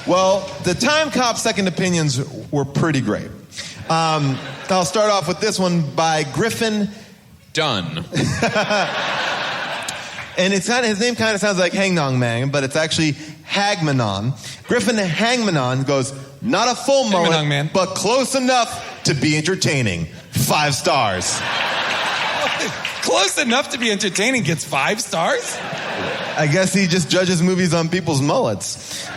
Well, the Timecop second opinions were pretty great. I'll start off with this one by Griffin. Done. And his name kind of sounds like Hang Nong Man, but it's actually Hagmanon. Griffin Hangmanon goes, not a full mullet, man. but close enough to be entertaining. 5 stars. Close enough to be entertaining gets 5 stars? I guess he just judges movies on people's mullets.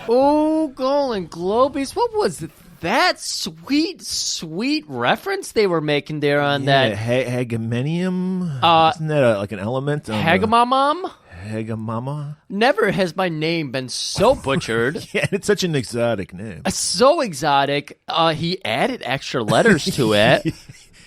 Golan-Globus. What was that sweet reference they were making there on that? Hagamenium? Isn't that like an element? Hagamamam? Hagamama? Never has my name been so butchered. Yeah, it's such an exotic name. So exotic. He added extra letters to it.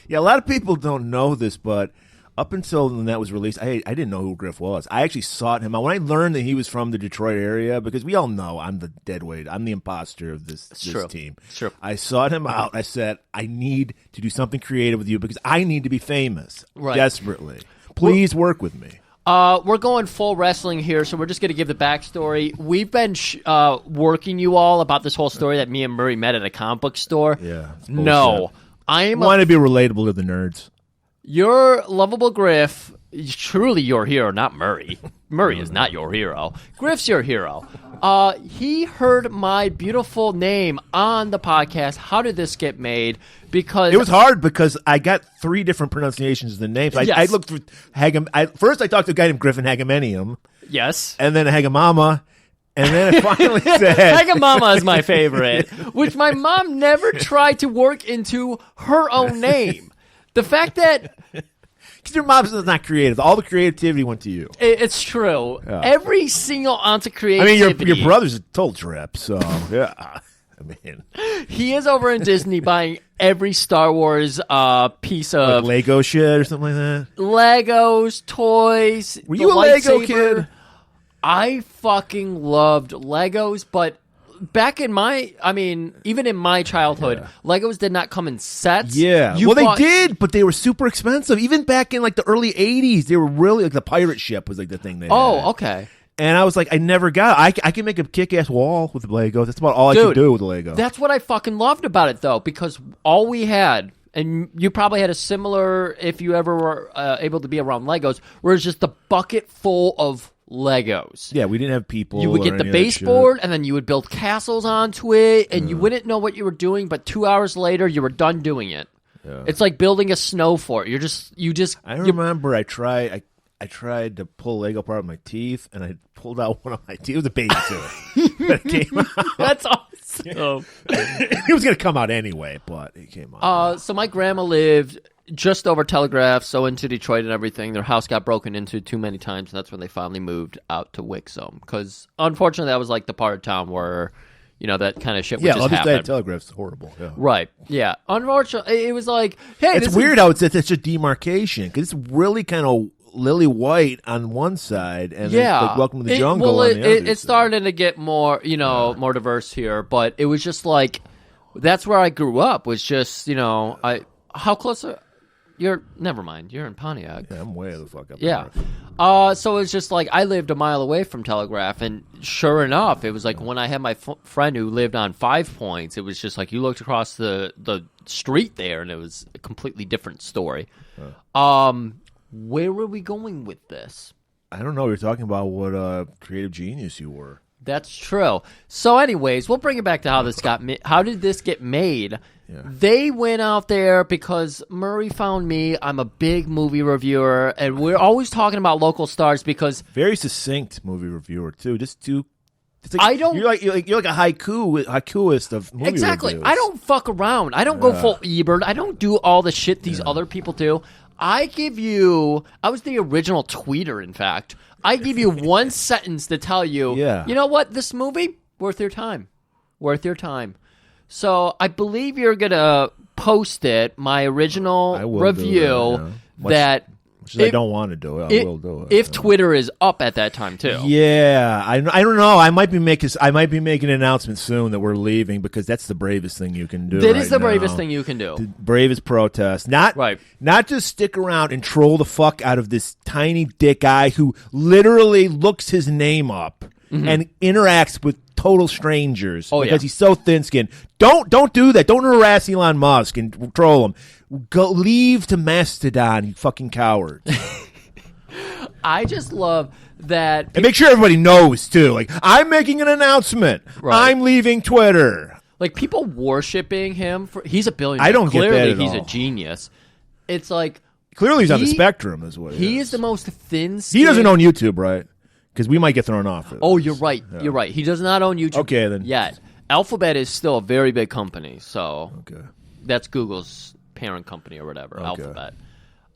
Yeah, a lot of people don't know this, but up until when that was released, I didn't know who Griff was. I actually sought him out. When I learned that he was from the Detroit area, because we all know I'm the deadweight. I'm the imposter of this team. Sure. I sought him out. I said, I need to do something creative with you because I need to be famous desperately. Please work with me. We're going full wrestling here, so we're just going to give the backstory. We've been working you all about this whole story that me and Murray met at a comic book store. Yeah. No. I want to be relatable to the nerds. Your lovable Griff is truly your hero, not Murray. Murray is not your hero. Griff's your hero. He heard my beautiful name on the podcast. How did this get made? Because it was hard because I got 3 different pronunciations of the names. I looked for first I talked to a guy named Griffin Hagamenium. Yes. And then Hagamama. And then I finally said... Hagamama is my favorite, which my mom never tried to work into her own name. The fact that... Because your mom's not creative. All the creativity went to you. It's true. Yeah. Every single ounce of I creativity... mean, your brother's a total trip, so, yeah. I mean... He is over in Disney buying every Star Wars piece of... Like Lego shit or something like that? Legos, toys... Were you a Lego kid? I fucking loved Legos, but back in even in my childhood, Legos did not come in sets. Yeah. They did, but they were super expensive. Even back in like the early 80s, they were really like the pirate ship was like the thing they had. Oh, okay. And I was like, I never got it. I can make a kick-ass wall with Legos. That's about all I could do with the Lego. That's what I fucking loved about it, though, because all we had, and you probably had a similar, if you ever were able to be around Legos, where it's just a bucket full of Legos. Yeah, we didn't have people. You would get the baseboard, and then you would build castles onto it, and you wouldn't know what you were doing, but 2 hours later, you were done doing it. Yeah. It's like building a snow fort. I remember I tried to pull Lego apart with my teeth, and I pulled out one of my teeth. It was a baby tooth. But it came out. That's awesome. It was going to come out anyway, but it came out. So my grandma lived just over Telegraph, so into Detroit and everything. Their house got broken into too many times, and that's when they finally moved out to Wixom. Because, unfortunately, that was like the part of town where, that kind of shit would just happen. Yeah, Telegraph's horrible. Yeah. Right, yeah. Unfortunately, it was like, hey, it's weird how it's a demarcation, because it's really kind of lily white on one side, and then like Welcome to the Jungle on the other side. It started to get more, more diverse here, but it was just like, that's where I grew up, was just, how close are... never mind. You're in Pontiac. Yeah, I'm way the fuck up. Yeah. So it's just like I lived a mile away from Telegraph, and sure enough, it was like when I had my friend who lived on 5 Points, it was just like you looked across the street there, and it was a completely different story. Where were we going with this? I don't know. We were talking about what creative genius you were. That's true. So, anyways, we'll bring it back to how this got how did this get made? Yeah. They went out there because Murray found me. I'm a big movie reviewer, and we're always talking about local stars because very succinct movie reviewer too. Just too. It's like, you're like a haikuist of movie exactly. reviews. I don't fuck around. I don't go full Ebert. I don't do all the shit these other people do. I was the original tweeter, in fact. I give you one sentence to tell you, you know what, this movie, worth your time. Worth your time. So I believe you're going to post it, my original review, that... I don't want to do it. I will do it. If Twitter is up at that time too. Yeah, I don't know. I might be making an announcement soon that we're leaving because that's the bravest thing you can do. That is the bravest thing you can do. The bravest protest. Not just stick around and troll the fuck out of this tiny dick guy who literally looks his name up and interacts with total strangers because yeah. he's so thin-skinned. Don't do that. Don't harass Elon Musk and troll him. Go leave to Mastodon, you fucking coward. I just love that. And make sure everybody knows, too. Like, I'm making an announcement. Right. I'm leaving Twitter. Like, people worshiping him. He's a billionaire. I don't get Clearly, that at he's all. a genius. It's like... Clearly, he's on the spectrum, is what he is the most thin-skinned... He doesn't own YouTube, right? Because we might get thrown off for this. Oh, you're right. Yeah. You're right. He does not own YouTube okay, then. yet. Alphabet is still a very big company, so that's Google's parent company or whatever, Alphabet.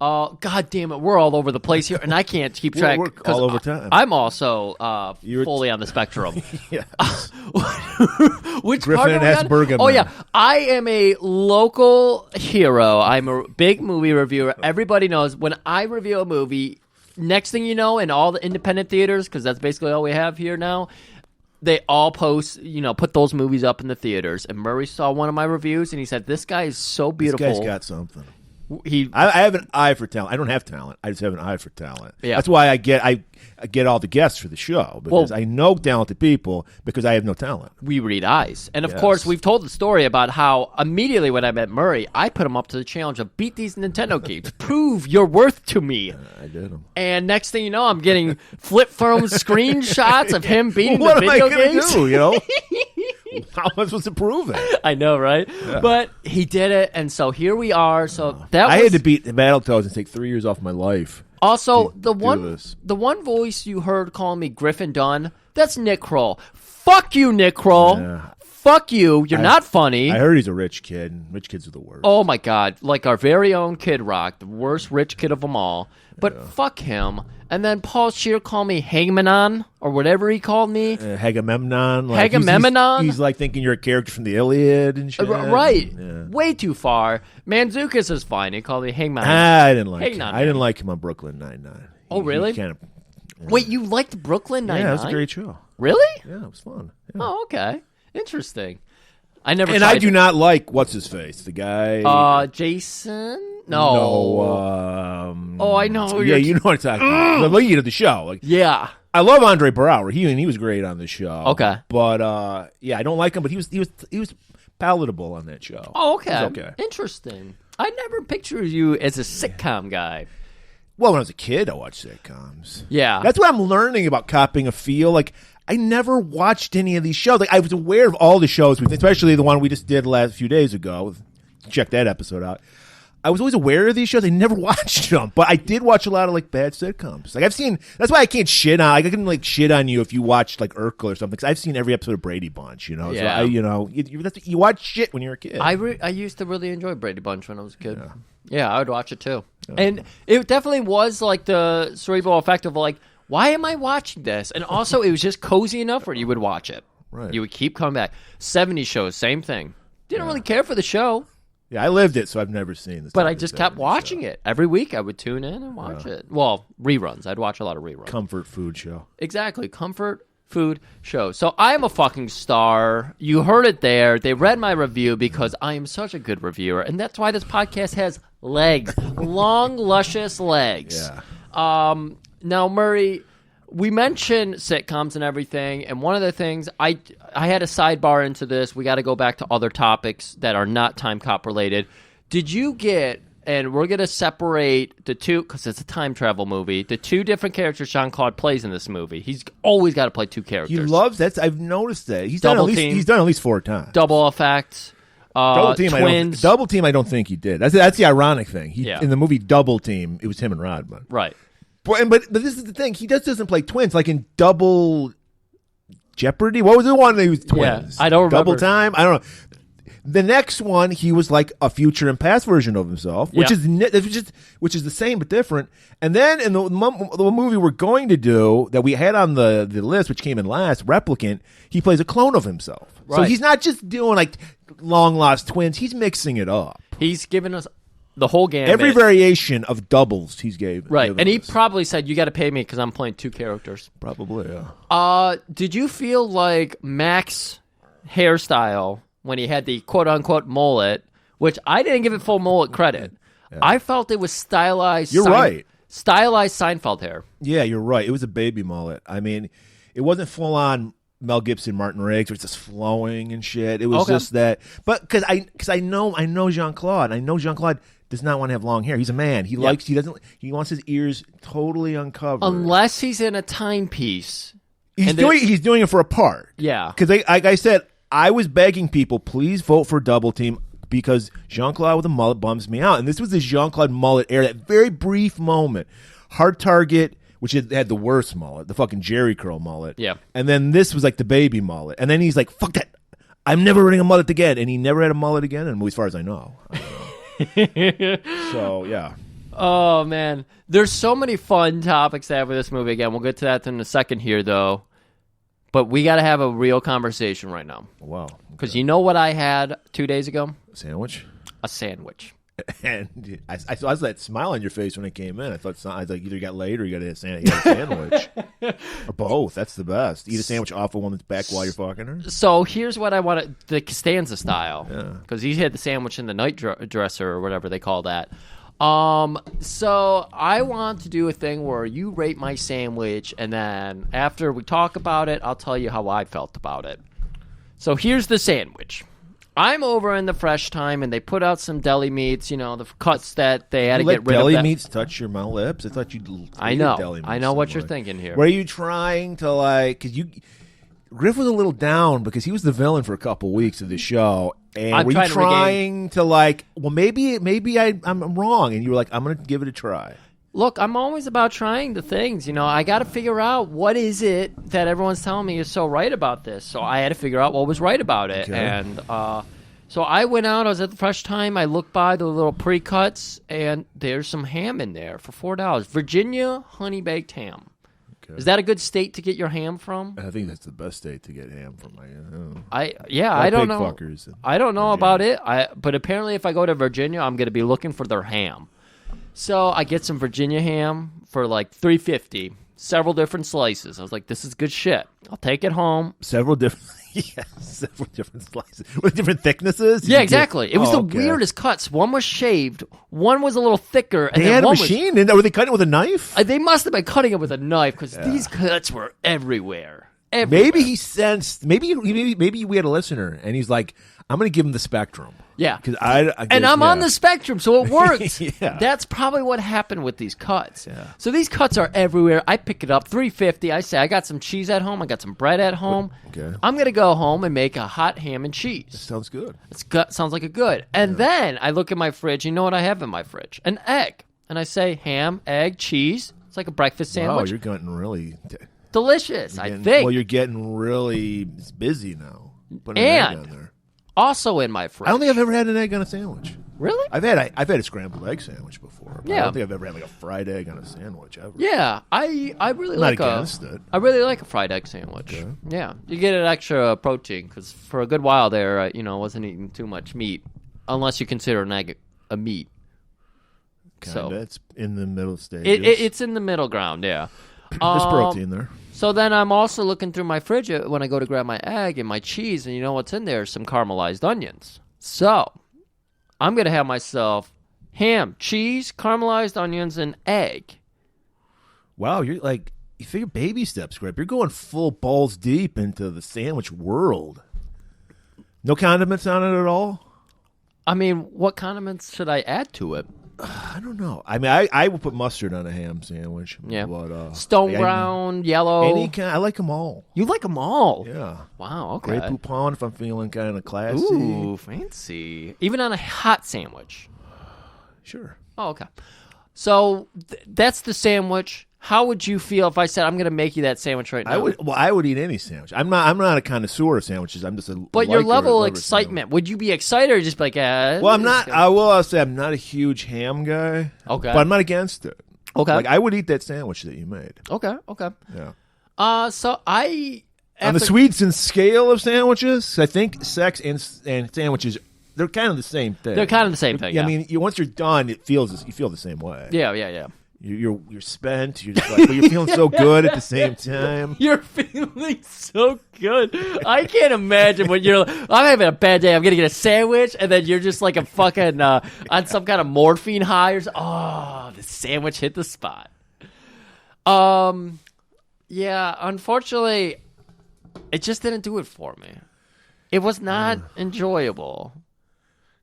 God damn it, we're all over the place here, and I can't keep track. We're all over time. I'm also fully on the spectrum. Which Griffin part and are we S. on? Bergman. Oh, yeah. I am a local hero. I'm a big movie reviewer. Everybody knows when I review a movie, next thing you know, in all the independent theaters, because that's basically all we have here now, they all post, put those movies up in the theaters. And Murray saw one of my reviews, and he said, this guy is so beautiful. This guy's got something. I have an eye for talent. I don't have talent. I just have an eye for talent. Yeah. That's why I get all the guests for the show, because I know talented people because I have no talent. We read eyes. And, of course, we've told the story about how immediately when I met Murray, I put him up to the challenge of beat these Nintendo games. Prove your worth to me. I did them. And next thing you know, I'm getting flip phone screenshots of him beating what the video am I games. Do, How am I supposed to prove it? I know, right? Yeah. But he did it, and so here we are. So I had to beat Battletoads and take 3 years off my life. Also, the one voice you heard calling me Griffin Dunn, that's Nick Kroll. Fuck you, Nick Kroll. Yeah. Fuck you. You're not funny. I heard he's a rich kid. Rich kids are the worst. Oh, my God. Like our very own Kid Rock, the worst rich kid of them all. But fuck him. And then Paul Scheer called me Hagamanon, or whatever he called me. Hagamemnon. Like Hagamemnon? He's like thinking you're a character from the Iliad and shit. Right. Yeah. Way too far. Manzukis is fine. He called me Hangman. I didn't like him. I didn't like him on Brooklyn Nine-Nine. Oh, really? Wait, you liked Brooklyn Nine-Nine? Yeah, it was a great show. Really? Yeah, it was fun. Yeah. Oh, okay. Interesting. I never. And I do not like what's his face, the guy. Jason. No. I know. You know what I'm talking about. The lead of the show. Like, yeah. I love Andre Braugher. He was great on the show. Okay. But I don't like him. But he was palatable on that show. Oh, okay. Okay. Interesting. I never pictured you as a sitcom guy. Well, when I was a kid, I watched sitcoms. Yeah. That's what I'm learning about copying a feel. Like, I never watched any of these shows. Like, I was aware of all the shows, especially the one we just did last few days ago. Check that episode out. I was always aware of these shows. I never watched them, but I did watch a lot of like bad sitcoms. Like I've seen. That's why I can't shit on. Like, I can like shit on you if you watched like Urkel or something. Because I've seen every episode of Brady Bunch. You know. Yeah. So you watch shit when you're a kid. I used to really enjoy Brady Bunch when I was a kid. Yeah, I would watch it too. Yeah. And it definitely was like the cerebral effect of like, why am I watching this? And also, it was just cozy enough where you would watch it. Right. You would keep coming back. 70s shows, same thing. Didn't really care for the show. Yeah, I lived it, so I've never seen this. But I just kept watching it. Every week I would tune in and watch it. Well, reruns. I'd watch a lot of reruns. Comfort food show. Exactly. Comfort food show. So I'm a fucking star. You heard it there. They read my review because I am such a good reviewer. And that's why this podcast has legs. Long, luscious legs. Yeah. Now, Murray, we mentioned sitcoms and everything, and one of the things I had a sidebar into this. We got to go back to other topics that are not Timecop related. Did you get, and we're going to separate the two, because it's a time travel movie, the two different characters Jean-Claude plays in this movie. He's always got to play two characters. He loves that. I've noticed that. He's done at least 4 times. Double effect. Double Team, twins. Double Team, I don't think he did. That's the ironic thing. In the movie Double Team, it was him and Rodman. Right. But this is the thing. He just doesn't play twins. Like in Double Jeopardy? What was the one that he was twins? Yeah, I don't remember. Double Time? I don't know. The next one, he was like a future and past version of himself, which is the same but different. And then in the movie we're going to do that we had on the list, which came in last, Replicant, he plays a clone of himself. Right. So he's not just doing like long lost twins. He's mixing it up. He's given us the whole gamut. Every variation of doubles he's gave. Right. And he probably said, you got to pay me because I'm playing two characters. Probably, yeah. Did you feel like Mac's hairstyle when he had the quote-unquote mullet, which I didn't give it full mullet credit. Yeah. I felt it was stylized. You're right. Stylized Seinfeld hair. Yeah, you're right. It was a baby mullet. I mean, It wasn't full on Mel Gibson, Martin Riggs, where it's just flowing and shit. It was just that. But because I know Jean-Claude. I know Jean-Claude does not want to have long hair. He's a man. He wants his ears totally uncovered. Unless he's in a timepiece. He's doing it for a part. Yeah. Because like I said, I was begging people, please vote for Double Team because Jean-Claude with a mullet bums me out. And this was the Jean-Claude mullet era, that very brief moment. Hard Target, which had the worst mullet, the fucking Jerry curl mullet. Yeah. And then this was like the baby mullet. And then he's like, fuck that. I'm never running a mullet again. And he never had a mullet again, and as far as I know. So, yeah. Oh, man. There's so many fun topics to have with this movie. Again, we'll get to that in a second here, though. But we got to have a real conversation right now. Wow. Because you know what I had 2 days ago? Sandwich? A sandwich. And I saw that smile on your face when I came in. I was like, either you got laid or you got a sandwich. Or both. That's the best. Eat a sandwich off of one that's back while you're fucking her. So here's what I wanted, the Costanza style. Because he had the sandwich in the night dresser or whatever they call that. So I want to do a thing where you rate my sandwich, and then after we talk about it, I'll tell you how I felt about it. So here's the sandwich. I'm over in the Fresh Time, and they put out some deli meats, the cuts that they had to get rid of. Deli meats touch your mouth lips? I thought you'd I know. Deli meats I know what much. you're thinking here. Were you trying to, because Griff was a little down because he was the villain for a couple weeks of the show. And were you trying to well, maybe I'm wrong, and you were like, I'm going to give it a try. Look, I'm always about trying the things. I got to figure out what is it that everyone's telling me is so right about this. So I had to figure out what was right about it. Okay. And so I went out. I was at the Fresh Time. I looked by the little pre-cuts, and there's some ham in there for $4. Virginia honey-baked ham. Okay. Is that a good state to get your ham from? I think that's the best state to get ham from. I don't know. I don't know about it. But apparently if I go to Virginia, I'm going to be looking for their ham. So I get some Virginia ham for like $3.50, several different slices. I was like, this is good shit. I'll take it home. Several different slices with different thicknesses. Yeah, exactly. It was the weirdest cuts. One was shaved, one was a little thicker. And they had a machine. Were they cutting it with a knife? They must have been cutting it with a knife because these cuts were everywhere. Maybe he sensed. Maybe we had a listener, and he's like, I'm going to give him the spectrum. Yeah, because I'm on the spectrum, so it worked. Yeah. That's probably what happened with these cuts. Yeah. So these cuts are everywhere. I pick it up, $3.50. I say I got some cheese at home. I got some bread at home. Okay. I'm gonna go home and make a hot ham and cheese. That sounds good. Sounds like a good. And then I look at my fridge. You know what I have in my fridge? An egg. And I say ham, egg, cheese. It's like a breakfast sandwich. Wow, you're getting really delicious. I think. Well, you're getting really busy now. Putting an egg on there. Also in my fridge. I don't think I've ever had an egg on a sandwich. Really? I've had a scrambled egg sandwich before. But yeah. I don't think I've ever had a fried egg on a sandwich ever. Yeah, I really like against it. I really like a fried egg sandwich. Okay. Yeah, you get an extra protein because for a good while there, I wasn't eating too much meat, unless you consider an egg a meat. So it's in the middle stage. It's in the middle ground. Yeah. There's protein there. So then I'm also looking through my fridge when I go to grab my egg and my cheese, and you know what's in there? Some caramelized onions. So I'm going to have myself ham, cheese, caramelized onions, and egg. Wow, you figure baby steps, Grip. You're going full balls deep into the sandwich world. No condiments on it at all? I mean, what condiments should I add to it? I don't know. I mean, I would put mustard on a ham sandwich. Yeah. But, stone ground, yellow. Any kind. I like them all. You like them all? Yeah. Wow, okay. Grey Poupon if I'm feeling kind of classy. Ooh, fancy. Even on a hot sandwich? Sure. Oh, okay. So that's the sandwich. How would you feel if I said I'm going to make you that sandwich right now? I would eat any sandwich. I'm not a connoisseur of sandwiches. I'm just a. But your level of excitement, would you be excited or just be like, Well, I'm not. I will say I'm not a huge ham guy. Okay. But I'm not against it. Okay. Like I would eat that sandwich that you made. Okay. Yeah. So I on the sweets and scale of sandwiches, I think sex and sandwiches. They're kind of the same thing. They're kind of the same thing. Yeah. I mean, once you're done, you feel the same way. Yeah. You're spent. You're just like, but you're feeling so good at the same time. You're feeling so good. I can't imagine when you're. I'm having a bad day. I'm gonna get a sandwich, and then you're just like a fucking on some kind of morphine high. The sandwich hit the spot. Yeah, unfortunately, it just didn't do it for me. It was not enjoyable.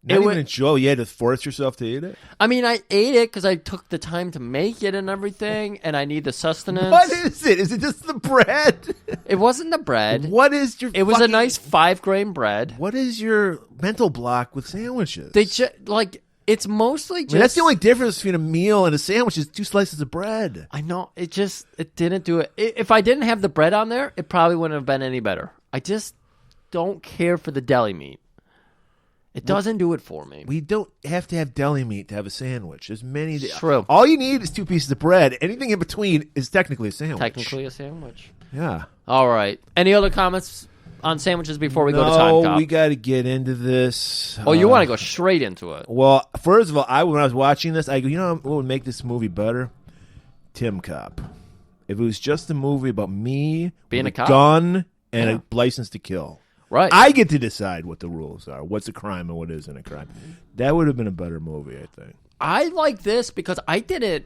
Not even enjoy. You had to force yourself to eat it? I mean, I ate it because I took the time to make it and everything, and I need the sustenance. What is it? Is it just the bread? It wasn't the bread. What is your It was a nice 5-grain bread. What is your mental block with sandwiches? It's mostly just... I mean, that's the only difference between a meal and a sandwich is 2 slices of bread. I know. It didn't do it. If I didn't have the bread on there, it probably wouldn't have been any better. I just don't care for the deli meat. It doesn't do it for me. We don't have to have deli meat to have a sandwich. There's many. True. All you need is 2 pieces of bread. Anything in between is technically a sandwich. Technically a sandwich. Yeah. All right. Any other comments on sandwiches before we go to Timecop? No, we got to get into this. Oh, you want to go straight into it? Well, first of all, when I was watching this, I go, you know what would make this movie better? Timecop. If it was just a movie about me being with a cop, gun and a license to kill. Right. I get to decide what the rules are, what's a crime and what isn't a crime. That would have been a better movie, I think. I like this because I didn't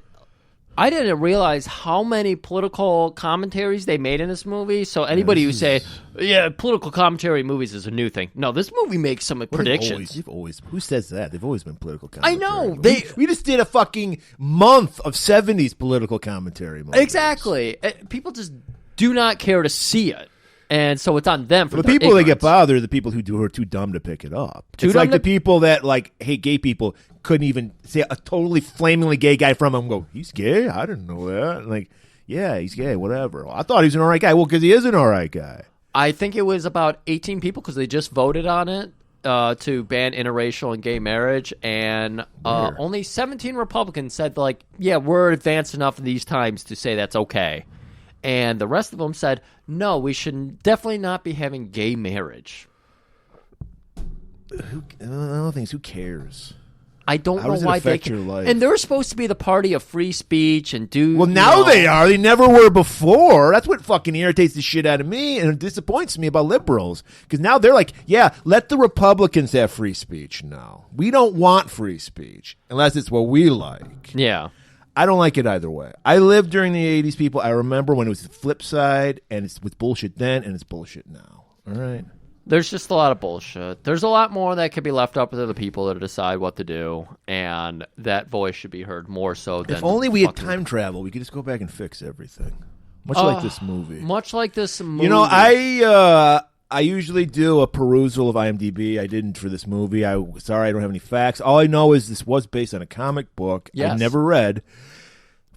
realize how many political commentaries they made in this movie. So anybody who say, yeah, political commentary in movies is a new thing. No, this movie makes some predictions. Who says that? They've always been political commentary. I know. We just did a fucking month of 70s political commentary movies. Exactly. People just do not care to see it. And so it's on them for the their people ignorance. that get bothered are the people who are too dumb to pick it up. Too it's dumb like the people that hate gay people couldn't even say a totally flamingly gay guy from him and go, he's gay? I didn't know that. And like, yeah, he's gay, whatever. I thought he was an all right guy. Well, because he is an all right guy. I think it was about 18 people because they just voted on it to ban interracial and gay marriage. And only 17 Republicans said, yeah, we're advanced enough in these times to say that's okay. And the rest of them said, no, we should definitely not be having gay marriage. Who cares? I don't How know does it why affect your life? And they're supposed to be the party of free speech and do. Well, now they are. They never were before. That's what fucking irritates the shit out of me and it disappoints me about liberals. Because now they're like, yeah, let the Republicans have free speech now. We don't want free speech unless it's what we like. Yeah. I don't like it either way. I lived during the 80s, people. I remember when it was the flip side, and it was bullshit then, and it's bullshit now. All right? There's just a lot of bullshit. There's a lot more that could be left up to the people to decide what to do, and that voice should be heard more so than... If only we had time travel, we could just go back and fix everything. Much like this movie. Much like this movie. You know, I usually do a perusal of IMDb. I didn't for this movie. Sorry, I don't have any facts. All I know is this was based on a comic book I never read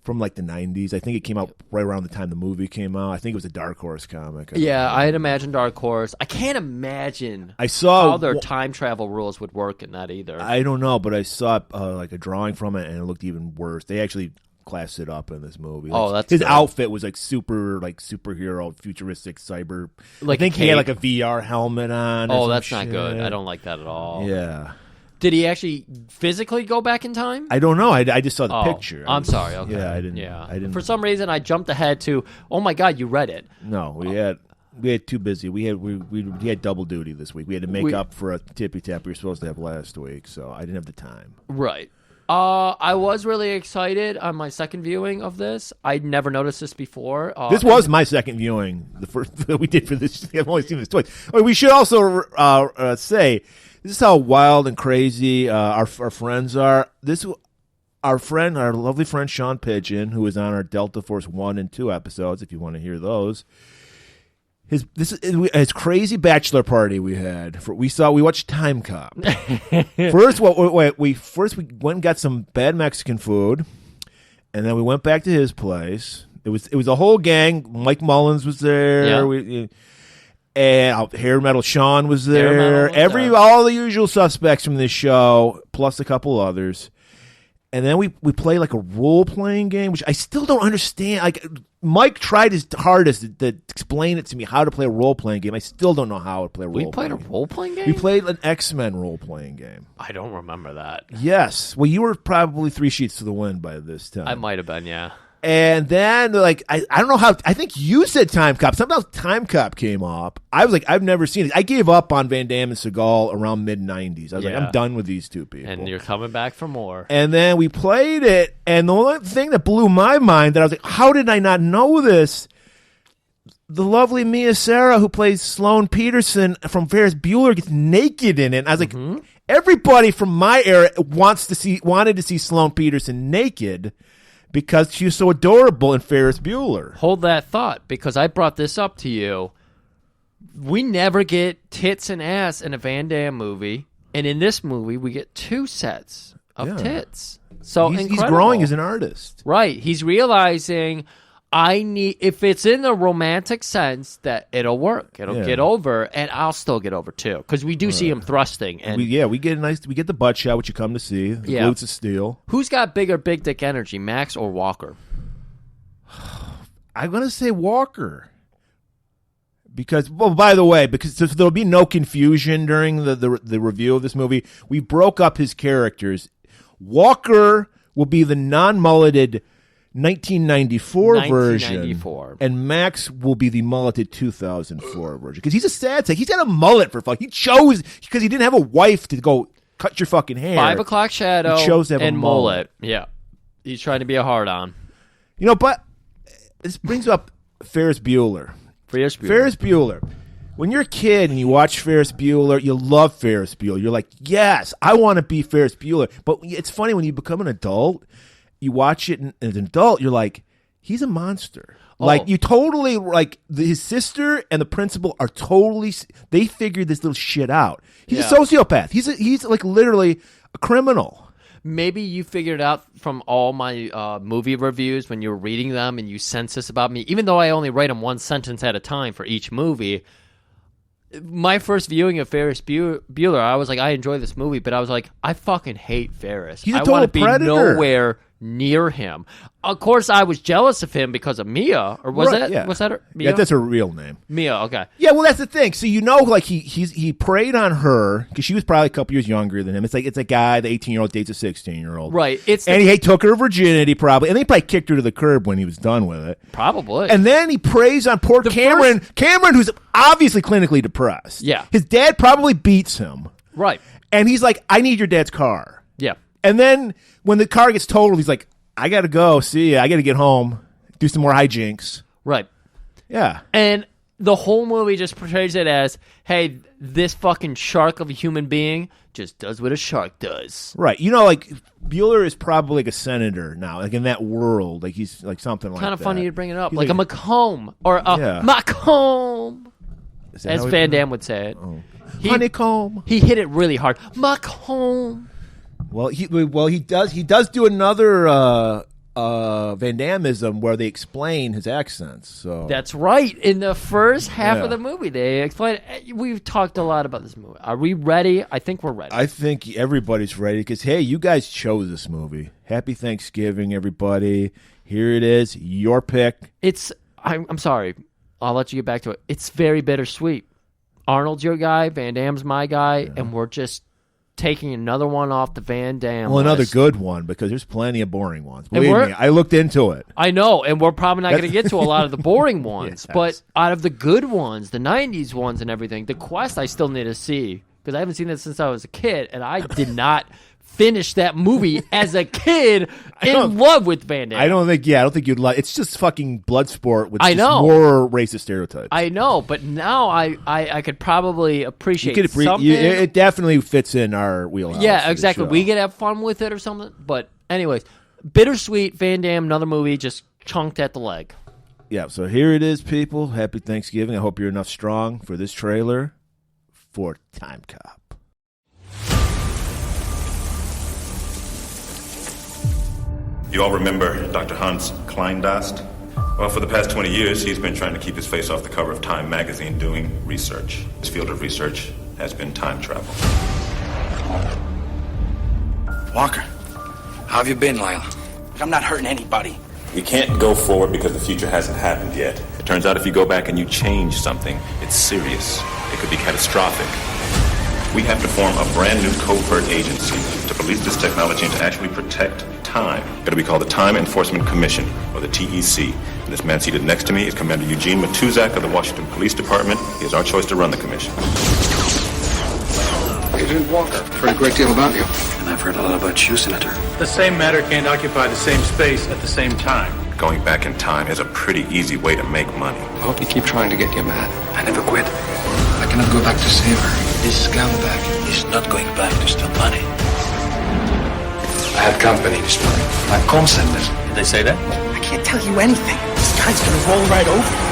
from like the 90s. I think it came out right around the time the movie came out. I think it was a Dark Horse comic. I had imagined Dark Horse. I can't imagine how their time travel rules would work in that either. I don't know, but I saw like a drawing from it, and it looked even worse. They actually classed it up in this movie. That's his good. outfit was like superhero, futuristic cyber. I think he had like a VR helmet on. Oh, that's not good. I don't like that at all. Yeah. Did he actually physically go back in time? I don't know. I just saw the picture. I'm sorry. Okay. Yeah, I didn't. For some reason, I jumped ahead to. Oh my God, you read it. No, we had too busy. We had double duty this week. We had to make up for a tippy tap we were supposed to have last week, so I didn't have the time. Right. I was really excited on my second viewing of this. I'd never noticed this before. This was my second viewing, the first that we did for this. I've only seen this twice. We should also say this is how wild and crazy our friends are. Our lovely friend Sean Pigeon, who was on our Delta Force 1 and 2 episodes, if you want to hear those. His crazy bachelor party we had. We watched Timecop. First we went and got some bad Mexican food, and then we went back to his place. It was a whole gang. Mike Mullins was there. Yeah. And Hair Metal Sean was there. All the usual suspects from this show, plus a couple others. And then we play like a role-playing game, which I still don't understand. Like Mike tried his hardest to explain it to me how to play a role-playing game. I still don't know how to play a role-playing game. We played a role-playing game? We played an X-Men role-playing game. I don't remember that. Yes. Well, you were probably 3 sheets to the wind by this time. I might have been, yeah. And then, like, I don't know how. I think you said Timecop. Somehow Timecop came up. I was like, I've never seen it. I gave up on Van Damme and Seagal around mid-'90s. I was like, I'm done with these two people. And you're coming back for more. And then we played it, and the only thing that blew my mind that I was like, how did I not know this? the lovely Mia Sara, who plays Sloane Peterson from Ferris Bueller, gets naked in it. And I was like, everybody from my era wanted to see Sloane Peterson naked because she was so adorable in Ferris Bueller. Hold that thought, because I brought this up to you. We never get tits and ass in a Van Damme movie, and in this movie, we get 2 sets of tits. So he's growing as an artist, right? He's realizing if it's in the romantic sense, that it'll work, it'll get over, and I'll still get over too, because we do see him thrusting, and we get the butt shot, which you come to see, the glutes of steel. Who's got bigger big dick energy, Max or Walker? I'm gonna say Walker. Because, well, by the way, because there'll be no confusion during the review of this movie, we broke up his characters. Walker will be the non-mulleted 1994 version, and Max will be the mulleted 2004 version. Because he's a sad sack. He's got a mullet for fuck. He chose, because he didn't have a wife to go cut your fucking hair. 5 o'clock shadow he chose to have and a mullet. Yeah. He's trying to be a hard-on. But this brings up Ferris Bueller. Ferris Bueller. When you're a kid and you watch Ferris Bueller, you love Ferris Bueller. You're like, yes, I want to be Ferris Bueller. But it's funny, when you become an adult, you watch it, and as an adult, you're like, he's a monster. Like, you totally, like, his sister and the principal are totally, they figured this little shit out. He's a sociopath. He's like literally a criminal. Maybe you figured out from all my movie reviews when you were reading them, and you sense this about me, even though I only write them one sentence at a time for each movie. My first viewing of Ferris Bueller, I was like, I enjoy this movie, but I was like, I fucking hate Ferris. He's a total predator. I want to be nowhere near him. Of course, I was jealous of him because of Mia, or was that her? Mia? Yeah, that's her real name. Mia, okay. Yeah, well, that's the thing. So like he preyed on her because she was probably a couple years younger than him. It's like it's a guy, the 18-year-old dates a 16-year-old, right? And he took her virginity probably, and then he probably kicked her to the curb when he was done with it, probably. And then he preys on poor Cameron, who's obviously clinically depressed. Yeah, his dad probably beats him, right? And he's like, I need your dad's car. Yeah. And then when the car gets totaled, he's like, I got to go. See ya. I got to get home. Do some more hijinks. Right. Yeah. And the whole movie just portrays it as, hey, this fucking shark of a human being just does what a shark does. Right. Like, Bueller is probably like a senator now, like in that world. Like, he's like something like that. Kind of funny to bring it up. Like a Macomb. Or a Macomb. As Van Damme would say it. Oh. Honeycomb. He hit it really hard. Macomb. Well, he does do another Van Dammeism where they explain his accents. So that's right. In the first half of the movie, they explain. We've talked a lot about this movie. Are we ready? I think we're ready. I think everybody's ready because, hey, you guys chose this movie. Happy Thanksgiving, everybody. Here it is, your pick. I'm sorry. I'll let you get back to it. It's very bittersweet. Arnold's your guy. Van Damme's my guy, and we're just taking another one off the Van Damme list. Another good one, because there's plenty of boring ones. Believe me, I looked into it. I know, and we're probably not going to get to a lot of the boring ones. Yes. But out of the good ones, the 90s ones and everything, The Quest I still need to see, because I haven't seen it since I was a kid, and I did not finish that movie as a kid in love with Van Damme. I don't think you'd like. It's just fucking blood sport with more racist stereotypes. I know, but now I could probably appreciate something. It definitely fits in our wheelhouse. Yeah, exactly. We could have fun with it or something. But anyways, bittersweet Van Damme, another movie just chunked at the leg. Yeah, so here it is, people. Happy Thanksgiving. I hope you're enough strong for this trailer for Timecop. You all remember Dr. Hans Kleindast? Well, for the past 20 years, he's been trying to keep his face off the cover of Time magazine doing research. His field of research has been time travel. Walker, how have you been, Lila? I'm not hurting anybody. We can't go forward because the future hasn't happened yet. It turns out if you go back and you change something, it's serious. It could be catastrophic. We have to form a brand new covert agency to police this technology and to actually protect time. It'll be called the Time Enforcement Commission, or the TEC. And this man seated next to me is Commander Eugene Matuzak of the Washington Police Department. He is our choice to run the commission. Agent Walker, I've heard a great deal about you. And I've heard a lot about you, Senator. The same matter can't occupy the same space at the same time. Going back in time is a pretty easy way to make money. I hope you keep trying to get you mad. I never quit. I cannot go back to save her. This scumbag is not going back to steal money. I had company this morning. My comm centers. Did they say that? I can't tell you anything. This guy's gonna roll right over you.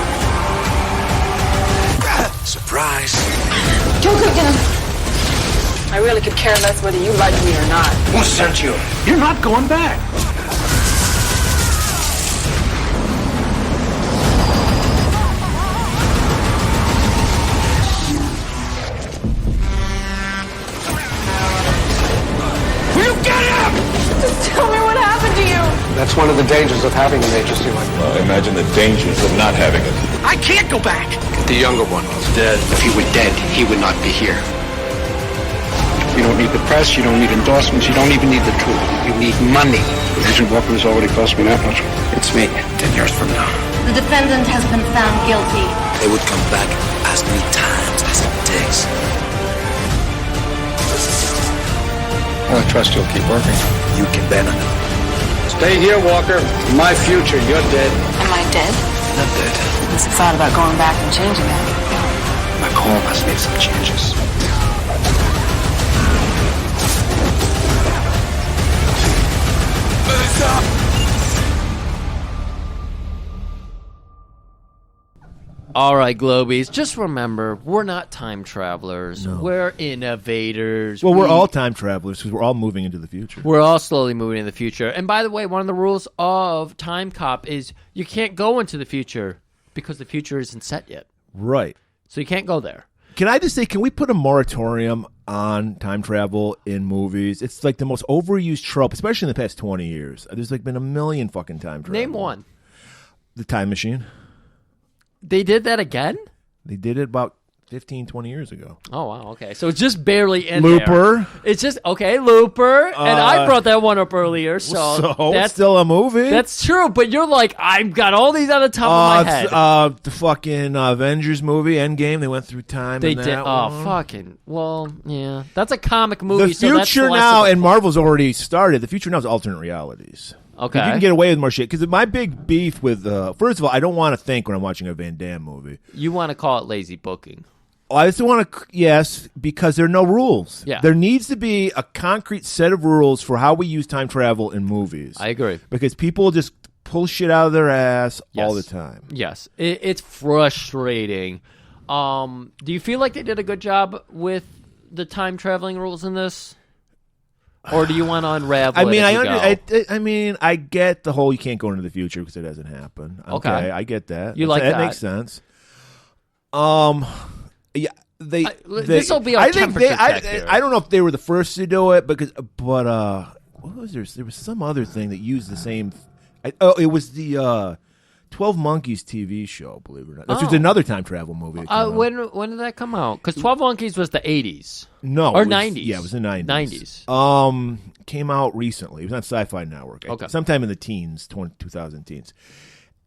Surprise. Don't go down. I really could care less whether you like me or not. Who sent you? You're not going back. Will you get him? Just tell me what happened to you. That's one of the dangers of having an agency like that. Well, imagine the dangers of not having it. I can't go back. The younger one was dead. If he were dead, he would not be here. You don't need the press, you don't need endorsements, you don't even need the truth. You need money. Agent Walker's already cost me that much. It's me, 10 years from now. The defendant has been found guilty. They would come back as many times as it takes. Well, I trust you'll keep working. You can bet on it. Stay here, Walker. My future, you're dead. Am I dead? Not dead. It's a thought about going back and changing that. My call must make some changes. All right, Globies, just remember, we're not time travelers. No. We're innovators. Well, we're all time travelers because we're all moving into the future. We're all slowly moving into the future. And by the way, one of the rules of Timecop is you can't go into the future because the future isn't set yet. Right. So you can't go there. Can I just say, can we put a moratorium on time travel in movies? It's like the most overused trope, especially in the past 20 years. There's like been a million fucking time travel. Name one. The Time Machine. They did that again? They did it about 15, 20 years ago. Oh, wow. Okay. So it's just barely in Looper. there. It's just, okay, Looper. And I brought that one up earlier. So that's still a movie. That's true. But you're like, I've got all these on the top of my head. The fucking Avengers movie, Endgame, they went through time. They did. Oh, fucking. Well, yeah. That's a comic movie. The future now, and Marvel's already started, the future now is alternate realities. Okay. You can get away with more shit. Because my big beef with, first of all, I don't want to think when I'm watching a Van Damme movie. You want to call it lazy booking. I just want to, yes, because there are no rules. Yeah. There needs to be a concrete set of rules for how we use time travel in movies. I agree. Because people just pull shit out of their ass all the time. Yes. It's frustrating. Do you feel like they did a good job with the time traveling rules in this? Or do you want to unravel I mean, I get the whole you can't go into the future because it doesn't happen. Okay. I get that. That makes sense. Yeah, this will be our temperature check here. I don't know if they were the first to do it, but what was there? There was some other thing that used the same. It was the 12 Monkeys TV show. Believe it or not, this was another time travel movie. When did that come out? Because 12 Monkeys was the 80s. No, or 90s. Yeah, it was the 90s. Came out recently. It was on Sci-Fi Network. Okay, sometime in the teens, 2000 teens.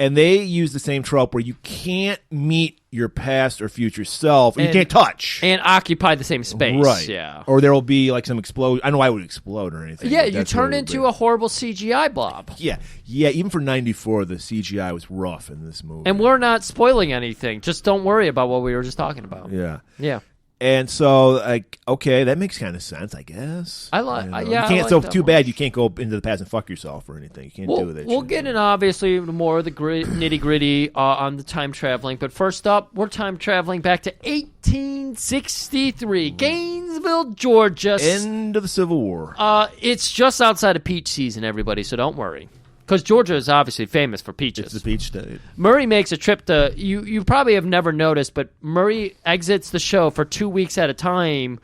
And they use the same trope where you can't meet your past or future self, and you can't touch. And occupy the same space. Right. Yeah. Or there will be like some explosion. I don't know why it would explode or anything. Yeah, you turn into a horrible CGI blob. Yeah. Even for 94, the CGI was rough in this movie. And we're not spoiling anything. Just don't worry about what we were just talking about. Yeah. Yeah. And so, like, okay, that makes kind of sense, I guess. I like, yeah. You can't. I like so that too one. bad you can't go into the past and fuck yourself or anything. You can't do that. We'll get in obviously more of the nitty gritty on the time traveling. But first up, we're time traveling back to 1863, Gainesville, Georgia. End of the Civil War. It's just outside of peach season, everybody. So don't worry. Because Georgia is obviously famous for peaches. It's the peach state. Murray makes a trip to, you probably have never noticed, but Murray exits the show for 2 weeks at a time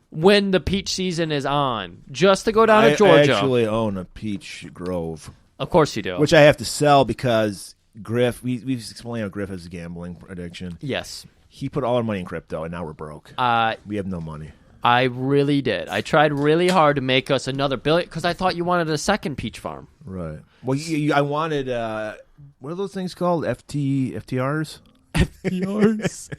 when the peach season is on, just to go down to Georgia. I actually own a peach grove. Of course you do. Which I have to sell because Griff, we've explained how Griff has a gambling addiction. Yes. He put all our money in crypto, and now we're broke. We have no money. I really did. I tried really hard to make us another billion because I thought you wanted a second peach farm. Right. Well, I wanted what are those things called? FTRs. FTRs.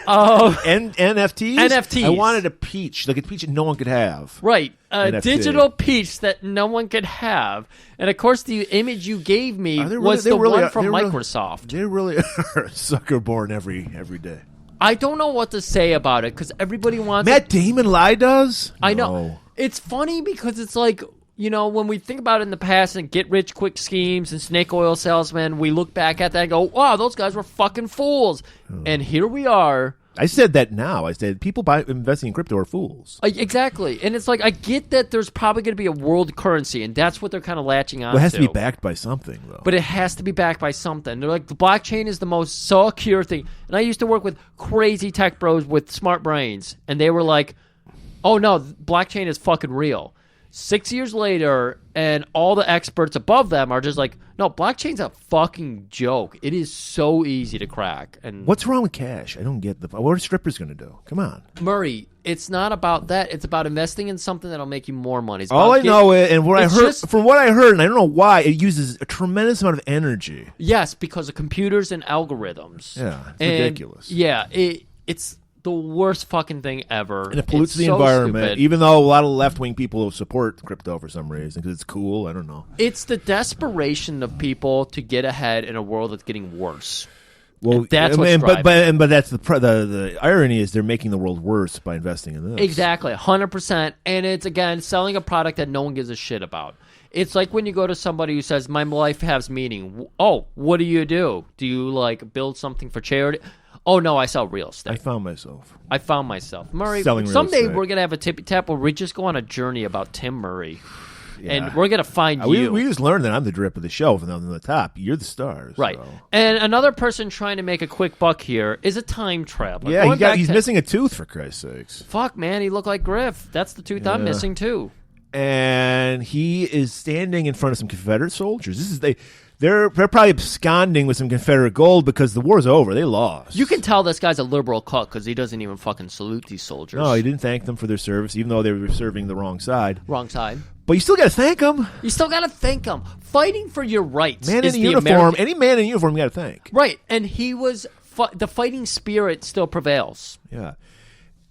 NFTs? NFTs. I wanted a peach, like a peach that no one could have. Right. A NFT. digital peach that no one could have. And, of course, the image you gave me was the one from Microsoft. They really are sucker born every day. I don't know what to say about it because everybody wants Matt Damon lie does? I know. It's funny because it's like, you know, when we think about it in the past and get-rich-quick schemes and snake oil salesmen, we look back at that and go, wow, those guys were fucking fools. And here we are. I said that now. I said people investing in crypto are fools. Exactly. And it's like, I get that there's probably going to be a world currency, and that's what they're kind of latching on to. It has to be backed by something, though. But it has to be backed by something. They're like, the blockchain is the most secure thing. And I used to work with crazy tech bros with smart brains, and they were like, oh, no, blockchain is fucking real. 6 years later, and all the experts above them are just like, no, blockchain's a fucking joke. It is so easy to crack. And what's wrong with cash? I don't get what are strippers going to do? Come on. Murray, it's not about that. It's about investing in something that'll make you more money. All I know is, and what I heard, from what I heard, and I don't know why, it uses a tremendous amount of energy. Yes, because of computers and algorithms. Yeah, it's ridiculous. Yeah, it's the worst fucking thing ever. And it pollutes the environment, stupid. Even though a lot of left-wing people support crypto for some reason because it's cool. I don't know. It's the desperation of people to get ahead in a world that's getting worse. Well, that's what's driving. But that's the irony is they're making the world worse by investing in this. Exactly, 100%. And it's, again, selling a product that no one gives a shit about. It's like when you go to somebody who says, my life has meaning. Oh, what do? Do you, like, build something for charity? Oh, no, I sell real estate. I found myself. Murray, selling real someday estate. We're going to have a tippy tap where we just go on a journey about Tim Murray. Yeah. And we're going to find you. We just learned that I'm the drip of the show from the top. You're the stars. Right. So. And another person trying to make a quick buck here is a time traveler. Yeah, he's missing a tooth, for Christ's sakes. Fuck, man, he looked like Griff. That's the tooth I'm missing, too. And he is standing in front of some Confederate soldiers. They're probably absconding with some Confederate gold because the war's over. They lost. You can tell this guy's a liberal cuck because he doesn't even fucking salute these soldiers. No, he didn't thank them for their service, even though they were serving the wrong side. Wrong side. But you still got to thank them. You still got to thank them. Fighting for your rights. Man in a uniform. Any man in a uniform you got to thank. Right. And he was the fighting spirit still prevails. Yeah.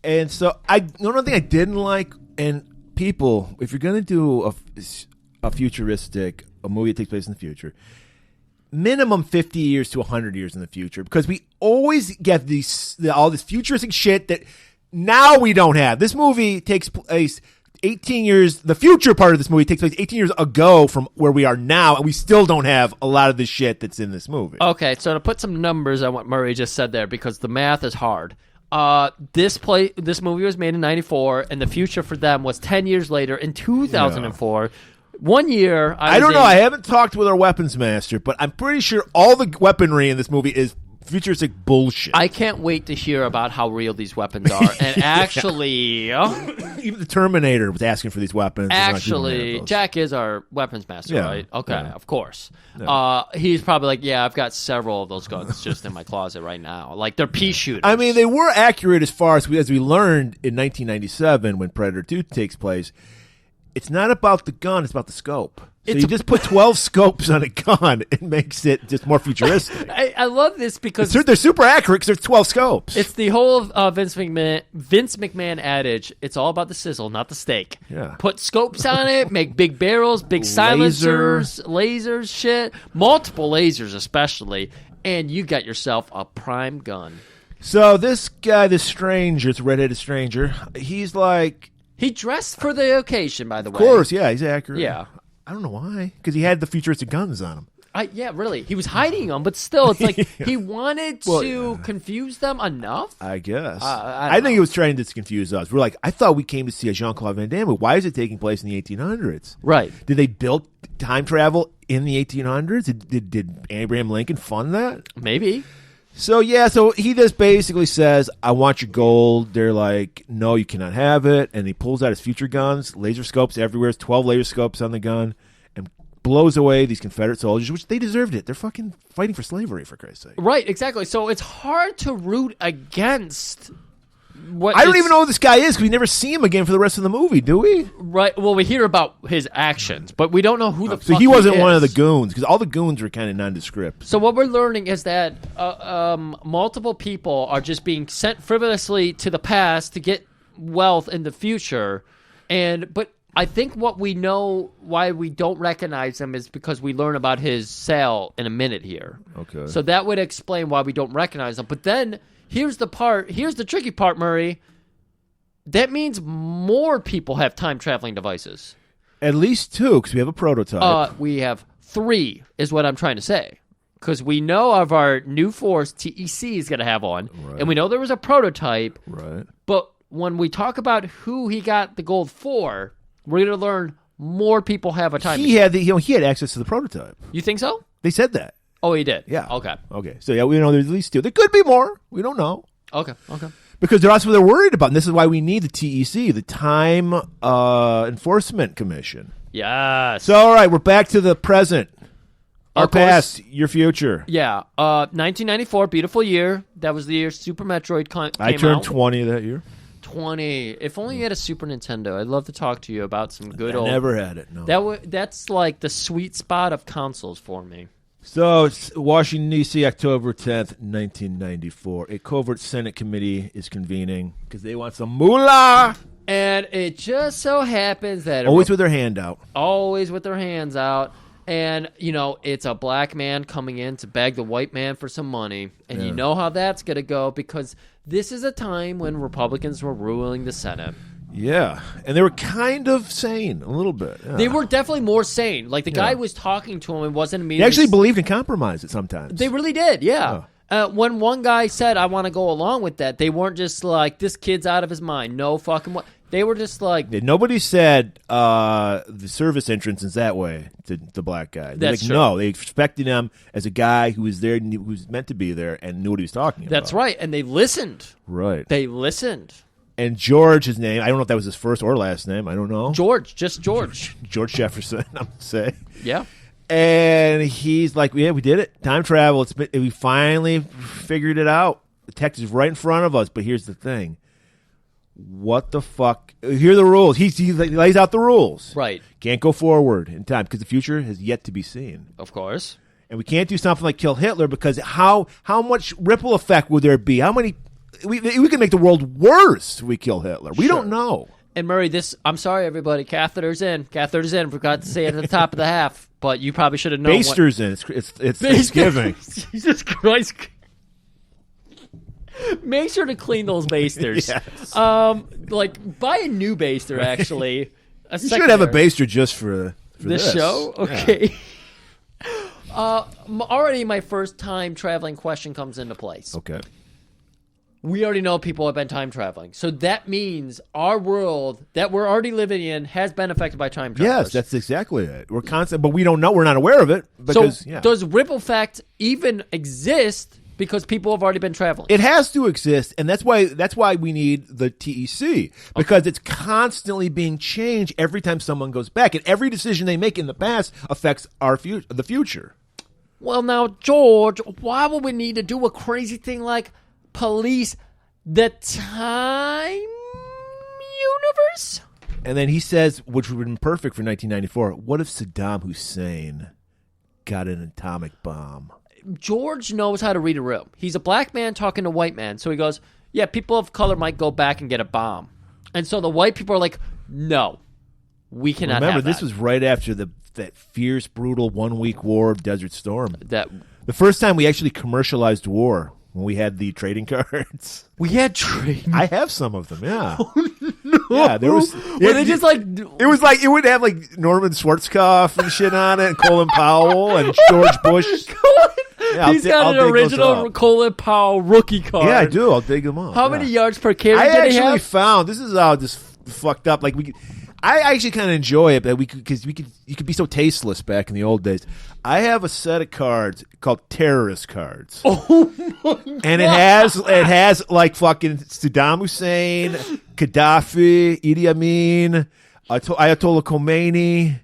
And so the only thing I didn't like, and people, if you're going to do a futuristic, a movie that takes place in the future, minimum 50 years to 100 years in the future, because we always get all this futuristic shit that now we don't have. This movie takes place 18 years, the future part of this movie takes place 18 years ago from where we are now, and we still don't have a lot of the shit that's in this movie. Okay, so to put some numbers on what Murray just said there, because the math is hard. This movie was made in 94, and the future for them was 10 years later in 2004. Yeah. 1 year. I don't know. I haven't talked with our weapons master, but I'm pretty sure all the weaponry in this movie is futuristic bullshit. I can't wait to hear about how real these weapons are. And actually, even the Terminator was asking for these weapons. Actually, Jack is our weapons master, right? Okay, of course. Yeah. He's probably like, yeah, I've got several of those guns just in my closet right now. Like, they're pea shooters. I mean, they were accurate as far as we learned in 1997 when Predator 2 takes place. It's not about the gun, it's about the scope. So you just put 12 scopes on a gun, it makes it just more futuristic. I love this because they're super accurate because there's 12 scopes. It's the whole Vince McMahon adage, it's all about the sizzle, not the steak. Yeah. Put scopes on it, make big barrels, big silencers, lasers, shit, multiple lasers especially, and you got yourself a prime gun. So this guy, this stranger, it's a redheaded stranger, he's like... He dressed for the occasion, by the way. Of course, yeah, he's accurate. Yeah. I don't know why. Because he had the futuristic guns on him. Yeah, really. He was hiding them, but still, it's like he wanted to confuse them enough? I guess. I think he was trying to confuse us. We're like, I thought we came to see a Jean-Claude Van Damme. Why is it taking place in the 1800s? Right. Did they build time travel in the 1800s? Did Abraham Lincoln fund that? Maybe. So he just basically says, I want your gold. They're like, no, you cannot have it. And he pulls out his future guns, laser scopes everywhere. There's 12 laser scopes on the gun, and blows away these Confederate soldiers, which they deserved it. They're fucking fighting for slavery, for Christ's sake. Right, exactly. So it's hard to root against I don't even know who this guy is because we never see him again for the rest of the movie, do we? Right. Well, we hear about his actions, but we don't know who the fuck So he wasn't is. one of the goons because all the goons were kind of nondescript. So what we're learning is that multiple people are just being sent frivolously to the past to get wealth in the future, but I think what we know why we don't recognize him is because we learn about his sale in a minute here. Okay. So that would explain why we don't recognize him. But then here's the tricky part, Murray. That means more people have time traveling devices. At least 2, because we have a prototype. We have 3, is what I'm trying to say. Because we know of our new force TEC is going to have one, and we know there was a prototype. Right. But when we talk about who he got the gold for, we're going to learn more people have a time machine. He had access to the prototype. You think so? They said that. Oh, he did? Yeah. Okay. So, yeah, we know there's at least 2. There could be more. We don't know. Okay. Because that's what they're worried about. And this is why we need the TEC, the Time Enforcement Commission. Yes. So, all right, we're back to the present. Our Of course. past, your future. Yeah. 1994, beautiful year. That was the year Super Metroid came out. I turned 20 that year. 20. If only you had a Super Nintendo. I'd love to talk to you about some good old... Never had it, no. That's like the sweet spot of consoles for me. So, it's Washington, D.C., October 10th, 1994. A covert Senate committee is convening because they want some moolah. And it just so happens that... Always with their hand out. Always with their hands out. And, it's a black man coming in to beg the white man for some money. And you know how that's going to go because this is a time when Republicans were ruling the Senate. Yeah. And they were kind of sane, a little bit. Yeah. They were definitely more sane. Like, the guy was talking to him and wasn't immediately... They actually believed in compromise at sometimes. They really did, yeah. When one guy said, I want to go along with that, they weren't just like, this kid's out of his mind. No fucking way. They were just like... Nobody said the service entrance is that way to the black guy. That's true. No, they expected him as a guy who was there, who was meant to be there, and knew what he was talking about. That's right, and they listened. Right. They listened. And George, his name, I don't know if that was his first or last name. I don't know. Just George. George Jefferson, I'm going to say. Yeah. And he's like, yeah, we did it. Time travel. We finally figured it out. The text is right in front of us, but here's the thing. What the fuck? Here are the rules. He lays out the rules. Right. Can't go forward in time because the future has yet to be seen. Of course. And we can't do something like kill Hitler because how much ripple effect would there be? How many? We can make the world worse if we kill Hitler. We don't know. And Murray, I'm sorry, everybody. Catheters in. Catheters in. Forgot to say it at the top of the half, but you probably should have known. Basters in. It's Thanksgiving. Jesus Christ. Make sure to clean those basters. Yes. Buy a new baster, actually. You should have a baster just for this show? Okay. Yeah. Already my first time traveling question comes into place. Okay. We already know people have been time traveling. So that means our world that we're already living in has been affected by time travelers. Yes, that's exactly it. We're constant, but we don't know. We're not aware of it. Because, does ripple effect even exist because people have already been traveling? It has to exist, and that's why we need the TEC, because it's constantly being changed every time someone goes back, and every decision they make in the past affects the future. Well, now, George, why would we need to do a crazy thing like police the time universe? And then he says, which would have been perfect for 1994, what if Saddam Hussein got an atomic bomb? George knows how to read a room. He's a black man talking to a white man. So he goes, yeah, people of color might go back and get a bomb. And so the white people are like, no, we cannot have that. Remember, this was right after that fierce, brutal 1 week war of Desert Storm. The first time we actually commercialized war. When we had the trading cards. We had trading. I have some of them, yeah. Oh, no. Yeah, there was. Were they just like. It was like, it would have like Norman Schwarzkopf and shit on it, and Colin Powell and George Bush. Yeah, He's got an original Colin Powell rookie card. Yeah, I do. I'll dig them up. How many yards per carry did he have? I actually found. This is how just fucked up. Like I actually kind of enjoy it, but because you could be so tasteless back in the old days. I have a set of cards called terrorist cards. Oh my God. And it has like fucking Saddam Hussein, Gaddafi, Idi Amin, Ayatollah Khomeini,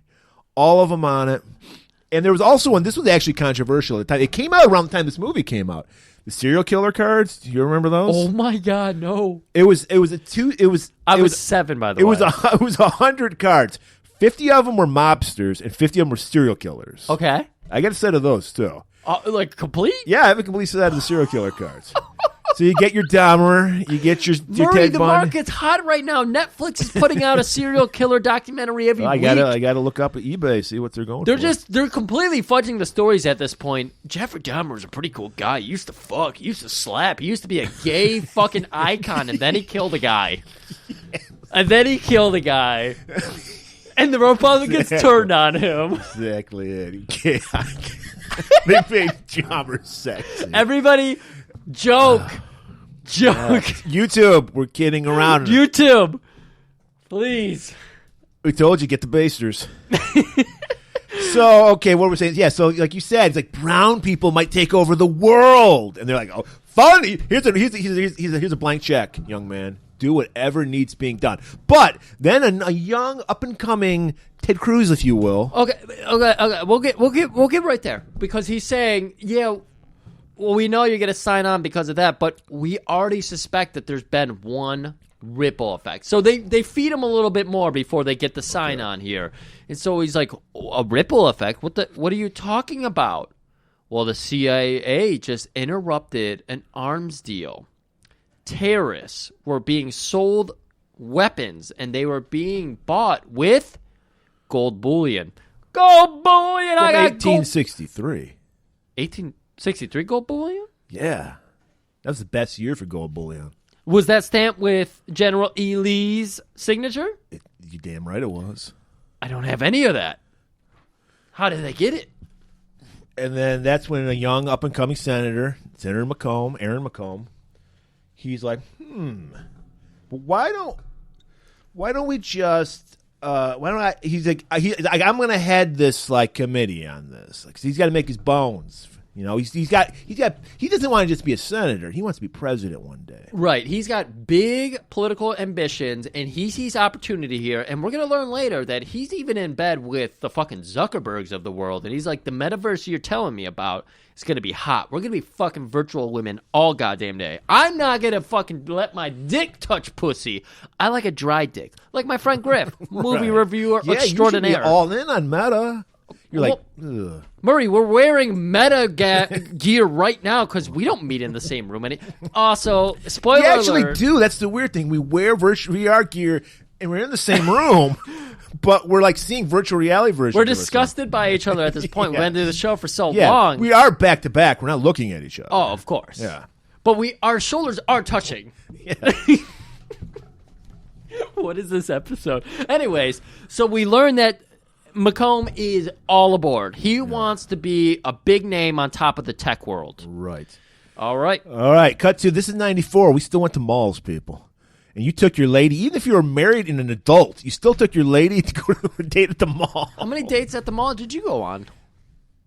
all of them on it. And there was also one. This was actually controversial at the time. It came out around the time this movie came out. The serial killer cards. Do you remember those? Oh my God, no! It was 7, by the way. It was 100 cards. 50 of them were mobsters, and 50 of them were serial killers. Okay, I got a set of those too. Like complete? Yeah, I have a complete set of the serial killer cards. So you get your Dahmer, you get your Murray, Ted the Bundy. market's hot right now. Netflix is putting out a serial killer documentary every week. I gotta look up at eBay, see what they're going for. They're completely fudging the stories at this point. Jeffrey Dahmer was a pretty cool guy. He used to fuck, he used to slap, he used to be a gay fucking icon, and then he killed a guy. And then he killed a guy. And the Republicans turned on him. Exactly it. They made Dahmer sexy. Everybody joke. YouTube, we're kidding around. YouTube, please. We told you, get the basters. So, okay, what we're saying is, yeah, so like you said, it's like brown people might take over the world. And they're like, oh, funny. Here's a blank check, young man. Do whatever needs being done. But then a young, up-and-coming Ted Cruz, if you will. Okay. We'll get right there. Because he's saying, yeah, well, we know you're going to sign on because of that, but we already suspect that there's been one ripple effect. So they feed him a little bit more before they get the sign on here. And so he's like, a ripple effect? What are you talking about? Well, the CIA just interrupted an arms deal. Terrorists were being sold weapons, and they were being bought with gold bullion. Gold bullion! From I got 1863. 1863 gold bullion? Yeah. That was the best year for gold bullion. Was that stamped with General E. Lee's signature? You damn right it was. I don't have any of that. How did they get it? And then that's when a young up-and-coming Senator Aaron McComb, he's like, why don't we just, he's like, I'm going to head this, like, committee on this. Like, 'cause he's got to make his bones. You know, he doesn't want to just be a senator. He wants to be president one day. Right. He's got big political ambitions, and he sees opportunity here. And we're going to learn later that he's even in bed with the fucking Zuckerbergs of the world. And he's like, the metaverse you're telling me about is going to be hot. We're going to be fucking virtual women all goddamn day. I'm not going to fucking let my dick touch pussy. I like a dry dick. Like my friend Griff, movie reviewer extraordinaire. You should be all in on Meta. You're like, ugh. Murray, we're wearing meta gear right now because we don't meet in the same room. Also, spoiler alert. We actually do. That's the weird thing. We wear virtual VR gear and we're in the same room, but we're like seeing virtual reality versions. We're disgusted by each other at this point. We've been doing the show for so long. We are back to back. We're not looking at each other. Oh, of course. Yeah. But our shoulders are touching. Yeah. What is this episode? Anyways, so we learn that McComb is all aboard. He wants to be a big name on top of the tech world. Right. All right. Cut to, this is 94. We still went to malls, people. And you took your lady, even if you were married and an adult, you still took your lady to go to a date at the mall. How many dates at the mall did you go on?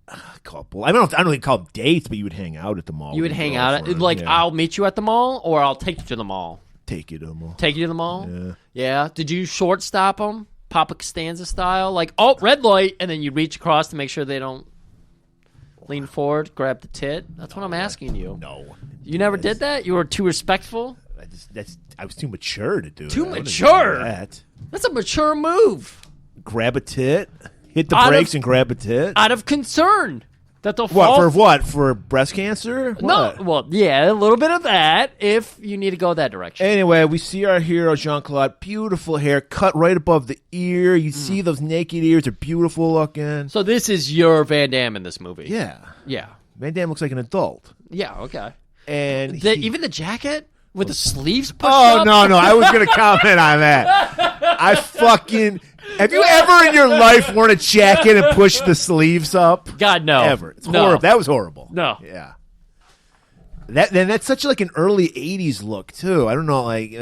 A couple. I don't really call them dates, but you would hang out at the mall. You would hang out I'll meet you at the mall, or I'll take you to the mall. Take you to the mall. Take you to the mall? Yeah. Yeah. Did you shortstop them? Papa Costanza style? Like, oh, red light, and then you reach across to make sure they don't lean forward, grab the tit? That's what I'm asking you. No. You never did that? You were too respectful? I was too mature to do it. Too mature? That's a mature move. Grab a tit? Hit the brakes and grab a tit? Out of concern. That they'll what, fall. for what? For breast cancer? What? No, well, yeah, a little bit of that if you need to go that direction. Anyway, we see our hero, Jean-Claude, beautiful hair, cut right above the ear. You see those naked ears, they're beautiful looking. So this is your Van Damme in this movie? Yeah. Yeah. Van Damme looks like an adult. Yeah, okay. And even the jacket with the sleeves pushed up? Oh, no, I was going to comment on that. Have you ever in your life worn a jacket and pushed the sleeves up? God, no. Ever. It's horrible. That was horrible. No. Yeah. That's such like an early 80s look, too. I don't know, like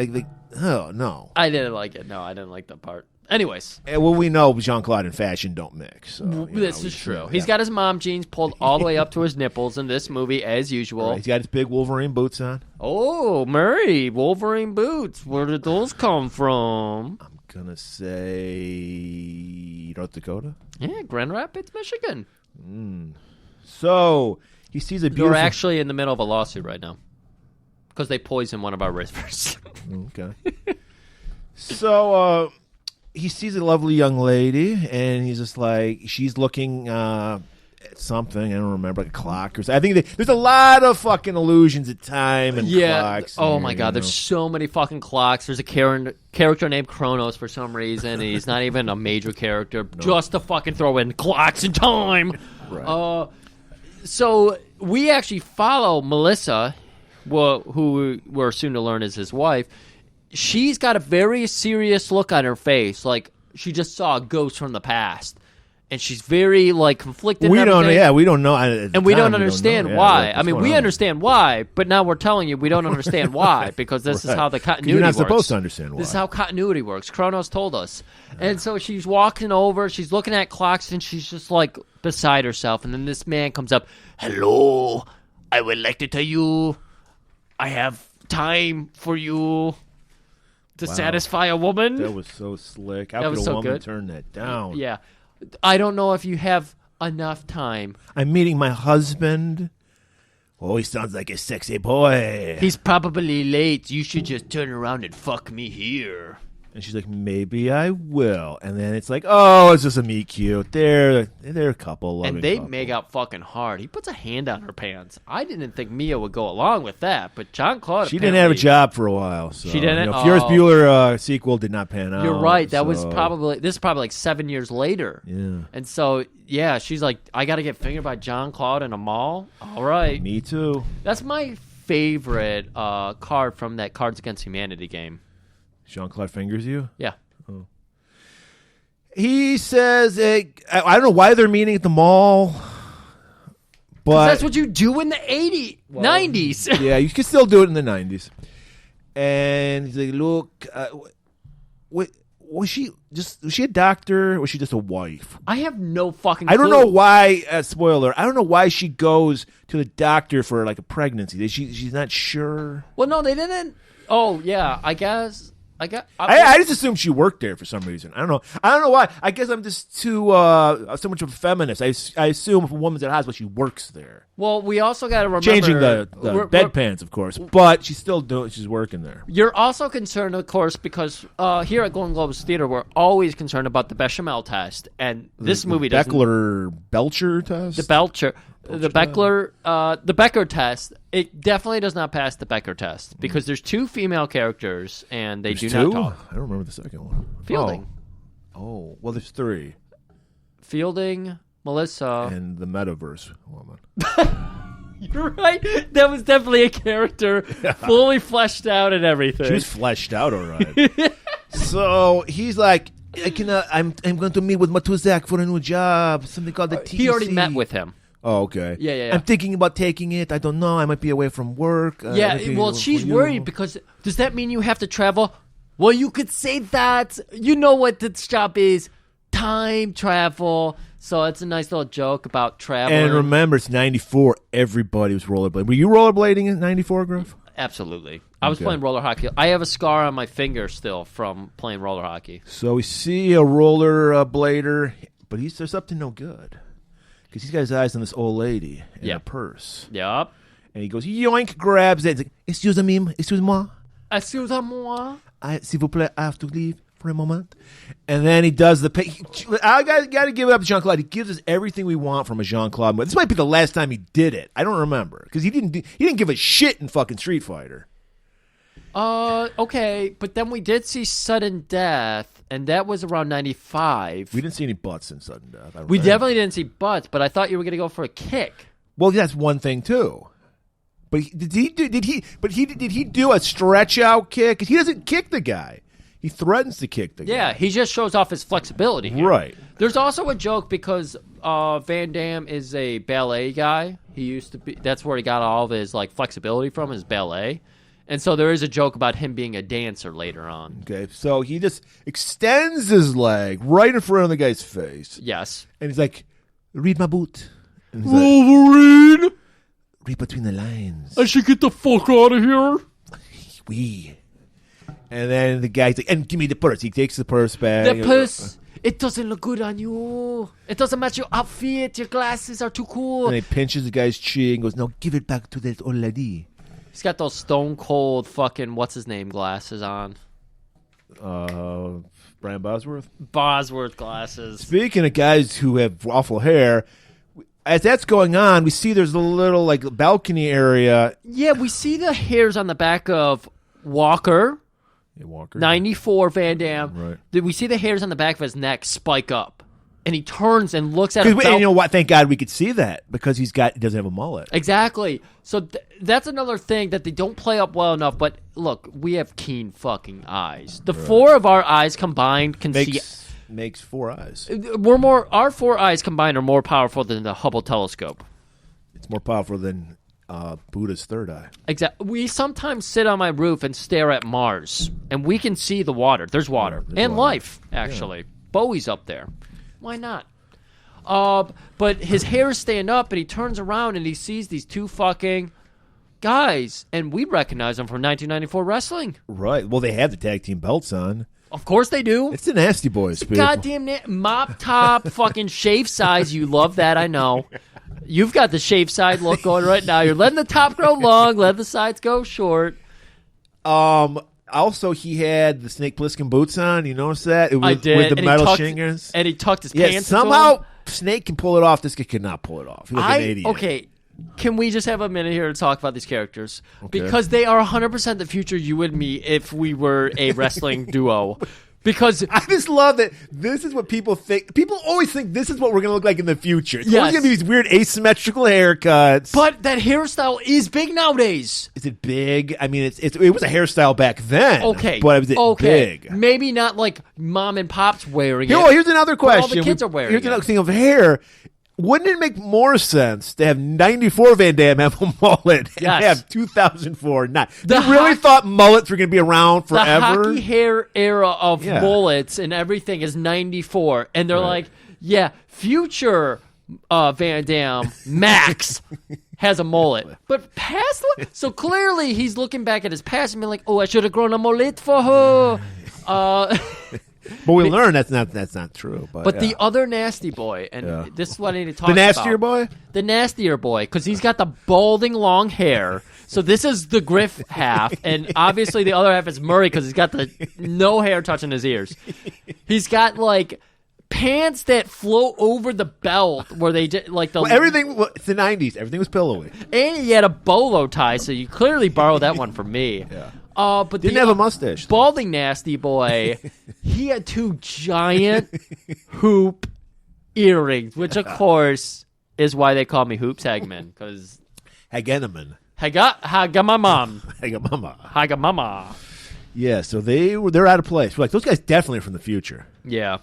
oh, no. I didn't like it. No, I didn't like that part. Anyways. Well, we know Jean-Claude and fashion don't mix. So, this is true. He's got his mom jeans pulled all the way up to his nipples in this movie, as usual. Right. He's got his big Wolverine boots on. Oh, Murray, Wolverine boots. Where did those come from? I'm going to say North Dakota. Yeah, Grand Rapids, Michigan. So he sees a beautiful... We're actually in the middle of a lawsuit right now because they poisoned one of our rivers. Okay. So he sees a lovely young lady, and he's just like, she's looking at something. I don't remember, like a clock or something. I think there's a lot of fucking allusions at time and clocks. Oh my God, there's so many fucking clocks. There's a character named Kronos for some reason, and he's not even a major character, just to fucking throw in clocks and time. Right. So we actually follow Melissa, who we're soon to learn is his wife. She's got a very serious look on her face, like she just saw a ghost from the past. And she's very, like, conflicted. We don't know. And we don't understand why. I mean, we understand why, but now we're telling you we don't understand why, because this is how the continuity works. You're not supposed to understand why. This is how continuity works. Kronos told us. And so she's walking over, she's looking at clocks, and she's just, like, beside herself. And then this man comes up, "Hello, I would like to tell you I have time for you to satisfy a woman." That was so slick. How could a woman turn that down? Yeah. I don't know if you have enough time. I'm meeting my husband. Oh, he sounds like a sexy boy. He's probably late. You should just turn around and fuck me here. And she's like, maybe I will. And then it's like, oh, it's just a meet cute. They're a couple. And they make out fucking hard. He puts a hand on her pants. I didn't think Mia would go along with that, but Jean-Claude She didn't have a job for a while. So, she didn't? Ferris Bueller sequel did not pan out. You're right. This is probably like 7 years later. Yeah. And so, yeah, she's like, I got to get fingered by Jean-Claude in a mall? All right. Me too. That's my favorite card from that Cards Against Humanity game. Jean-Claude fingers you? Yeah. Oh. He says, I don't know why they're meeting at the mall, but that's what you do in the 90s. Yeah, you can still do it in the 90s. And he's like, look, was she a doctor or was she just a wife? I have no fucking clue. I don't know why, spoiler, I don't know why she goes to the doctor for like a pregnancy. She's not sure. Well, no, they didn't. Oh, yeah, I guess. I just assumed she worked there for some reason. I don't know why. I guess I'm just too so much of a feminist. I assume if a woman's at a hospital, she works there. Well, we also got to remember changing the bedpans, of course, but she's working there. You're also concerned, of course, because here at Golan-Globus Theater, we're always concerned about the bechamel test, and this movie doesn't. Belcher test. The Becker test. It definitely does not pass the Becker test because there's two female characters and there's not talk. I don't remember the second one. Fielding. Oh, well, there's three. Fielding, Melissa, and the metaverse woman. You're right. That was definitely a character, fully fleshed out and everything. She was fleshed out, all right. So he's like, I'm going to meet with Matuzak for a new job. Something called the TC. He already met with him. Oh, okay. Yeah. I'm thinking about taking it. I don't know. I might be away from work. Well, she's worried because does that mean you have to travel? Well, you could say that. You know what this job is. Time travel. So it's a nice little joke about traveling. And remember, it's 94. Everybody was rollerblading. Were you rollerblading in 94, Griff? Absolutely. I was playing roller hockey. I have a scar on my finger still from playing roller hockey. So we see a roller blader, but he's just up to no good. Because he's got his eyes on this old lady and a purse. Yep. And he goes, yoink, grabs it. He's like, excusez-moi. Excusez-moi. S'il vous plaît, I have to leave for a moment. And then he does the pay. I got to give it up to Jean-Claude. He gives us everything we want from a Jean-Claude movie. This might be the last time he did it. I don't remember. Because he didn't give a shit in fucking Street Fighter. Okay. But then we did see Sudden Death. And that was around 95. We didn't see any butts in Sudden Death. We definitely didn't see butts, but I thought you were going to go for a kick. Well, that's one thing too. But did he do a stretch out kick? He doesn't kick the guy. He threatens to kick the guy. Yeah, he just shows off his flexibility here. Right. There's also a joke because Van Damme is a ballet guy. He used to be. That's where he got all of his like flexibility from, his ballet. And so there is a joke about him being a dancer later on. Okay, so he just extends his leg right in front of the guy's face. Yes. And he's like, read my boot. And he's Wolverine! Like, read between the lines. I should get the fuck out of here. And then the guy's like, and give me the purse. He takes the purse back. The purse it doesn't look good on you. It doesn't match your outfit. Your glasses are too cool. And he pinches the guy's cheek and goes, "No, give it back to that old lady." He's got those stone cold fucking what's his name glasses on. Brian Bosworth. Bosworth glasses. Speaking of guys who have awful hair, as that's going on, we see there's a little like balcony area. Yeah, we see the hairs on the back of Walker. Hey, Walker. 94 Van Damme. Right. Did we see the hairs on the back of his neck spike up? And he turns and looks at And a you know what? Thank God we could see that because he doesn't have a mullet. Exactly. So that's another thing that they don't play up well enough. But look, we have keen fucking eyes. The four of our eyes combined can see. Makes four eyes. Our four eyes combined are more powerful than the Hubble telescope. It's more powerful than Buddha's third eye. Exactly. We sometimes sit on my roof and stare at Mars, and we can see the water. There's water and water. life. Actually, Bowie's up there. Why not? But his hair is staying up, and he turns around and he sees these two fucking guys, and we recognize them from 1994 wrestling. Right. Well, they have the tag team belts on. Of course they do. It's the Nasty Boys, people. Goddamn mop top, fucking shave size. You love that, I know. You've got the shave side look going right now. You're letting the top grow long, letting the sides go short. Also, he had the Snake Plissken boots on. You notice that? It was, I did. With the and metal tucked, shingers. And he tucked his Yeah, pants. somehow Snake can pull it off. This guy could not pull it off. He was an idiot. Okay, can we just have a minute here to talk about these characters? Okay. Because they are 100% the future you and me if we were a wrestling duo. Because I just love that this is what people think. People always think this is what we're going to look like in the future. It's always going to be these weird asymmetrical haircuts. But that hairstyle is big nowadays. Is it big? I mean, it was a hairstyle back then. Okay. But is it big? Maybe not like mom and pop's wearing it. Here's another question. All the kids are wearing Here's another thing of hair. Wouldn't it make more sense to have 94 Van Damme have a mullet and have 2004 not? They really thought mullets were going to be around forever? The hockey hair era of mullets and everything is 94. And they're like, yeah, future Van Damme, Max, has a mullet. But past... So clearly he's looking back at his past and being like, oh, I should have grown a mullet for her. But we learned that's not true. But the other nasty boy, and this is what I need to talk about. The nastier boy? The nastier boy, because he's got the balding long hair. So this is the Griff half, and obviously the other half is Murray because he's got the no hair touching his ears. He's got like pants that float over the belt where they like the everything. It's the 90s. Everything was pillowy, and he had a bolo tie. So you clearly borrowed that one from me. Yeah. But didn't have a mustache. Balding nasty boy, he had two giant hoop earrings, which of course is why they call me Hoops Hagman, because Hageneman. Hagamamam. Hagamama. Yeah, so they're out of place. We're like, those guys definitely are from the future. Yeah.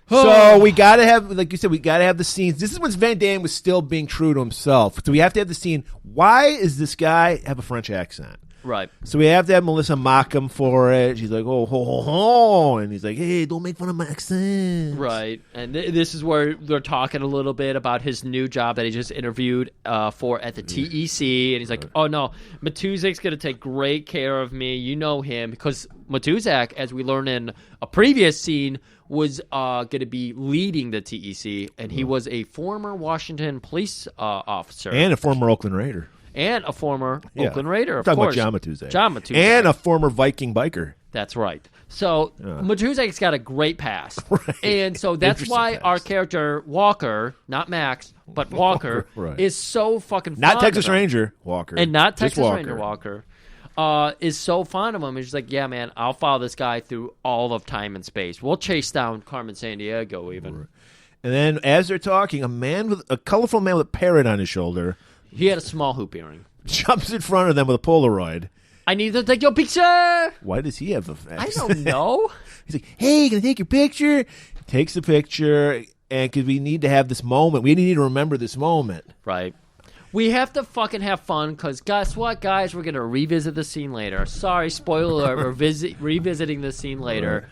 So we got to have, like you said, we got to have the scenes. This is when Van Damme was still being true to himself. So we have to have the scene. Why is this guy have a French accent? Right. So we have to have Melissa mock him for it. She's like, oh, ho, ho, ho. And he's like, hey, don't make fun of my accent. Right. And this is where they're talking a little bit about his new job that he just interviewed for at the TEC. And he's like, oh, no, Matuzak's going to take great care of me. You know him. Because Matuzak, as we learned in a previous scene, was going to be leading the TEC. And he was a former Washington police officer. And a former Oakland Raider. And a former Oakland Raider, of course. course. Talking about John Matuzak. John Matuzak. And a former Viking biker. That's right. So Matuzak's got a great past. Right. And so that's why our character, Walker, not Max, but Walker, is so fucking fond Not Texas of him. Ranger Walker. And not Texas Walker. Ranger Walker. Is so fond of him. He's like, yeah, man, I'll follow this guy through all of time and space. We'll chase down Carmen Sandiego even. Right. And then as they're talking, a colorful man with a parrot on his shoulder. He had a small hoop earring. Jumps in front of them with a Polaroid. I need to take your picture. Why does he have a I don't know. He's like, hey, can I take your picture? Takes the picture, and because we need to have this moment. We need to remember this moment. Right. We have to fucking have fun, because guess what, guys? We're going to revisit the scene later. Sorry, spoiler alert, we're revisiting the scene later. Right.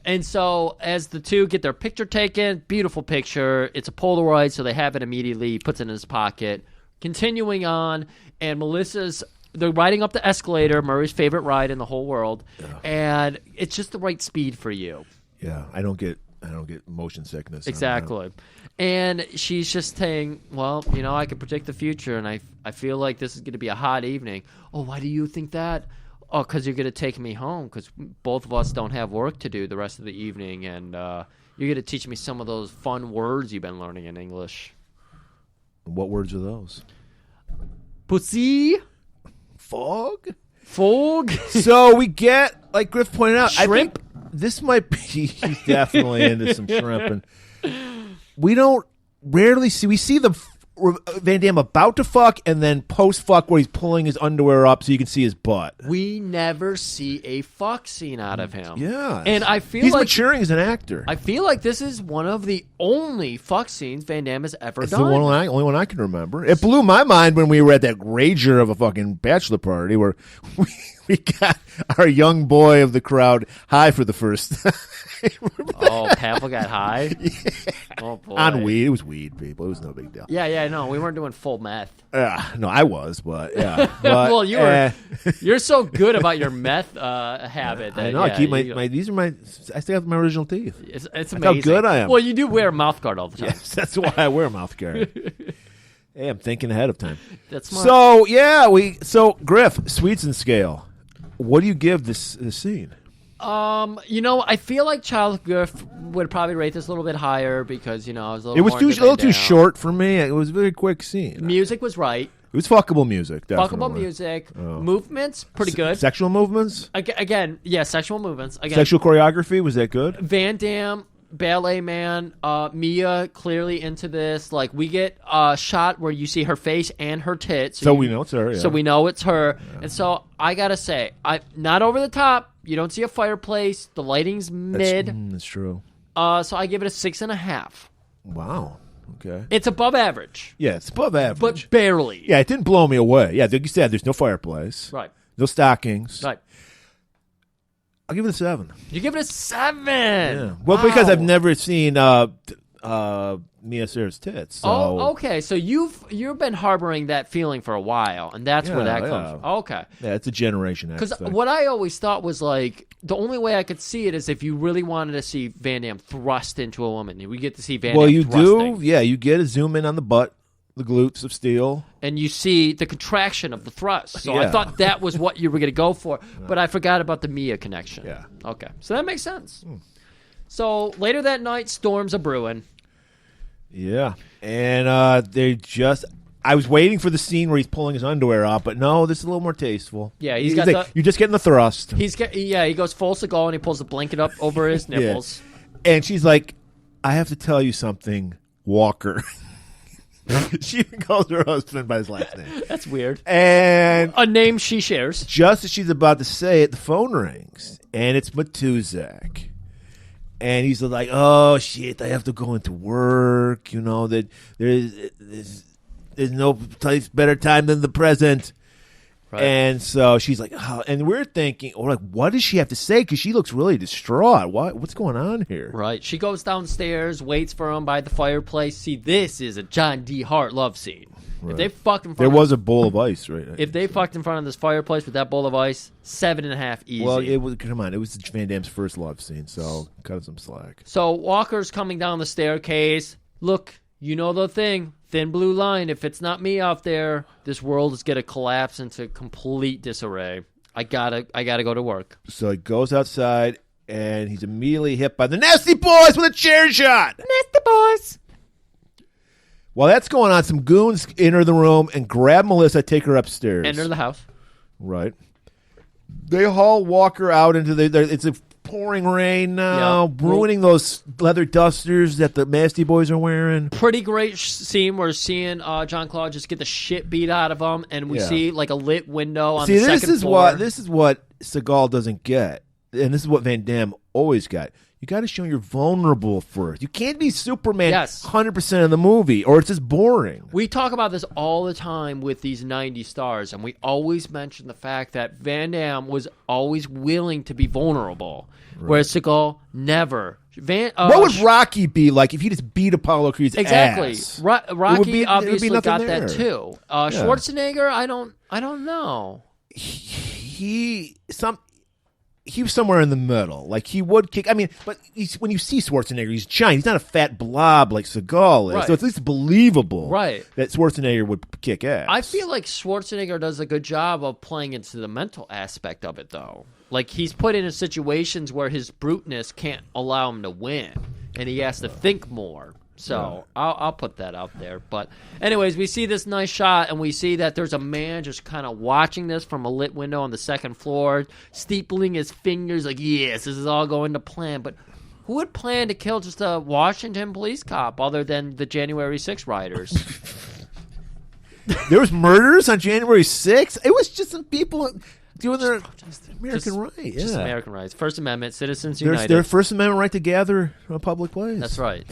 And so as the two get their picture taken, beautiful picture. It's a Polaroid, so they have it immediately. He puts it in his pocket. Continuing on, and they're riding up the escalator, Murray's favorite ride in the whole world, and it's just the right speed for you. Yeah, I don't get motion sickness. Exactly. And she's just saying, well, I can predict the future, and I feel like this is going to be a hot evening. Oh, why do you think that? Oh, because you're going to take me home, because both of us don't have work to do the rest of the evening, and you're going to teach me some of those fun words you've been learning in English. What words are those? Pussy. Fog. So we get, like Griff pointed out, shrimp. I think this might be he's definitely into some shrimp, and we don't rarely see. We see the Van Damme about to fuck, and then post fuck where he's pulling his underwear up so you can see his butt. We never see a fuck scene out of him. Yeah, and I feel he's like maturing as an actor. I feel like this is one of the only fuck scenes Van Damme has ever It's done. the only one I can remember. It blew my mind when we were at that rager of a fucking bachelor party where we got our young boy of the crowd high for the first time. Oh, Pavel got high? Yeah. Oh, boy. On weed. It was weed, people. It was no big deal. Yeah, no, we weren't doing full meth. No, I was, but yeah. But, well, you're so good about your meth habit. That, I know. I keep these are my. I still have my original teeth. It's That's amazing. how good I am. Well, you do wear a mouth guard all the time. Yes, that's why I wear a mouth guard. Hey, I'm thinking ahead of time. That's smart. So yeah, Griff, sweets and scale. What do you give this scene? I feel like Charles Griff would probably rate this a little bit higher because, I was a little It was more a into little Van too Damme. short for me. It was a very quick scene. Music was right. It was fuckable music, definitely. Fuckable music. Movements, pretty good. Sexual movements? Again, yeah, sexual movements. Again, Sexual choreography, was that good? Van Damme, Ballet Man, Mia clearly into this. Like, we get a shot where you see her face and her tits. So we know it's her, yeah. So we know it's her. Yeah. And so I got to say, not over the top. You don't see a fireplace. The lighting's mid. That's true. So I give it a 6.5. Wow. Okay. It's above average. Yeah, it's above average. But barely. Yeah, it didn't blow me away. Yeah, like you said, there's no fireplace. Right. No stockings. Right. I'll give it a 7. You give it a 7? Yeah. Well, wow. because I've never seen Mia Sarah's tits. So. Oh, okay. So you've been harboring that feeling for a while, and that's where that comes from. Okay. Yeah, it's a Generation X Because thing. what I always thought was like the only way I could see it is if you really wanted to see Van Damme thrust into a woman. We get to see Van Damme. Well, you thrusting. do. Yeah, you get a zoom in on the butt, the glutes of steel, and you see the contraction of the thrust. So yeah. I thought that was what you were going to go for, but I forgot about the Mia connection. Yeah. Okay. So that makes sense. So later that night, storms are brewing. Yeah, and I was waiting for the scene where he's pulling his underwear off, but no, this is a little more tasteful. Yeah, you're just getting the thrust. He goes full Seagal and he pulls the blanket up over his nipples. Yeah. And she's like, I have to tell you something, Walker. She even calls her husband by his last name. That's weird. And a name she shares. Just as she's about to say it, the phone rings, and it's Matuzak. And he's like, oh, shit, I have to go into work. That there's no better time than the present. Right. And so she's like, oh, and we're thinking, what does she have to say? Because she looks really distraught. What's going on here? Right. She goes downstairs, waits for him by the fireplace. See, this is a John D. Hart love scene. Right. If they fucked in front there was a bowl of ice, right? If they fucked in front of this fireplace with that bowl of ice, 7.5 easy. Well, it was Van Damme's first love scene, so cut him some slack. So Walker's coming down the staircase. Look, you know the thing. Thin blue line. If it's not me out there, this world is gonna collapse into complete disarray. I gotta go to work. So he goes outside, and he's immediately hit by the Nasty Boys with a chair shot. Nasty Boys. While that's going on, some goons enter the room and grab Melissa, take her upstairs. Enter the house. Right. They haul Walker out into it's a pouring rain now, ruining those leather dusters that the Nasty Boys are wearing. Pretty great scene. We're seeing Jean-Claude just get the shit beat out of him, and we see like a lit window on the second floor. This is what Seagal doesn't get, and this is what Van Damme always got. You got to show you're vulnerable first. You can't be Superman 100% of the movie, or it's just boring. We talk about this all the time with these 90 stars, and we always mention the fact that Van Damme was always willing to be vulnerable, whereas Seagal never. What would Rocky be like if he just beat Apollo Creed's ass? Rocky obviously got that too. Schwarzenegger, I don't know. he was somewhere in the middle. Like, he would kick. I mean, but when you see Schwarzenegger, he's giant. He's not a fat blob like Seagal is. Right. So it's at least believable Right. that Schwarzenegger would kick ass. I feel like Schwarzenegger does a good job of playing into the mental aspect of it, though. Like, he's put into situations where his bruteness can't allow him to win, and he has to think more. So I'll put that out there. But anyways, we see this nice shot, and we see that there's a man just kind of watching this from a lit window on the second floor, steepling his fingers like, yes, this is all going to plan. But who would plan to kill just a Washington police cop other than the January 6 rioters? There was murders on January 6th? It was just some people doing their American right. Just Yeah. American rights. First Amendment, Citizens There's United. their First Amendment right to gather in a public place. That's right.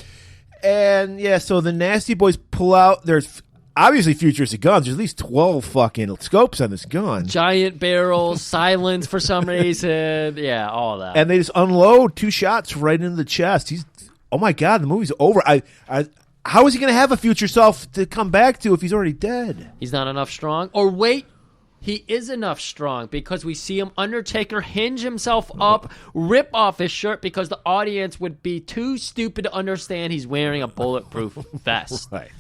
And, yeah, so the Nasty Boys pull out. There's obviously futuristic guns. There's at least 12 fucking scopes on this gun. Giant barrels, silence for some reason. Yeah, all of that. And they just unload 2 shots right into the chest. Oh, my God, the movie's over. How is he going to have a future self to come back to if he's already dead? He's not enough strong. Or wait, he is enough strong because we see him, Undertaker, hinge himself up, rip off his shirt because the audience would be too stupid to understand he's wearing a bulletproof vest. Right.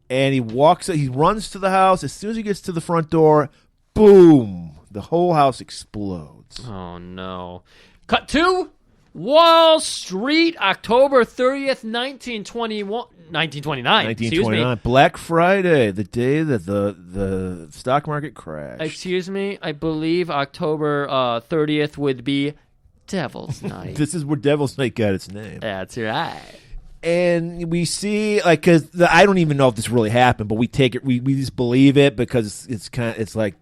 And he runs to the house. As soon as he gets to the front door, boom, the whole house explodes. Oh, no. Cut to Wall Street, October 30th, 1929. Excuse me. Black Friday, the day that the stock market crashed. Excuse me. I believe October 30th would be Devil's Night. This is where Devil's Night got its name. That's right. And we see, like, because I don't even know if this really happened, but we take it, we just believe it because it's like,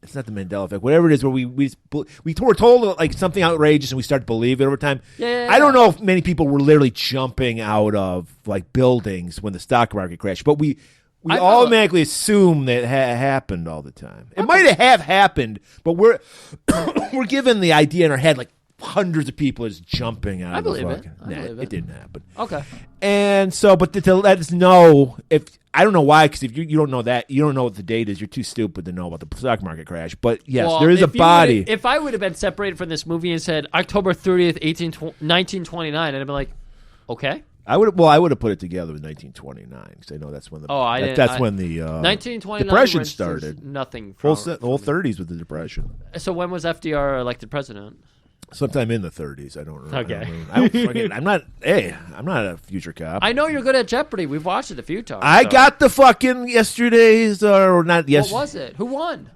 it's not the Mandela effect, whatever it is, where we were told like something outrageous and we start to believe it over time. Yeah. I don't know if many people were literally jumping out of like buildings when the stock market crashed, but we automatically assume that happened all the time. It might have happened, but we're we're given the idea in our head like hundreds of people is jumping out. I believe it. It didn't happen. Okay. And so, but to let us know if. I don't know why, because if you don't know that, you don't know what the date is, you're too stupid to know about the stock market crash. But yes, there is a body. If I would have been separated from this movie and said October 30th, 1929, I'd have been like, okay. I would have put it together with 1929 because I know that's when the 1929 Depression started. Nothing. The whole 30s with the Depression. So when was FDR elected president? Sometime in the 30s. I don't remember. Okay. I'm not a future cop. I know you're good at Jeopardy. We've watched it a few times. I got the fucking yesterday's or not yesterday. What was it? Who won?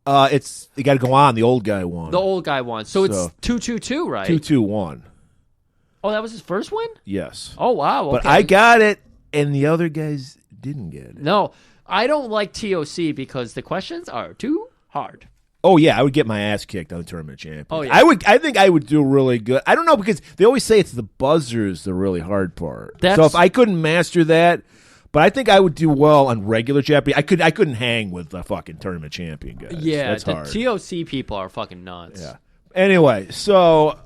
It's you got to go on. The old guy won. The old guy won. So it's 2-2-2, right? 2-2-1. Oh, that was his first win? Yes. Oh, wow. Okay. But I got it, and the other guys didn't get it. No, I don't like TOC because the questions are too hard. Oh, yeah, I would get my ass kicked on the tournament champion. Oh, yeah. I think I would do really good. I don't know, because they always say it's the buzzers the really hard part. So if I couldn't master that, but I think I would do well on regular Jeopardy. I couldn't hang with the fucking tournament champion guys. Yeah, that's hard. TOC people are fucking nuts. Yeah. Anyway, so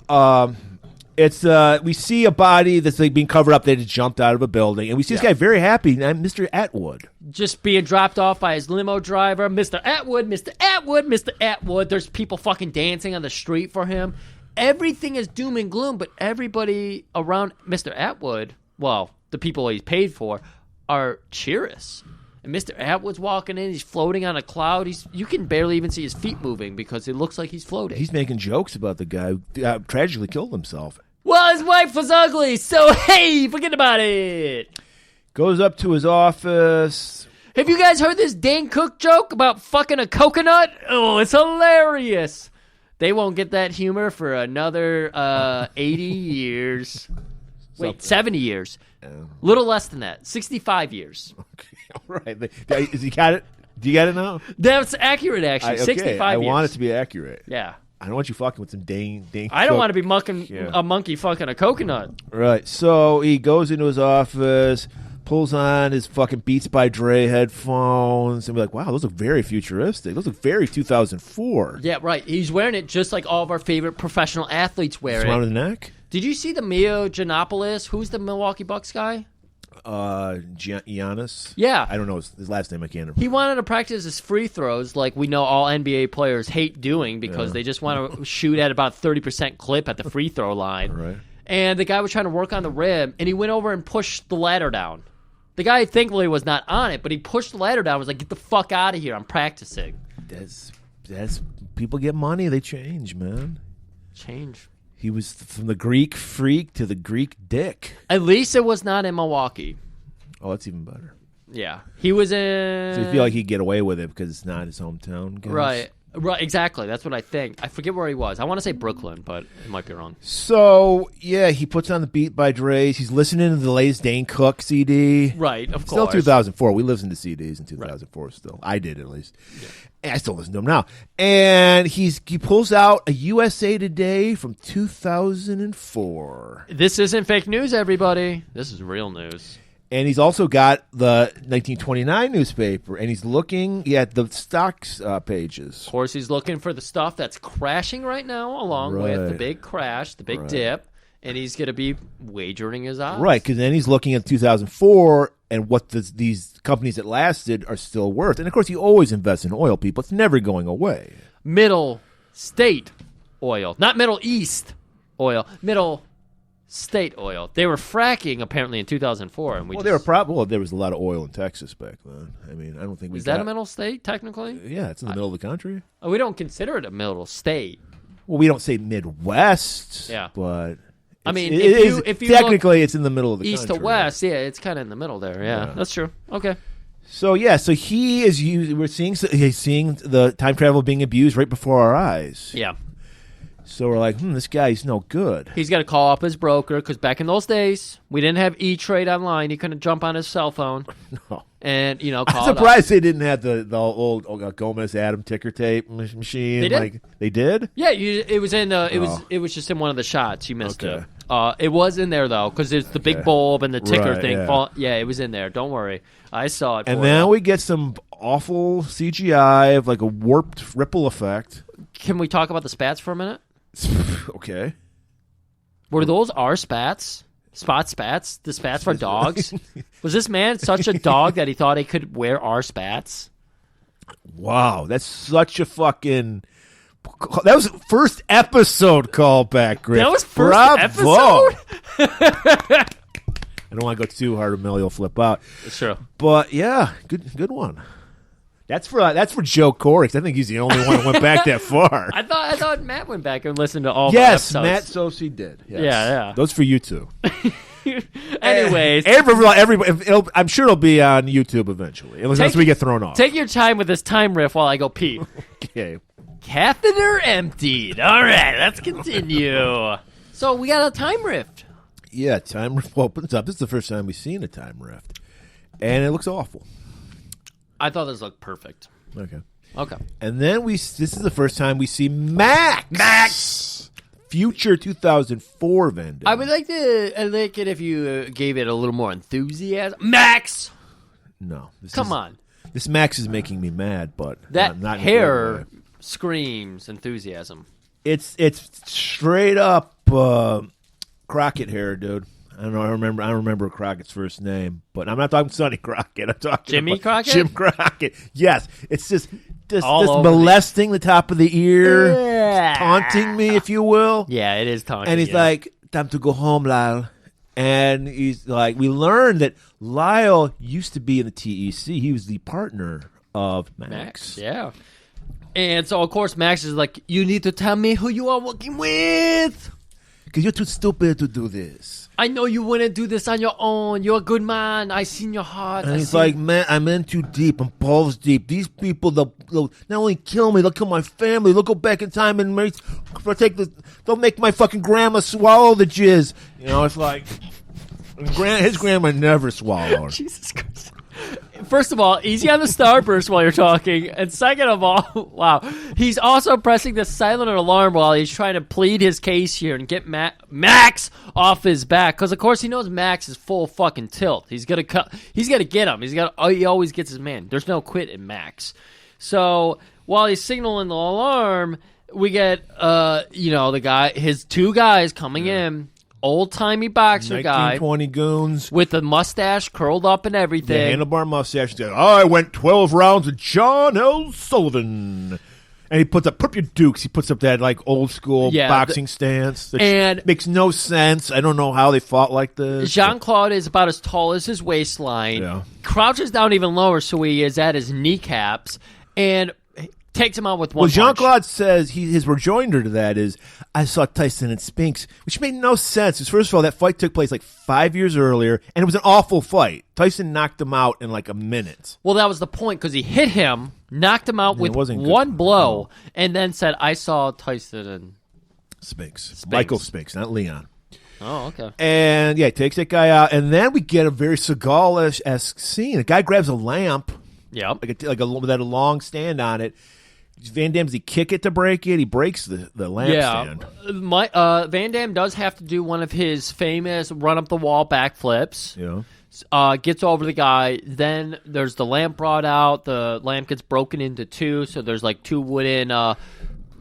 it's we see a body that's like being covered up. They just jumped out of a building, and we see this guy very happy, Mr. Atwood, just being dropped off by his limo driver, Mr. Atwood, Mr. Atwood, Mr. Atwood. There's people fucking dancing on the street for him. Everything is doom and gloom, but everybody around Mr. Atwood, well, the people he's paid for, are cheerous. And Mr. Atwood's walking in. He's floating on a cloud. You can barely even see his feet moving because it looks like he's floating. He's making jokes about the guy who tragically killed himself. Well, his wife was ugly, so hey, forget about it. Goes up to his office. Have you guys heard this Dane Cook joke about fucking a coconut? Oh, it's hilarious. They won't get that humor for another 80 years. Wait, 70 years. Little less than that. 65 years. Okay, all right. Is he got it? Do you got it now? That's accurate, actually. 65 years. I want it to be accurate. Yeah. I don't want you fucking with some Dane I don't want to be a monkey fucking a coconut. Right. So he goes into his office, pulls on his fucking Beats by Dre headphones, and be like, wow, those look very futuristic. Those look very 2004. Yeah, right. He's wearing it just like all of our favorite professional athletes wear it. Around the neck? Did you see the Mio Yiannopoulos? Who's the Milwaukee Bucks guy? Giannis. Yeah. I don't know his last name. I can't remember. He wanted to practice his free throws like we know all NBA players hate doing because they just want to shoot at about 30% clip at the free throw line. Right. And the guy was trying to work on the rim, and he went over and pushed the ladder down. The guy thankfully was not on it, but he pushed the ladder down and was like, get the fuck out of here. I'm practicing. That's people get money. They change, man. Change. He was from the Greek freak to the Greek dick. At least it was not in Milwaukee. Oh, that's even better. Yeah. He was in... So you feel like he'd get away with it because it's not his hometown, guys? Right. Right, exactly. That's what I think. I forget where he was. I want to say Brooklyn, but it might be wrong. So, yeah, he puts on the Beat by Dre's. He's listening to the latest Dane Cook CD. Right, of Still course. 2004. We listened to CDs in 2004 still. I did, at least. Yeah. And I still listen to them now. And he pulls out a USA Today from 2004. This isn't fake news, everybody. This is real news. And he's also got the 1929 newspaper, and he's looking at the stocks pages. Of course, he's looking for the stuff that's crashing right now, along with the big crash, the big dip, and he's going to be wagering his odds. Right, because then he's looking at 2004 and what these companies that lasted are still worth. And, of course, you always invest in oil, people. It's never going away. Middle State oil, not Middle East oil, Middle State oil. They were fracking apparently in 2004, and there was a lot of oil in Texas back then. I mean, I don't think is that a middle state technically? Yeah, it's in the middle of the country. Oh, we don't consider it a middle state. Well, we don't say Midwest. Yeah, but I mean, if you technically it's in the middle of the east country. to west. Yeah, it's kind of in the middle there. Yeah, that's true. Okay. So he is using. He's seeing the time travel being abused right before our eyes. Yeah. So we're like, this guy's no good. He's got to call up his broker because back in those days, we didn't have E-Trade online. He couldn't jump on his cell phone. No. And, call I'm surprised they didn't have the old Gomez Adam ticker tape machine. They did? They did? Yeah, it was in. It was just in one of the shots. You missed it. It was in there though because it's the big bulb and the ticker thing. Yeah. It was in there. Don't worry, I saw it. And now we get some awful CGI of like a warped ripple effect. Can we talk about the spats for a minute? Okay. Were those our spats? Spats? The spats for dogs? Was this man such a dog that he thought he could wear our spats? Wow, that's such a fucking... That was first episode callback, Griff. That was first episode? I don't want to go too hard or Millie will flip out. Sure. But yeah, good one. That's for Joe Corix. I think he's the only one who went back that far. I thought Matt went back and listened to all. Yes, my Matt Sosi did. Yes. Yeah. Those for you too. Anyways, everybody, I'm sure it'll be on YouTube eventually, unless we get thrown off. Take your time with this time riff while I go pee. Okay. Catheter emptied. All right, let's continue. So we got a time rift. Yeah, time rift opens up. This is the first time we've seen a time rift, and it looks awful. I thought this looked perfect. Okay. And then this is the first time we see Max. Future 2004 Vendor. I would like it if you gave it a little more enthusiasm. Max. No. Come on. This Max is making me mad, but that not hair screams enthusiasm. It's straight up Crockett hair, dude. I don't know. I don't remember Crockett's first name, but I'm not talking Sonny Crockett. I'm talking Jimmy Crockett. Jim Crockett. Yes, it's just molesting the top of the ear, taunting me, if you will. Yeah, it is taunting. And he's like, "Time to go home, Lyle." And he's like, we learned that Lyle used to be in the TEC. He was the partner of Max. Yeah. And so, of course, Max is like, "You need to tell me who you are working with. Because you're too stupid to do this. I know you wouldn't do this on your own. You're a good man. I seen your heart." And he's like, "Man, I'm in too deep. I'm balls deep. These people, they'll not only kill me, they'll kill my family. They'll go back in time and they'll make my fucking grandma swallow the jizz." It's like, his grandma never swallowed. Jesus Christ. First of all, easy on the starburst while you're talking. And second of all, wow, he's also pressing the silent alarm while he's trying to plead his case here and get Max off his back. Because, of course, he knows Max is full fucking tilt. He's going to get him. He always gets his man. There's no quit in Max. So while he's signaling the alarm, we get, the guy, his two guys coming in. old-timey boxer guy 1920 goons with the mustache curled up and everything. The handlebar mustache. He's like, I went 12 rounds with John L. Sullivan. And he puts up your dukes. He puts up that like old school boxing stance. That makes no sense. I don't know how they fought like this. Jean-Claude is about as tall as his waistline. Yeah. Crouches down even lower, so he is at his kneecaps, and takes him out with one Well, punch. Jean-Claude says his rejoinder to that is, I saw Tyson and Spinks, which made no sense. Because first of all, that fight took place like 5 years earlier, and it was an awful fight. Tyson knocked him out in like a minute. Well, that was the point, because he hit him, knocked him out with one blow, and then said, I saw Tyson and Spinks. Michael Spinks, not Leon. Oh, okay. And yeah, he takes that guy out, and then we get a very Seagal-esque scene. A guy grabs a lamp, like a long stand on it. Van Damme, does he kick it to break it? He breaks the lampstand. Van Damme does have to do one of his famous run-up-the-wall backflips. Yeah. Gets over the guy. Then there's the lamp brought out. The lamp gets broken into two, so there's like two wooden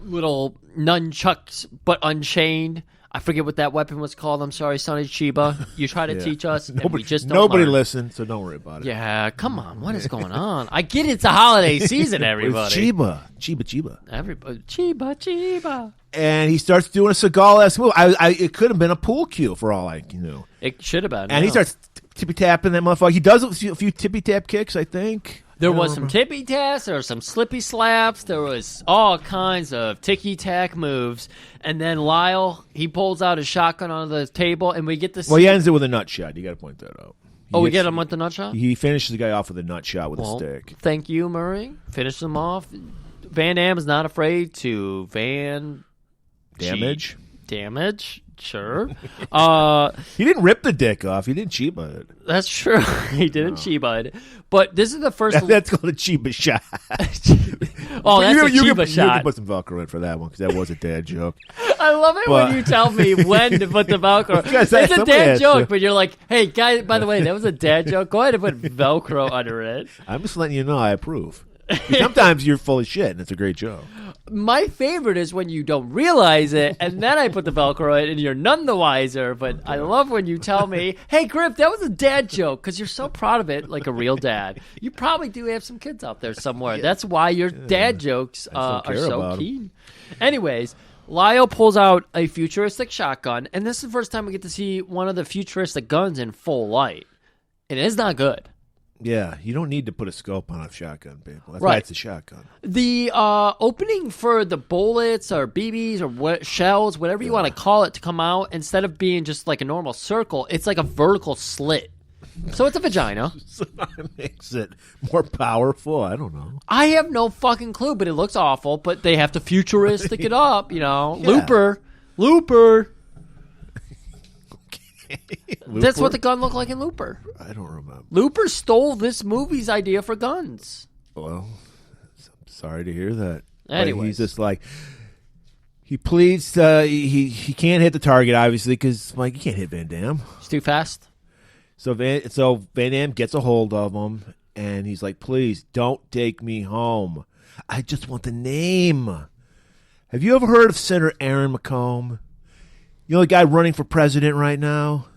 little nunchucks, but unchained. I forget what that weapon was called. I'm sorry, Sonny Chiba. You try to teach us, and we just don't Nobody learn. listened, so don't worry about it. Yeah, come on. What is going on? I get it's a holiday season, everybody. It's Chiba. Everybody, Chiba. And he starts doing a Seagal-esque move. It could have been a pool cue for all I knew. It should have been. And he starts tippy-tapping that motherfucker. He does a few tippy-tap kicks, I think. There was some tippy taps, there was some slippy slaps, there was all kinds of ticky-tack moves. And then Lyle, he pulls out his shotgun on the table, and we get to see... Well, he ends it with a nut shot. You got to point that out. We get him with the nut shot? He finishes the guy off with a nut shot with a stick. Thank you, Murray. Finish him off. Van Damme is not afraid to Damage? Sure. He didn't rip the dick off. He didn't Chiba it. That's true. He didn't Chiba it. But this is the first... That's called a Chiba shot. That's a Chiba shot. You can put some Velcro in for that one, because that was a dad joke. I love it when you tell me when to put the Velcro. It's a dad joke, but you're like, hey, guys, by the way, that was a dad joke. Go ahead and put Velcro under it. I'm just letting you know I approve. Sometimes you're full of shit, and it's a great joke. My favorite is when you don't realize it, and then I put the Velcro in, and you're none the wiser. But I love when you tell me, hey, Griff, that was a dad joke, because you're so proud of it, like a real dad. You probably do have some kids out there somewhere. That's why your dad jokes are so keen. Anyways, Lyle pulls out a futuristic shotgun, and this is the first time we get to see one of the futuristic guns in full light. And it is not good. Yeah, you don't need to put a scope on a shotgun, people. That's why it's a shotgun. The opening for the bullets or BBs or shells, whatever you want to call it, to come out, instead of being just like a normal circle, it's like a vertical slit. So it's a vagina. So that makes it more powerful. I don't know. I have no fucking clue, but it looks awful. But they have to futuristic it up, you know. Yeah. Looper. That's what the gun looked like in Looper. I don't remember. Looper stole this movie's idea for guns. Well, I'm sorry to hear that. Anyways. He's just like, he pleads, he can't hit the target, obviously, because, like, you can't hit Van Damme. It's too fast. So Van Damme gets a hold of him, and he's like, please, don't take me home. I just want the name. Have you ever heard of Senator Aaron McComb? You know the guy running for president right now?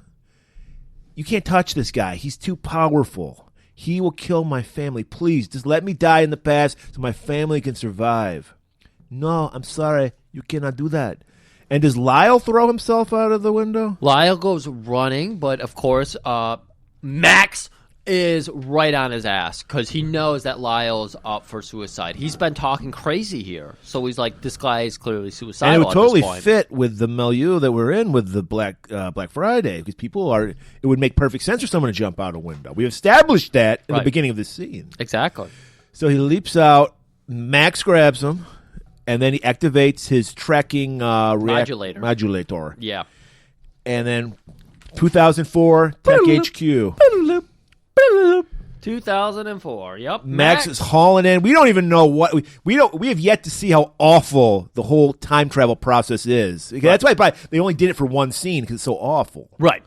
You can't touch this guy. He's too powerful. He will kill my family. Please, just let me die in the past so my family can survive. No, I'm sorry. You cannot do that. And does Lyle throw himself out of the window? Lyle goes running, but of course, Max is right on his ass because he knows that Lyle's up for suicide. He's been talking crazy here. So he's like, this guy is clearly suicidal. And it would totally at this point. fit with the milieu that we're in with the Black Friday, because it would make perfect sense for someone to jump out a window. We established that in the beginning of this scene. Exactly. So he leaps out, Max grabs him, and then he activates his tracking modulator. Yeah. And then 2004, Tech HQ. 2004. Yep. Max is hauling in. We don't even know what we have yet to see how awful the whole time travel process is. Okay, that's why they only did it for one scene because it's so awful. Right.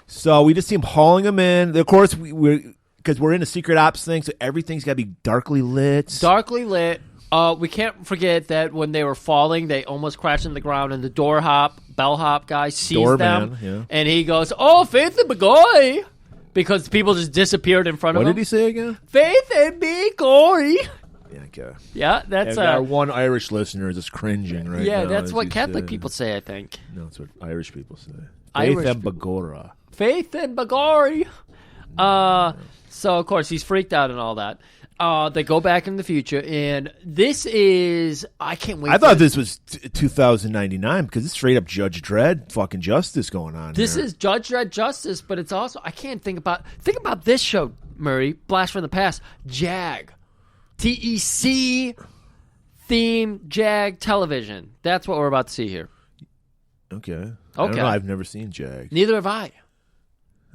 So we just see him hauling him in. Of course, because we're in a secret ops thing, so everything's got to be darkly lit. Darkly lit. We can't forget that when they were falling, they almost crashed into the ground, and the bellhop guy sees Doorman, them, yeah. and he goes, "Oh, Faith and McCoy," because people just disappeared in front of him. What did he say again? Faith and McCoy. Yeah, okay. Yeah, that's our one Irish listener is just cringing right now. Yeah, that's what Catholic people say, I think. No, that's what Irish people say. Irish Faith and Bagora. Faith and Bagori. So, of course, he's freaked out and all that. They go back in the future, and this is... I can't wait. I thought this was 2099 because it's straight up Judge Dredd fucking justice going on This here. is Judge Dredd justice, but it's also... I can't think about this show, Murray. Blast from the Past. JAG. TEC theme JAG television. That's what we're about to see here. Okay. I Okay. don't know. I've never seen JAG. Neither have I.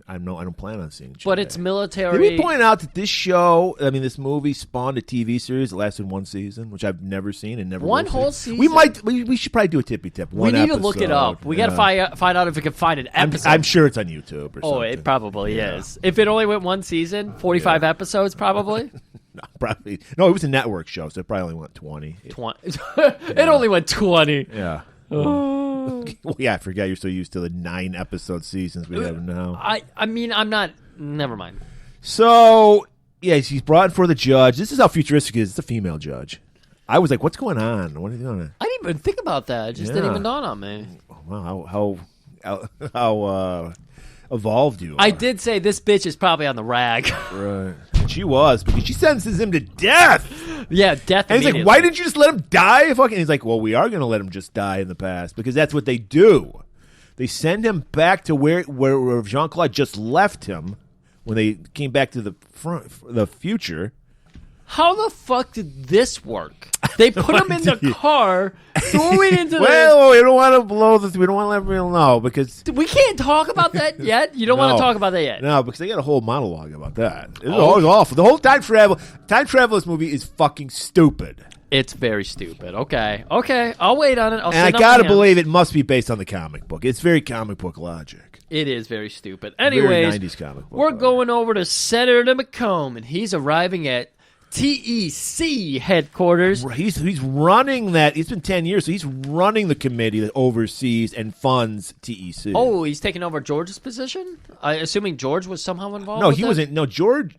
I don't plan on seeing JAG. But it's military. Did we point out that this movie spawned a TV series that lasted one season, which I've never seen and never One will whole see. season? We should probably do a tippy tip. We need to look it up. We got to find out if we can find an episode. I'm sure it's on YouTube or something. Oh, it probably is. If it only went one season, 45 episodes probably. No, probably. No, it was a network show, so it probably only went 20. 20. It only went 20. Yeah. Well, yeah, I forgot you're so used to the 9-episode seasons we have now. I mean, I'm not... Never mind. So, yeah, he's brought in for the judge. This is how futuristic it is. It's a female judge. I was like, what's going on? What are they doing? I didn't even think about that. It just didn't even dawn on me. Wow, how evolved you are. I did say this bitch is probably on the rag. Right. She was, because she sentences him to death. Yeah, death. And he's like, why didn't you just let him die? And he's like, well, we are going to let him just die in the past, because that's what they do. They send him back to where Jean-Claude just left him when they came back to the future. How the fuck did this work? They put him in the car, threw it into Well, we don't want to blow this. We don't want to let people know because we can't talk about that yet. You don't want to talk about that yet. No, because they got a whole monologue about that. It's always awful. The whole time travel in this movie is fucking stupid. It's very stupid. Okay, I'll wait on it. And I gotta believe it must be based on the comic book. It's very comic book logic. It is very stupid. Anyways, 90s comic book we're going over to Senator McComb, and he's arriving at TEC headquarters. He's running that. It's been 10 years, so he's running the committee that oversees and funds TEC. Oh, he's taking over George's position? Assuming George was somehow involved. No, with he that? wasn't. No, George.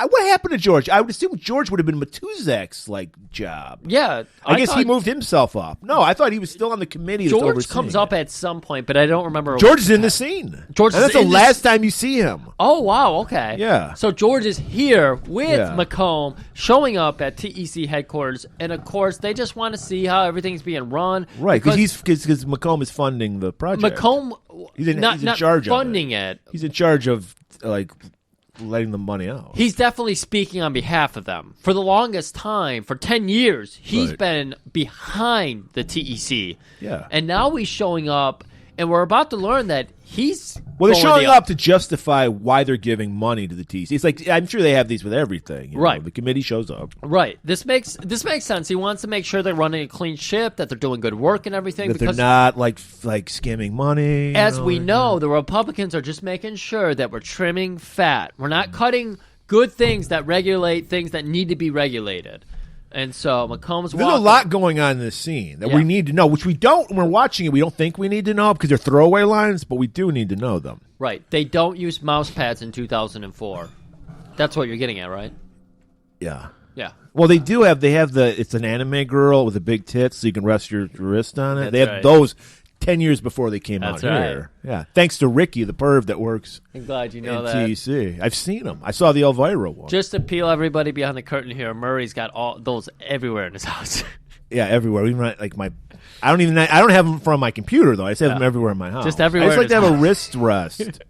What happened to George? I would assume George would have been Matuzak's job. Yeah, I guess he moved himself up. No, I thought he was still on the committee. George comes up at some point, but I don't remember. George is in the scene. That's the last time you see him. Oh wow, okay. Yeah. So George is here with McComb, showing up at TEC headquarters, and of course they just want to see how everything's being run. Right, because McComb is funding the project. McComb, he's in charge of funding it. He's in charge of letting the money out. He's definitely speaking on behalf of them. For the longest time, for 10 years, he's been behind the TEC. Yeah. And now he's showing up, and we're about to learn that he's... Well, they're showing up to justify why they're giving money to the TEC. It's like, I'm sure they have these with everything. Right. The committee shows up. Right. This makes sense. He wants to make sure they're running a clean ship, that they're doing good work and everything. That they're not like skimming money. As we know, the Republicans are just making sure that we're trimming fat. We're not cutting good things that regulate things that need to be regulated. And so McComb's There's a lot going on in this scene that we need to know, which we don't, when we're watching it, we don't think we need to know because they're throwaway lines, but we do need to know them. Right. They don't use mouse pads in 2004. That's what you're getting at, right? Yeah. Yeah. Well, they have it's an anime girl with a big tits, so you can rest your wrist on it. That's they have right. those 10 years before they came That's out right. here. Yeah. Thanks to Ricky, the perv that works I'm glad you know in that. TEC. I've seen him. I saw the Elvira one. Just to peel everybody behind the curtain here, Murray's got all those everywhere in his house. Yeah, everywhere. Even I don't have them from my computer though. I just have them everywhere in my house. Just everywhere I just like in to his have a wrist rest.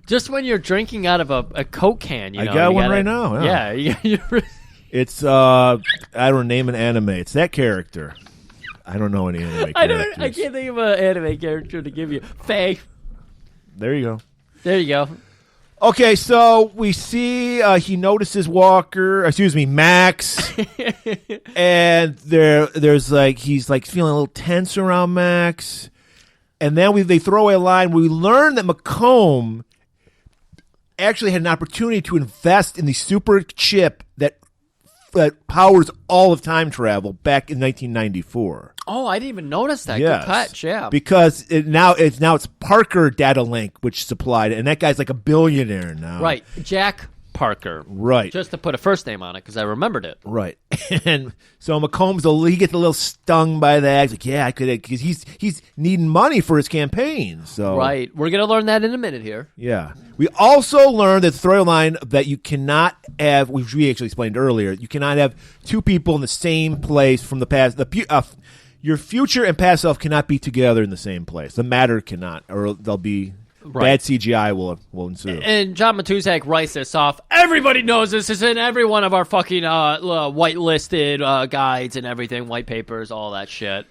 Just when you're drinking out of a Coke can, I got one right now. Yeah. You It's I don't name an anime. It's that character. I don't know any anime characters. I can't think of an anime character to give you. Faye. There you go. There you go. Okay, so we see he notices Max, and there's he's feeling a little tense around Max, and then they throw away a line where we learn that McComb actually had an opportunity to invest in the super chip that that powers all of time travel back in 1994. Oh, I didn't even notice that. Yes. Good catch, yeah. Because it's Parker Data Link which supplied it, and that guy's like a billionaire now. Right, Jack Parker. Right. Just to put a first name on it because I remembered it. Right. And so McCombs, he gets a little stung by that. He's like, yeah, I could, because he's needing money for his campaign. So Right. We're going to learn that in a minute here. Yeah. We also learned that the storyline that you cannot have, which we actually explained earlier, you cannot have two people in the same place from the past. Your future and past self cannot be together in the same place. The matter cannot, or they'll be... Bad CGI will ensue. And John Matuzak writes this off. Everybody knows this. It's in every one of our fucking white-listed guides and everything, white papers, all that shit.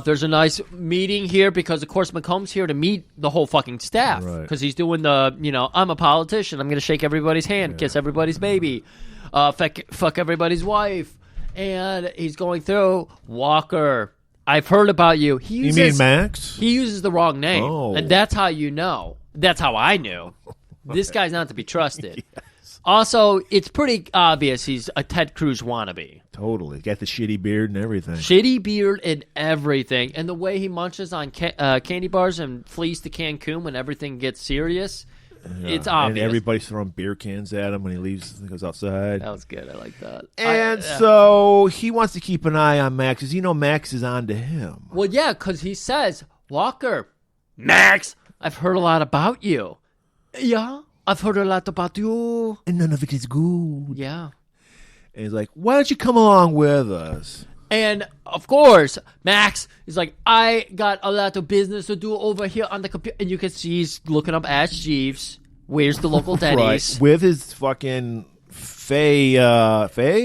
There's a nice meeting here because, of course, McComb's here to meet the whole fucking staff. Because he's doing the, I'm a politician. I'm going to shake everybody's hand, kiss everybody's baby, fuck everybody's wife. And he's going through Walker. I've heard about you. You mean Max? He uses the wrong name. Oh. And that's how you know. That's how I knew. This guy's not to be trusted. Yes. Also, it's pretty obvious he's a Ted Cruz wannabe. Totally. Got the shitty beard and everything. Shitty beard and everything. And the way he munches on candy bars and flees to Cancun when everything gets serious. Yeah. It's obvious. And everybody's throwing beer cans at him when he leaves and goes outside. That was good. I like that. And so he wants to keep an eye on Max because Max is on to him. Well, yeah, because he says, Walker, Max, I've heard a lot about you. Yeah, I've heard a lot about you. And none of it is good. Yeah. And he's like, why don't you come along with us? And, of course, Max is like, I got a lot of business to do over here on the computer. And you can see he's looking up Ash Jeeves. Where's the local Denny's? Right. With his fucking Faye,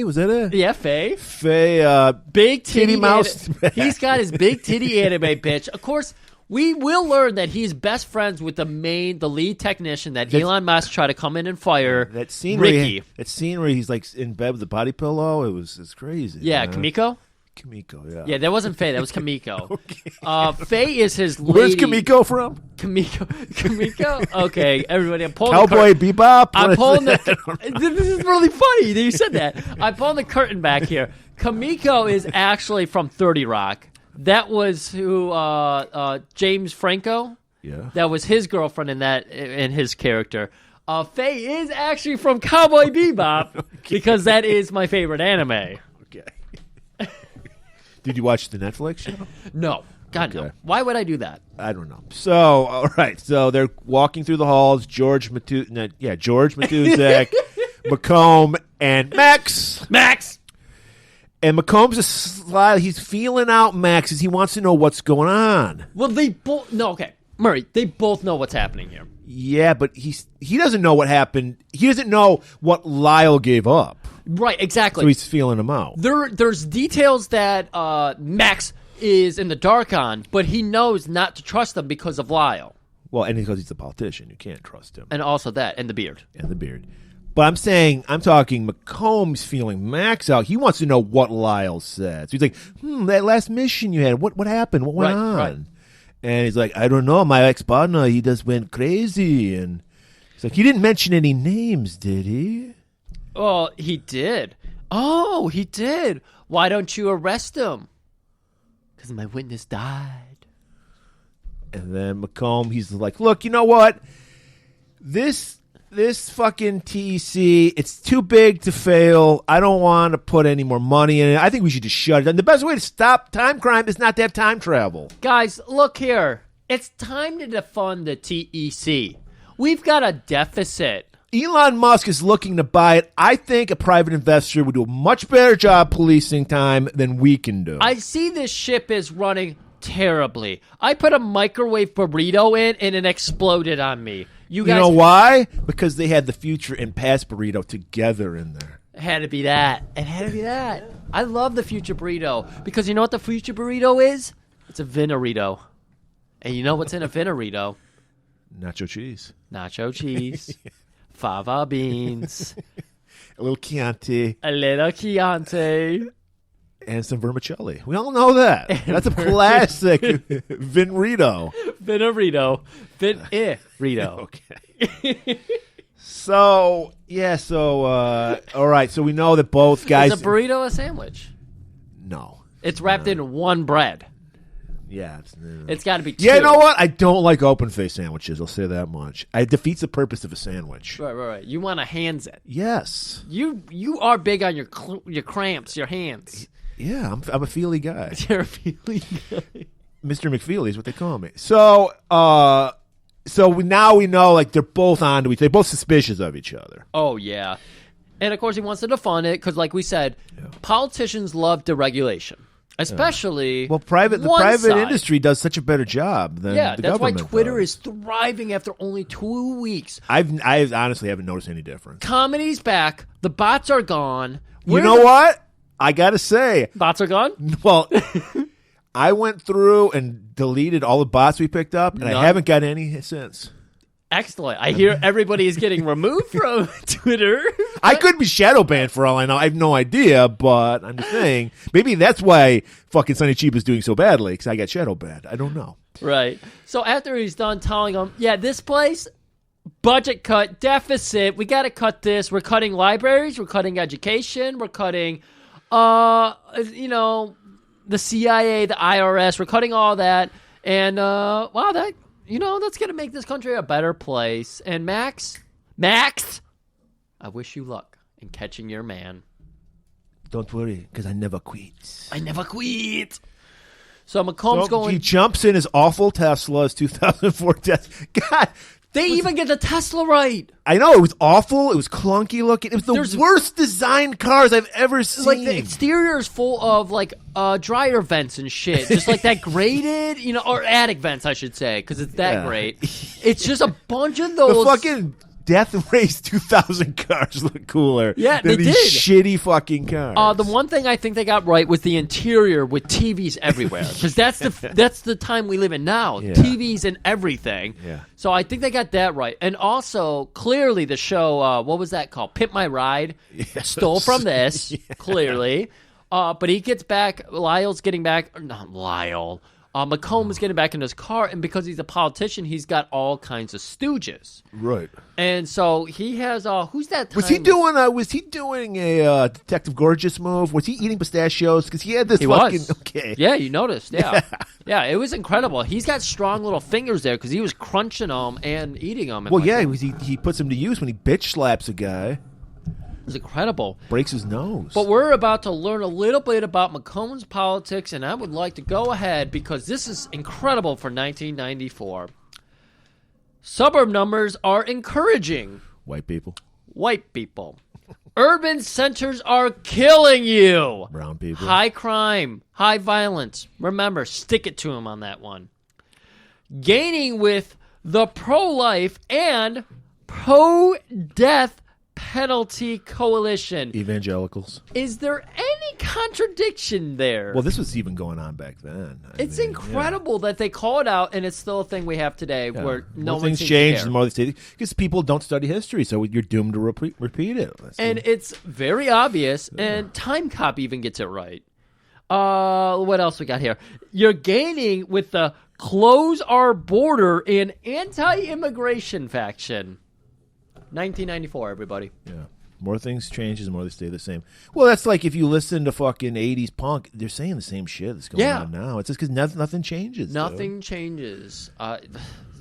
was that it? Yeah, Faye. Faye, big titty mouse. He's got his big titty anime bitch. Of course, we will learn that he's best friends with the lead technician that Elon Musk tried to come in and fire. That scene Ricky. That scene where he's like in bed with a body pillow, it's crazy. Yeah, Kimiko? Kimiko, yeah. Yeah, that wasn't Faye. That was Kimiko. Okay. Faye is his lady. Where's Kimiko from? Kimiko? Okay, everybody. I'm pulling Cowboy Bebop? I'm pulling This is really funny that you said that. I'm pulling the curtain back here. Kimiko is actually from 30 Rock. That was who, James Franco? Yeah. That was his girlfriend in his character. Faye is actually from Cowboy Bebop because that is my favorite anime. Okay. Did you watch the Netflix show? No. God, no. Why would I do that? I don't know. So, all right. So they're walking through the halls. George Matuzak, McComb, and Max. And McComb's he's feeling out Max as he wants to know what's going on. Well, they both... No, okay. Murray, they both know what's happening here. Yeah, but he doesn't know what happened. He doesn't know what Lyle gave up. Right, exactly. So he's feeling him out. There's details that Max is in the dark on, but he knows not to trust him because of Lyle. Well, and because he's a politician, you can't trust him. And also that, and the beard. But I'm talking McComb's feeling Max out. He wants to know what Lyle said. So he's like, that last mission you had, what happened? What went on? Right. And he's like, I don't know. My ex-partner, he just went crazy. And he's like, he didn't mention any names, did he? Oh, he did. Oh, he did. Why don't you arrest him? Because my witness died. And then McComb, he's like, look, you know what? This fucking TEC, it's too big to fail. I don't want to put any more money in it. I think we should just shut it down. The best way to stop time crime is not to have time travel. Guys, look here. It's time to defund the TEC. We've got a deficit. Elon Musk is looking to buy it. I think a private investor would do a much better job policing time than we can do. I see this ship is running terribly. I put a microwave burrito in and it exploded on me. You know why? Because they had the future and past burrito together in there. It had to be that. I love the future burrito because you know what the future burrito is? It's a Vinorito. And you know what's in a Vinorito? Nacho cheese. Fava beans. A little Chianti. And some vermicelli. We all know that. That's a classic Vinorito. Vinorito. Okay. So all right. So we know that both guys. Is a burrito a sandwich? No. It's wrapped in one bread. Yeah. It's got to be two. Yeah, you know what? I don't like open-faced sandwiches. I'll say that much. It defeats the purpose of a sandwich. Right. You want to hands it. Yes. You are big on your cramps, your hands. Yeah, I'm a feely guy. You're a feely guy. Mr. McFeely is what they call me. So now we know like they're both onto each. They're both suspicious of each other. Oh yeah, and of course he wants to defund it because, like we said, politicians love deregulation, especially the private side. industry does such a better job than the that's why government Twitter does. is thriving after only 2 weeks. I honestly haven't noticed any difference. Comedy's back. The bots are gone. You know what? I gotta say, bots are gone. Well. I went through and deleted all the bots we picked up, and I haven't got any since. Excellent. I hear everybody is getting removed from Twitter. I could be shadow banned for all I know. I have no idea, but I'm just saying, maybe that's why fucking Sonny Cheap is doing so badly, because I got shadow banned. I don't know. Right. So after he's done telling them, this place, budget cut, deficit, we got to cut this. We're cutting libraries. We're cutting education. We're cutting, the CIA, the IRS, we're cutting all that, and that's gonna make this country a better place. And Max, I wish you luck in catching your man. Don't worry, because I never quit. So McComb's going. He jumps in his awful Tesla's 2004 Tesla. God. They even get the Tesla right. I know. It was awful. It was clunky looking. It was the worst designed cars I've ever seen. Like, the exterior is full of, like, dryer vents and shit. Just like that grated, or attic vents, I should say, because it's that great. It's just a bunch of those. The fucking Death Race 2000 cars look cooler than these did. shitty fucking cars. The one thing I think they got right was the interior with TVs everywhere, because that's the time we live in now. Yeah. TVs and everything. Yeah. So I think they got that right. And also, clearly the show, what was that called? Pimp My Ride. Yes. Stole from this, clearly. But he gets back, Lyle's getting back, not Lyle. McComb is getting back in his car, and because he's a politician, he's got all kinds of stooges. Right. And so he has who's that? Was he doing a Detective Gorgeous move? Was he eating pistachios? Because he had this. Okay. Yeah, you noticed. Yeah, yeah, it was incredible. He's got strong little fingers there because he was crunching them and eating them. Well, he puts them to use when he bitch slaps a guy. It's incredible. Breaks his nose. But we're about to learn a little bit about McComb's politics, and I would like to go ahead because this is incredible for 1994. Suburb numbers are encouraging. White people. Urban centers are killing you. Brown people. High crime, high violence. Remember, stick it to him on that one. Gaining with the pro-life and pro-death penalty coalition. Evangelicals. Is there any contradiction there? Well, this was even going on back then. It's incredible that they call it out, and it's still a thing we have today where no one things seems change, to care. the more they say, because people don't study history, so you're doomed to repeat it. And it's very obvious, and Timecop even gets it right. What else we got here? You're gaining with the close our border and anti-immigration faction. 1994, everybody. Yeah. More things change, the more they stay the same. Well, that's like if you listen to fucking 80s punk, they're saying the same shit that's going on now. It's just because nothing changes. Nothing changes. It's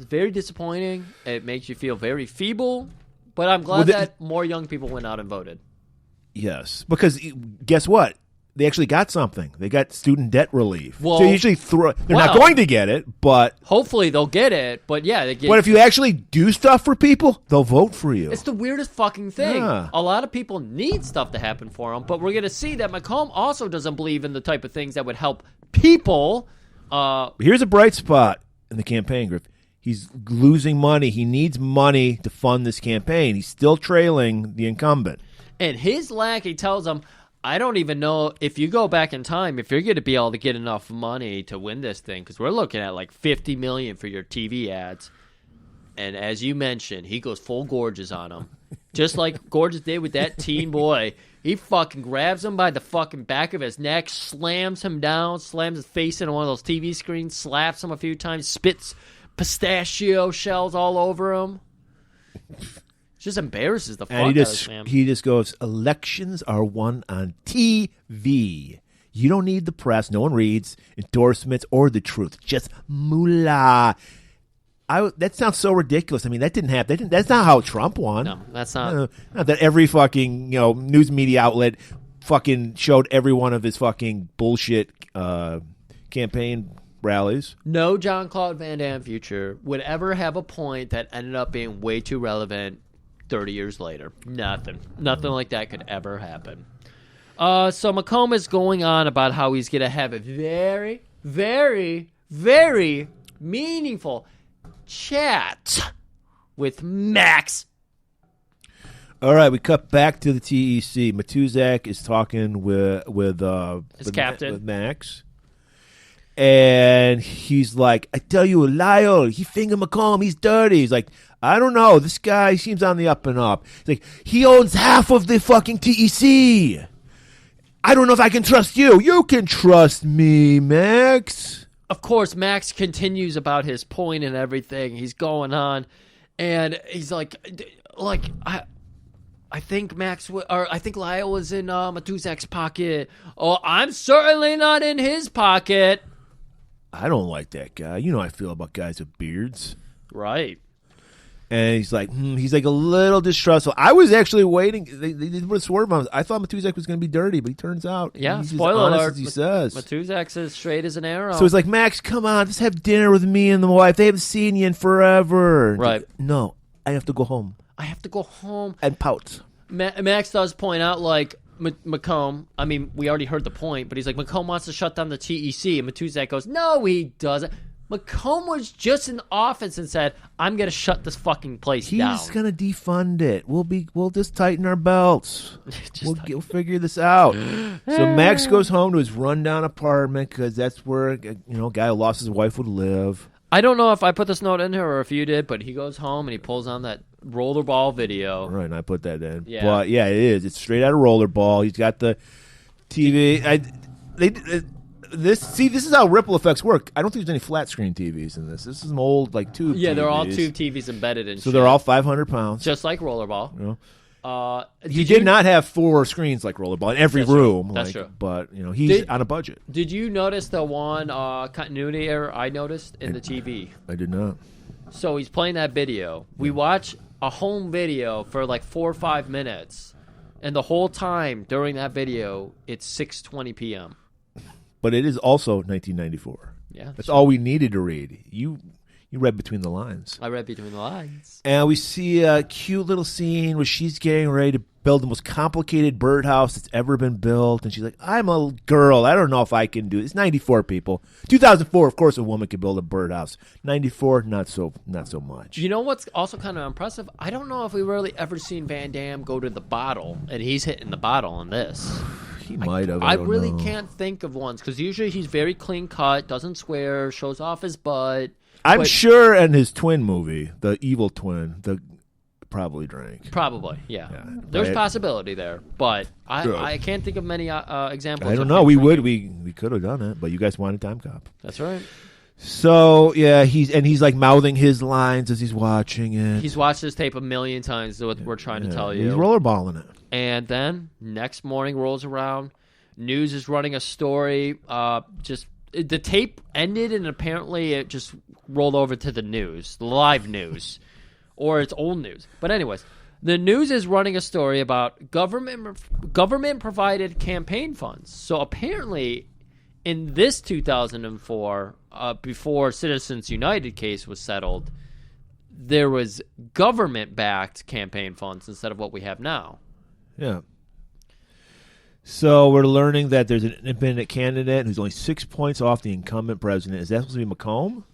very disappointing. It makes you feel very feeble, but I'm glad that more young people went out and voted. Yes, because guess what? They actually got something. They got student debt relief. Well, so they usually they're not going to get it, but hopefully they'll get it. But yeah, but if you actually do stuff for people, they'll vote for you. It's the weirdest fucking thing. Yeah. A lot of people need stuff to happen for them, but we're going to see that McComb also doesn't believe in the type of things that would help people. Here's a bright spot in the campaign, Griff. He's losing money. He needs money to fund this campaign. He's still trailing the incumbent. And his lackey tells him, I don't even know if you go back in time, if you're going to be able to get enough money to win this thing, because we're looking at like $50 million for your TV ads. And as you mentioned, he goes full Gorgeous on him. Just like Gorgeous did with that teen boy. He fucking grabs him by the fucking back of his neck, slams him down, slams his face into one of those TV screens, slaps him a few times, spits pistachio shells all over him. Just embarrasses the fuck And out of this man. he just goes, elections are won on TV. You don't need the press. No one reads endorsements or the truth. Just moolah. That sounds so ridiculous. I mean, that didn't happen. That's not how Trump won. No, that's not. Not that every fucking news media outlet fucking showed every one of his fucking bullshit campaign rallies. No Jean-Claude Van Damme future would ever have a point that ended up being way too relevant 30 years later. Nothing like that could ever happen. So Macomb is going on about how he's going to have a very, very, very meaningful chat with Max. All right, we cut back to the TEC. Matuzak is talking with captain. with Max. And he's like, I tell you, Lyle, he fingered Macomb. He's dirty. He's like, I don't know. This guy seems on the up and up. He's like, he owns half of the fucking TEC. I don't know if I can trust you. You can trust me, Max. Of course, Max continues about his point and everything. He's going on, and he's like I think I think Lyle was in Matuzak's pocket. Oh, I'm certainly not in his pocket. I don't like that guy. You know how I feel about guys with beards. Right. And he's like a little distrustful. I was actually waiting. They put a swerve on. I thought Matuzak was going to be dirty, but he turns out he's spoiler as honest alert. as he says. Matuzak's as straight as an arrow. So he's like, Max, come on, just have dinner with me and the wife. They haven't seen you in forever. Right. Like, no, I have to go home. I have to go home. And pout. Max does point out, like, Macomb, I mean, we already heard the point, but he's like, Macomb wants to shut down the TEC, and Matuzak goes, no, he doesn't. Macomb was just in office and said, I'm going to shut this fucking place down. He's going to defund it. We'll just tighten our belts. We'll figure this out. So Max goes home to his rundown apartment because that's where a guy who lost his wife would live. I don't know if I put this note in here or if you did, but he goes home and he pulls on that rollerball video. Right, and I put that in. Yeah. But yeah, it is. It's straight out of rollerball. He's got the TV. This is how ripple effects work. I don't think there's any flat screen TVs in this. This is some old tube. Yeah, TVs. they're all tube TVs embedded in. So they're all 500 pounds, just like rollerball. He did not have 4 screens like rollerball in every room. That's true. But he's on a budget. Did you notice the one continuity error I noticed in the TV? I did not. So he's playing that video. We watch a home video for like 4 or 5 minutes, and the whole time during that video, it's 6:20 p.m. But it is also 1994. Yeah, that's all we needed to read. You read between the lines. I read between the lines. And we see a cute little scene where she's getting ready to build the most complicated birdhouse that's ever been built. And she's like, I'm a girl. I don't know if I can do it. It's 94, people. 2004, of course, a woman could build a birdhouse. 94, not so much. You know what's also kind of impressive? I don't know if we really ever seen Van Damme go to the bottle, and he's hitting the bottle in this. He might have. I really can't think of ones, because usually he's very clean cut, doesn't swear, shows off his butt. I'm sure in his twin movie, the evil twin, probably drank. Probably, yeah. There's possibility there, but I can't think of many examples. I don't know. We could have done it, but you guys wanted Timecop. That's right. So yeah, he's like mouthing his lines as he's watching it. He's watched this tape a million times. Is what we're trying to tell you. He's rollerballing it. And then next morning rolls around. News is running a story. The tape ended, and apparently it just rolled over to the news, the live news, or it's old news. But anyways, the news is running a story about government provided campaign funds. So apparently, in this 2004, before Citizens United case was settled, there was government-backed campaign funds instead of what we have now. Yeah. So we're learning that there's an independent candidate who's only 6 points off the incumbent president. Is that supposed to be Macomb?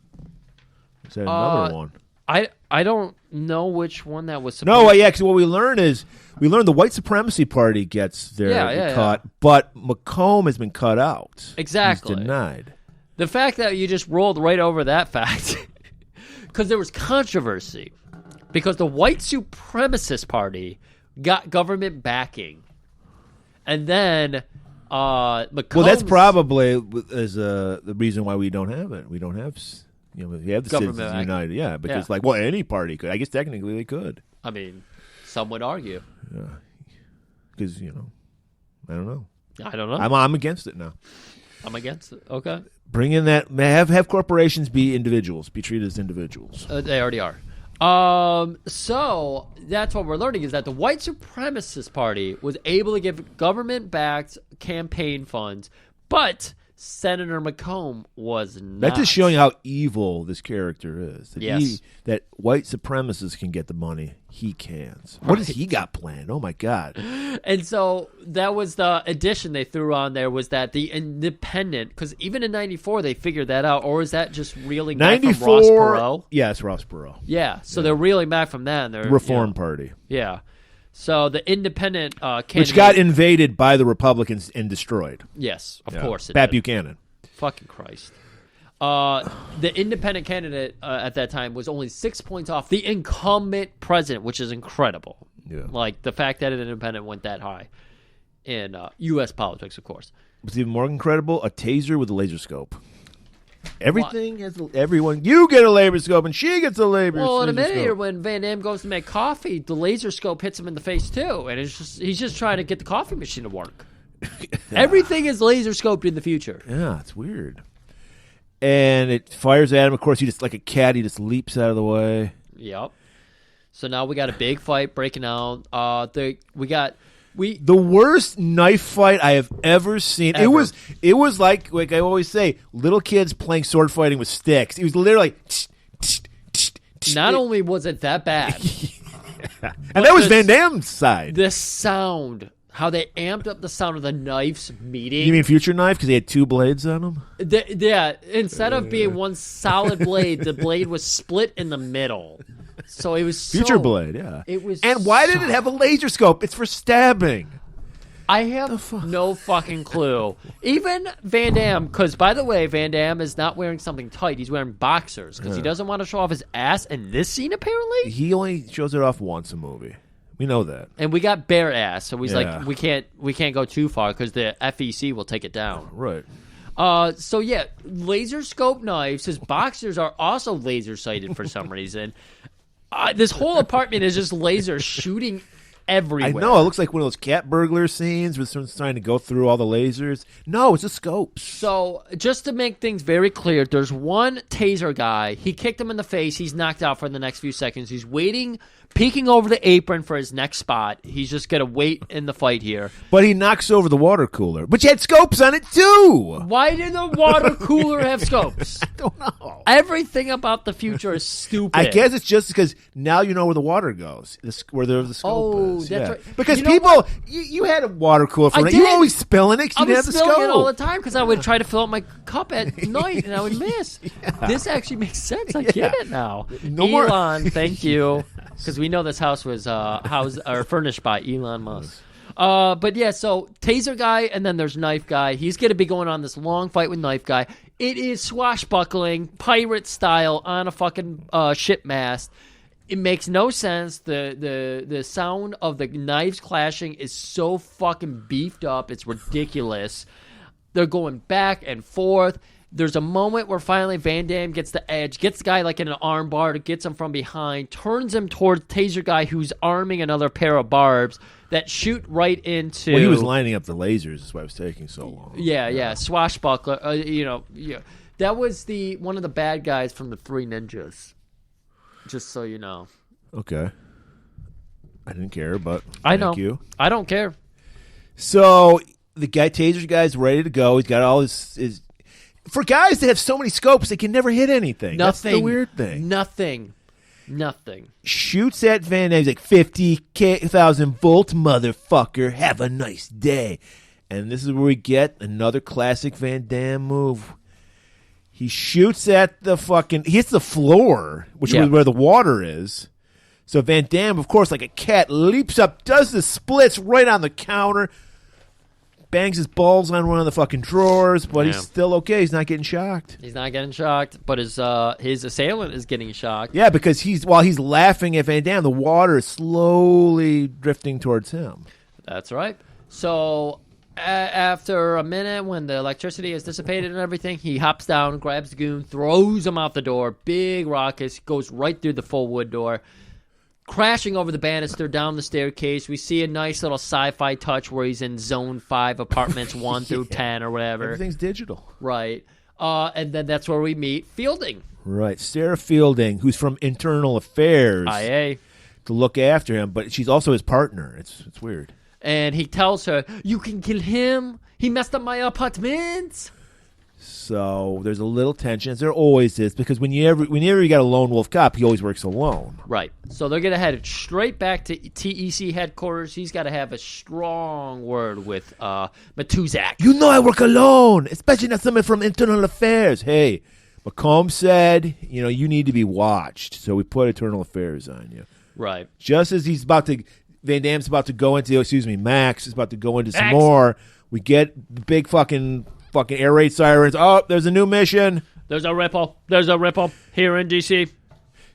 Or is that another one? I don't know which one that was. Because what we learn the white supremacy party gets their cut, but Macomb has been cut out. Exactly. He's denied. The fact that you just rolled right over that fact, because there was controversy, because the white supremacist party got government backing. And then, Macomb's... Well, that's probably the reason why we don't have it. We don't have, we have the Citizens United, because any party could. I guess technically they could. I mean, Some would argue. Because, I don't know. I don't know. I'm against it now. I'm against it. Okay. Bring in that. Have corporations be individuals, be treated as individuals. They already are. So that's what we're learning is that the white supremacist party was able to give government-backed campaign funds, but Senator McComb was not. That's just showing how evil this character is. That Yes. that white supremacists can get the money. He can't. What has he got planned? Oh, my God. And so that was the addition they threw on there was that the independent, because even in 94 they figured that out, or is that just reeling back from Ross Perot? Yeah, it's Ross Perot. Yeah, so they're reeling back from that. And they're, Reform Party. Yeah. So the independent candidate. Which got invaded by the Republicans and destroyed. Yes, of course it Pat did. Buchanan. Fucking Christ. The independent candidate at that time was only 6 points off the incumbent president, which is incredible. Yeah. Like the fact that an independent went that high in U.S. politics, of course. What's even more incredible, a taser with a laser scope. Everything has everyone. You get a laser scope, and she gets a laser. Well, in a laser minute here, scope. when Van Damme goes to make coffee, the laser scope hits him in the face too, and he's just trying to get the coffee machine to work. Everything is laser scoped in the future. Yeah, it's weird. And it fires at him. Of course, he just like a cat. He just leaps out of the way. Yep. So now we got a big fight breaking out. The worst knife fight I have ever seen. Ever. It was like I always say, little kids playing sword fighting with sticks. It was literally not only was it that bad, and that was Van Damme's side. The sound, how they amped up the sound of the knives meeting. You mean Future Knife because he had two blades on him? Yeah, instead of being one solid blade, the blade was split in the middle. So it was Future Blade, yeah. It was. And why did it have a laser scope? It's for stabbing. I have no fucking clue. Even Van Damme, because by the way, Van Damme is not wearing something tight. He's wearing boxers because he doesn't want to show off his ass in this scene. Apparently, he only shows it off once a movie. We know that. And we got bare ass, so he's like, we can't go too far because the FEC will take it down. Right. So yeah, laser scope knives. His boxers are also laser sighted for some reason. This whole apartment is just laser shooting everywhere. I know. It looks like one of those cat burglar scenes where someone's trying to go through all the lasers. No, it's a scope. So just to make things very clear, there's one taser guy. He kicked him in the face. He's knocked out for the next few seconds. He's waiting, peeking over the apron for his next spot. He's just going to wait in the fight here. But he knocks over the water cooler, which had scopes on it too. Why did the water cooler have scopes? I don't know. Everything about the future is stupid. I guess it's just because now you know where the water goes, where the scope is. That's right. Because You know people, what? you had a water cooler for I it. did. You were always spilling it because I you didn't have was the spilling scope. it all the time because I would try to fill up my cup at night and I would miss. This actually makes sense. I get it now. No more- Elon, thank you, because we know this house was furnished by Elon Musk. But yeah, so taser guy, and then there's knife guy. He's going to be going on this long fight with knife guy. It is swashbuckling, pirate style, on a fucking ship mast. It makes no sense. The sound of the knives clashing is so fucking beefed up. It's ridiculous. They're going back and forth. There's a moment where finally Van Damme gets the edge, gets the guy like in an arm bar, gets him from behind, turns him towards taser guy who's arming another pair of barbs that shoot right into. Well, he was lining up the lasers. That's why it was taking so long. Yeah. Swashbuckler. That was one of the bad guys from the Three Ninjas. Just so you know. Okay. I didn't care, but I know. thank you. I don't care. So the taser guy's ready to go. He's got all his. For guys that have so many scopes, they can never hit anything. That's the weird thing. Nothing. Shoots at Van Damme. He's like, 50,000 volt, motherfucker. Have a nice day. And this is where we get another classic Van Damme move. He shoots at the fucking... He hits the floor, which is where the water is. So Van Damme, of course, like a cat, leaps up, does the splits right on the counter, bangs his balls on one of the fucking drawers, but he's still okay. He's not getting shocked. He's not getting shocked, but his assailant is getting shocked. Yeah, because while he's laughing at Van Damme, the water is slowly drifting towards him. That's right. So after a minute, when the electricity is dissipated and everything, he hops down, grabs the goon, throws him out the door. Big ruckus, goes right through the full wood door. crashing over the banister down the staircase. We see a nice little sci-fi touch where he's in Zone 5, apartments 1 through 10 or whatever. Everything's digital. Right. And then that's where we meet Fielding. Right. Sarah Fielding, who's from Internal Affairs. IA. To look after him, but she's also his partner. It's weird. And he tells her, you can kill him. He messed up my apartment. So there's a little tension, as there always is, because whenever you got a lone wolf cop, he always works alone. Right. So they're going to head straight back to TEC headquarters. He's got to have a strong word with Matuzak. You know I work alone, especially not someone from Internal Affairs. Hey, McComb said, you need to be watched, so we put Internal Affairs on you. Right. Just as Van Damme's about to go into, Max is about to go into some more, we get the big fucking air raid sirens. Oh, there's a new mission. There's a ripple. There's a ripple here in D.C.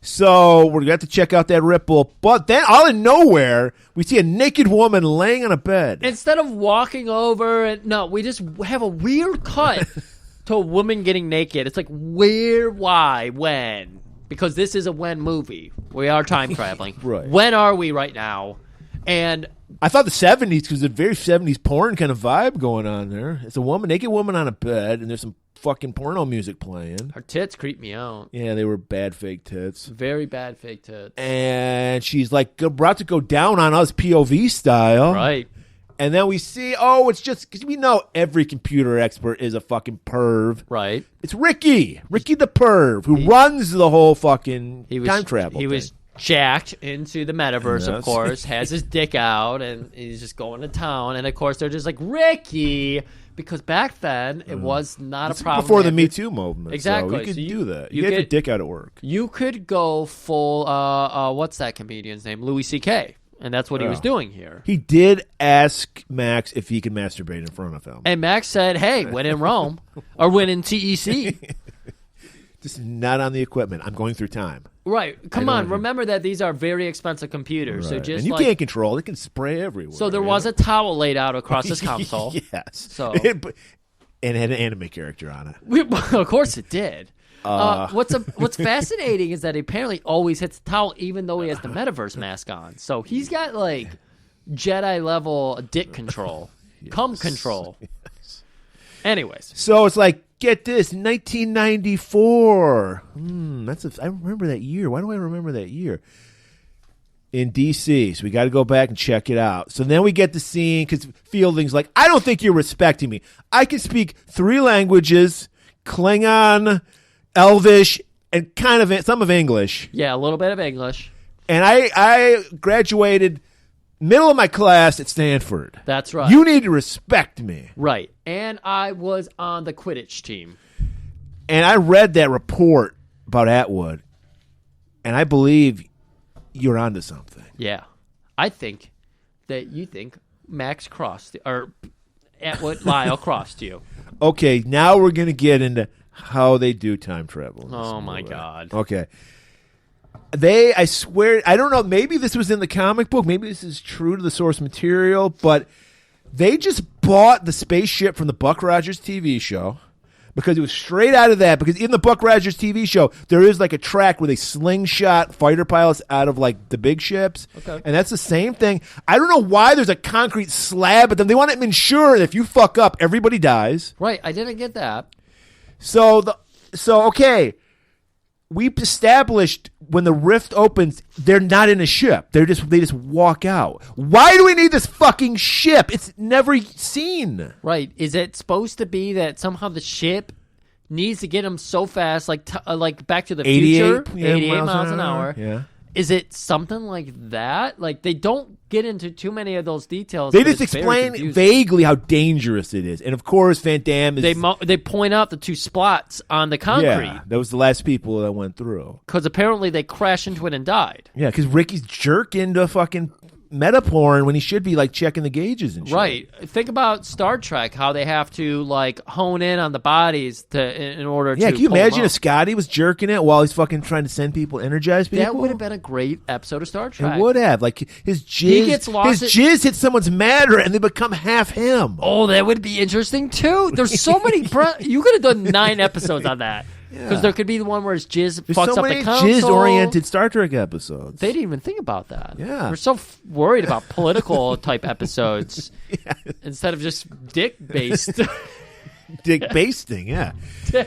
So we're going to have to check out that ripple. But then, out of nowhere, we see a naked woman laying on a bed. Instead of walking over, we just have a weird cut to a woman getting naked. It's like, where, why, when? Because this is a when movie. We are time traveling. Right. When are we right now? And I thought the 70s, because there's a very 70s porn kind of vibe going on there. It's a naked woman on a bed, and there's some fucking porno music playing. Her tits creep me out. Yeah, they were bad fake tits. Very bad fake tits. And she's like about to go down on us POV style. Right. And then we see, it's just, because we know every computer expert is a fucking perv. Right. It's Ricky the perv, who runs the whole fucking time travel thing. Was jacked into the metaverse, of course, has his dick out, and he's just going to town. And, of course, they're just like, Ricky, because back then it was not a problem. Before the Me Too movement. Exactly. So you could do that. You get your dick out at work. You could go full, what's that comedian's name? Louis C.K., and that's what he was doing here. He did ask Max if he could masturbate in front of him. And Max said, hey, when in Rome, or when in TEC. Just not on the equipment. I'm going through time. Right. Come on. Remember that these are very expensive computers. Right. So just and you can't control. It can spray everywhere. So there was a towel laid out across this console. Yes. So. And it had an anime character on it. Of course it did. What's fascinating is that he apparently always hits the towel even though he has the metaverse mask on. So he's got like Jedi level dick control. Cum control. Yes. Anyways. So it's like, get this, 1994. I remember that year. Why do I remember that year? In D.C., so we got to go back and check it out. So then we get the scene, because Fielding's like, I don't think you're respecting me. I can speak 3 languages, Klingon, Elvish, and kind of some of English. Yeah, a little bit of English. And I graduated middle of my class at Stanford. That's right. You need to respect me. Right. And I was on the Quidditch team. And I read that report about Atwood, and I believe you're onto something. Yeah. I think that you think Max crossed, or Atwood Lyle crossed you. Okay, now we're going to get into how they do time travel. Oh, my God. Okay. I swear, I don't know, maybe this was in the comic book, maybe this is true to the source material, but they just bought the spaceship from the Buck Rogers TV show, because it was straight out of that, because in the Buck Rogers TV show, there is like a track where they slingshot fighter pilots out of like the big ships, okay. And that's the same thing. I don't know why there's a concrete slab, but then they want to ensure that if you fuck up, everybody dies. Right, I didn't get that. So okay, we established when the rift opens, they're not in a ship. They just walk out. Why do we need this fucking ship? It's never seen. Right. Is it supposed to be that somehow the ship needs to get them so fast, like Back to the Future, 88 miles an hour? Yeah. Is it something like that? Like, they don't get into too many of those details. They just explain vaguely how dangerous it is. And, of course, Van Damme is... They point out the 2 spots on the concrete. Yeah, that was the last people that went through. Because apparently they crashed into it and died. Yeah, because Ricky's jerking to fucking meta porn when he should be like checking the gauges and shit. Right. Think about Star Trek, how they have to like hone in on the bodies in order to. Yeah, can you imagine if Scotty was jerking it while he's fucking trying to send people, energize people? That would have been a great episode of Star Trek. It would have. Like his jizz hits someone's matter and they become half him. Oh, that would be interesting too. There's so many. You could have done 9 episodes on that. Because there could be the one where his jizz There's fucks so up many the console. jizz-oriented Star Trek episodes. They didn't even think about that. Yeah. We're so worried about political type episodes instead of just dick-based. Dick basting, yeah.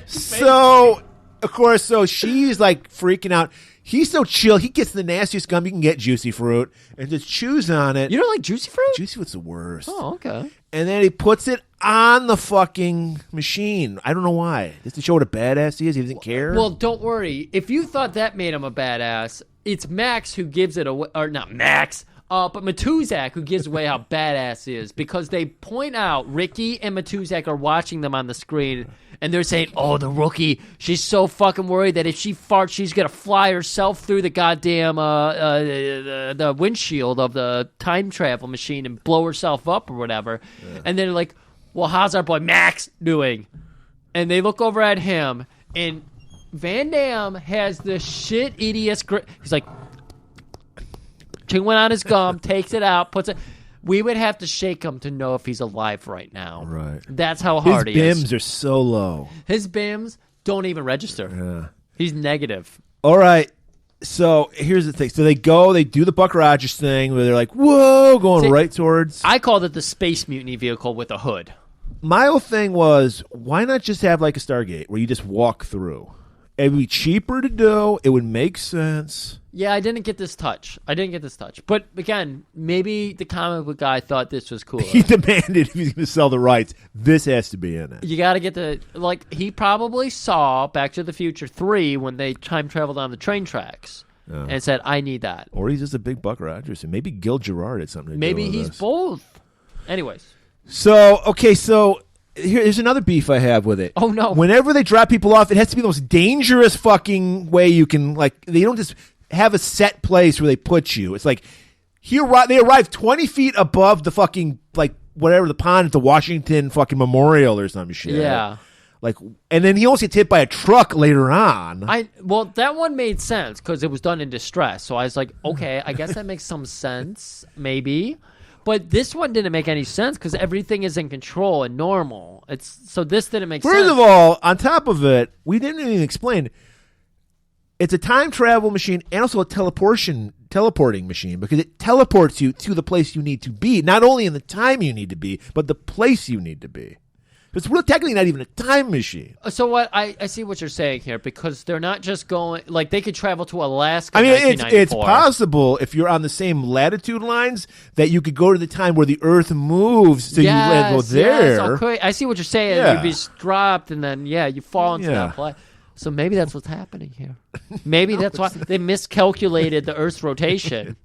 So, of course, she's like freaking out. He's so chill. He gets the nastiest gum you can get, juicy fruit, and just chews on it. You don't like juicy fruit? Juicy fruit's the worst. Oh, okay. And then he puts it on the fucking machine. I don't know why. Just to show what a badass he is. He doesn't care. Well, don't worry. If you thought that made him a badass, it's Max who gives it away. Or not Max, but Matuzak who gives away how badass he is. Because they point out Ricky and Matuzak are watching them on the screen. And they're saying, oh, the rookie, she's so fucking worried that if she farts, she's going to fly herself through the goddamn the windshield of the time travel machine and blow herself up or whatever. Yeah. And they're like, well, how's our boy Max doing? And they look over at him, and Van Damme has the shit idiot grip. He's like, chewing on his gum, takes it out, puts it... We would have to shake him to know if he's alive right now. Right. That's how hard he is. His BIMs are so low. His BIMs don't even register. Yeah. He's negative. All right. So here's the thing. So they do the Buck Rogers thing where they're like, whoa, going right towards. I called it the Space Mutiny vehicle with a hood. My whole thing was, why not just have like a Stargate where you just walk through? It would be cheaper to do. It would make sense. Yeah, I didn't get this touch. But again, maybe the comic book guy thought this was cool. He demanded if he's going to sell the rights, this has to be in it. You got to get he probably saw Back to the Future 3 when they time traveled on the train tracks and said, I need that. Or he's just a big Buck Rogers. And maybe Gil Gerard had something to do with Maybe he's both. Anyways. So here's another beef I have with it. Oh, no. Whenever they drop people off, it has to be the most dangerous fucking way you can, they don't just have a set place where they put you. It's like, they arrive 20 feet above the fucking, whatever, the pond at the Washington fucking Memorial or some shit. Yeah. And then he almost gets hit by a truck later on. Well, that one made sense because it was done in distress. So I was like, okay, I guess that makes some sense, maybe. But this one didn't make any sense because everything is in control and normal. So this didn't make sense. First of all, on top of it, we didn't even explain. It's a time travel machine and also a teleporting machine because it teleports you to the place you need to be, not only in the time you need to be, but the place you need to be. It's really technically not even a time machine. So what? I see what you're saying here because they're not just going they could travel to Alaska. I mean, it's possible if you're on the same latitude lines that you could go to the time where the Earth moves, so you go there. Yes, okay. I see what you're saying. Yeah. You'd be dropped, and then you fall into that place. So maybe that's what's happening here. Maybe that's why they miscalculated the Earth's rotation.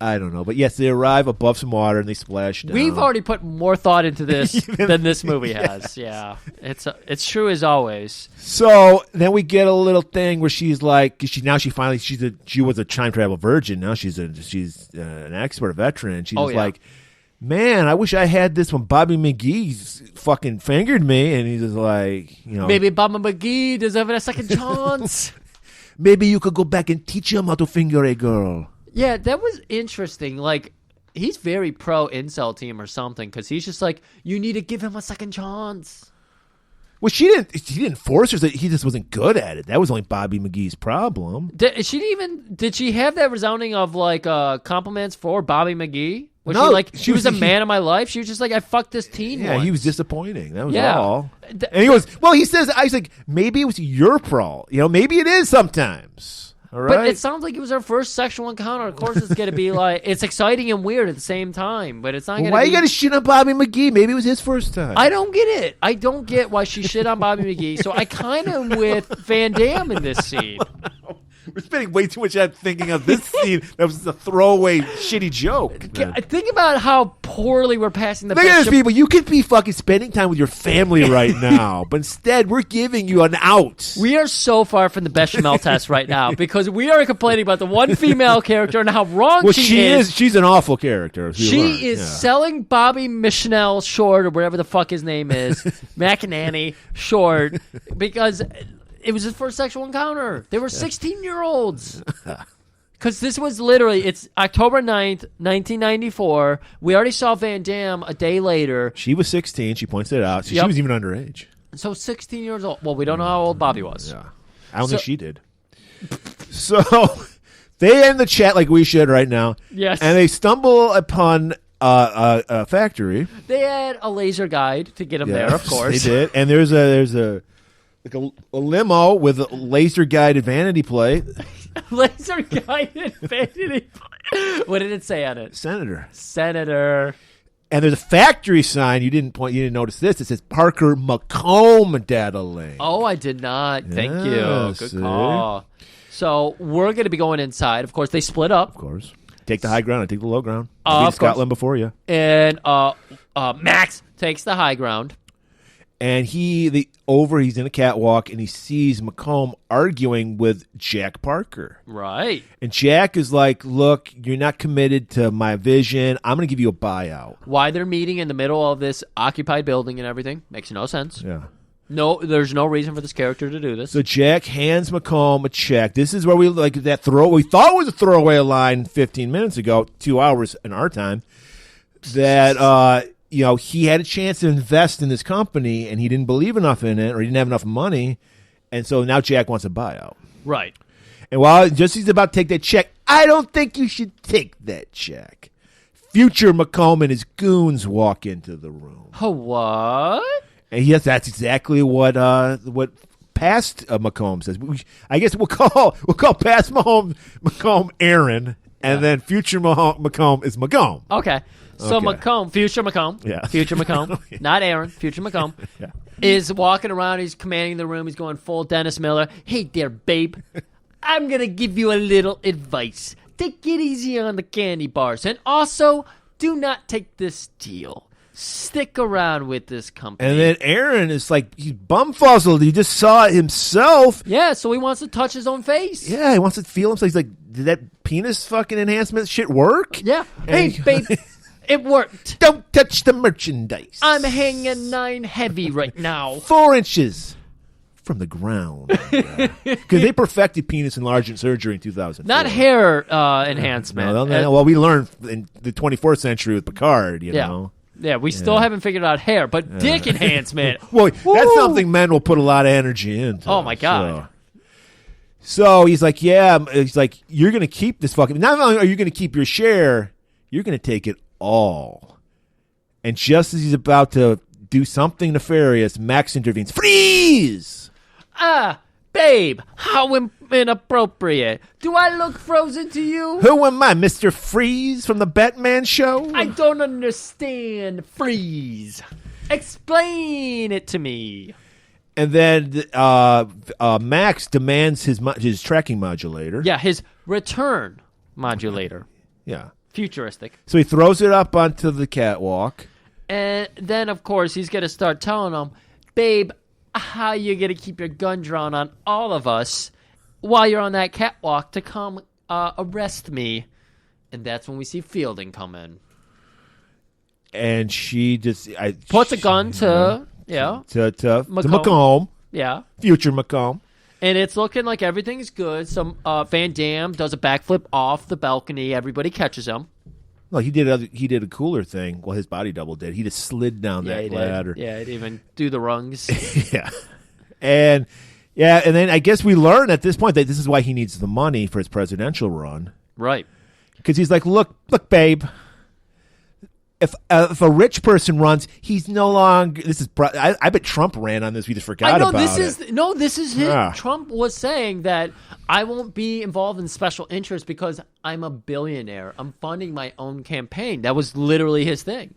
I don't know. But yes, they arrive above some water and they splash down. We've already put more thought into this than this movie has. Yeah. It's true as always. So then we get a little thing where she's like, she was a time travel virgin. Now she's an expert, a veteran. She's like, man, I wish I had this when Bobby McGee fucking fingered me. And he's just like, maybe Bobby McGee deserves a second chance. Maybe you could go back and teach him how to finger a girl. Yeah, that was interesting. He's very pro incel team or something because he's just like, you need to give him a second chance. Well, she didn't force her. He just wasn't good at it. That was only Bobby McGee's problem. Did she have that resounding of compliments for Bobby McGee? Was no, she was a man of my life? She was just like, I fucked this teen. Yeah, once. he was disappointing. That was all. And he goes, well, he says, I was like, maybe it was your fault. Maybe it is sometimes. All right. But it sounds like it was her first sexual encounter. Of course, it's going to be it's exciting and weird at the same time, but it's not going to be... Why you got to shit on Bobby McGee? Maybe it was his first time. I don't get it. I don't get why she shit on Bobby McGee, so I kind of am with Van Damme in this scene. We're spending way too much time thinking of this scene that was a throwaway shitty joke. Think about how poorly we're passing the... Look at this, people. You could be fucking spending time with your family right now, but instead we're giving you an out. We are so far from the bechamel test right now because we are complaining about the one female character and how wrong she is. She's an awful character. She is selling Bobby Mishnell short or whatever the fuck his name is, McEnany short, because... It was his first sexual encounter. They were 16-year-olds. Because this was it's October 9th, 1994. We already saw Van Damme a day later. She was 16. She points it out. She was even underage. So 16 years old. Well, we don't know how old Bobby was. Yeah. I don't think she did. So they end the chat like we should right now. Yes. And they stumble upon a factory. They had a laser guide to get them there, of course. They did. And there's a limo with a laser guided vanity plate. Laser guided vanity plate. What did it say on it? Senator. And there's a factory sign. You didn't notice this. It says Parker McComb Data Link. Oh, I did not. Thank you. Good see? call. So we're going to be going inside. Of course, they split up. Of course. Take the high ground. I take the low ground. I'll be Scotland before you. And Max takes the high ground. And he's in a catwalk, and he sees McComb arguing with Jack Parker. Right. And Jack is like, look, you're not committed to my vision. I'm going to give you a buyout. Why they're meeting in the middle of this occupied building and everything makes no sense. Yeah. No, there's no reason for this character to do this. So Jack hands McComb a check. This is where we we thought was a throwaway line 15 minutes ago, 2 hours in our time, that he had a chance to invest in this company and he didn't believe enough in it, or he didn't have enough money, and so now Jack wants a buyout. Right. And while he's about to take that check, I don't think you should take that check. Future McComb and his goons walk into the room. Oh, what? And yes, that's exactly what past McComb says. I guess we'll call past McComb Aaron, and then future McComb is McComb. Okay. So Okay. McComb, future McComb, Yeah. future McComb, not Aaron, future McComb, Yeah. is walking around. He's commanding the room. He's going full Dennis Miller. Hey there, babe. I'm going to give you a little advice. Take it easy on the candy bars. And also, do not take this deal. Stick around with this company. And then Aaron is like, he's bumfuzzled. He just saw it himself. Yeah, so he wants to touch his own face. Yeah, he wants to feel himself. He's like, did that penis fucking enhancement shit work? Yeah. And Hey, babe, it worked. Don't touch the merchandise. I'm hanging 9 heavy right now. 4 inches from the ground. Because they perfected penis enlargement surgery in 2004. Not hair enhancement. Well, we learned in the 24th century with Picard, you know. Yeah, we still haven't figured out hair, but dick enhancement. Well, that's Woo! something men will put a lot of energy into. Oh, my God. So he's like, you're going to keep this fucking... Not only are you going to keep your share, you're going to take it all. And just as he's about to do something nefarious, Max intervenes. Freeze! Babe, how inappropriate. Do I look frozen to you? Who am I, Mr. Freeze from the Batman show? I don't understand. Freeze. Explain it to me. And then Max demands his tracking modulator. Yeah, his return modulator. Yeah. Futuristic. So he throws it up onto the catwalk. And then, of course, he's going to start telling him, babe, how you going to keep your gun drawn on all of us while you're on that catwalk to come arrest me? And that's when we see Fielding come in. And she just... puts a gun to McComb. Yeah. Future McComb. And it's looking like everything's good. Some Van Damme does a backflip off the balcony. Everybody catches him. Well, he did a cooler thing. Well, his body double did. He just slid down that ladder. Yeah, he didn't even do the rungs. Yeah. And then I guess we learn at this point that this is why he needs the money for his presidential run. Right. Because he's like, look, babe. If a rich person runs, he's no longer. This is. I bet Trump ran on this. We just forgot about this it. This is him. Yeah. Trump was saying that I won't be involved in special interests because I'm a billionaire. I'm funding my own campaign. That was literally his thing.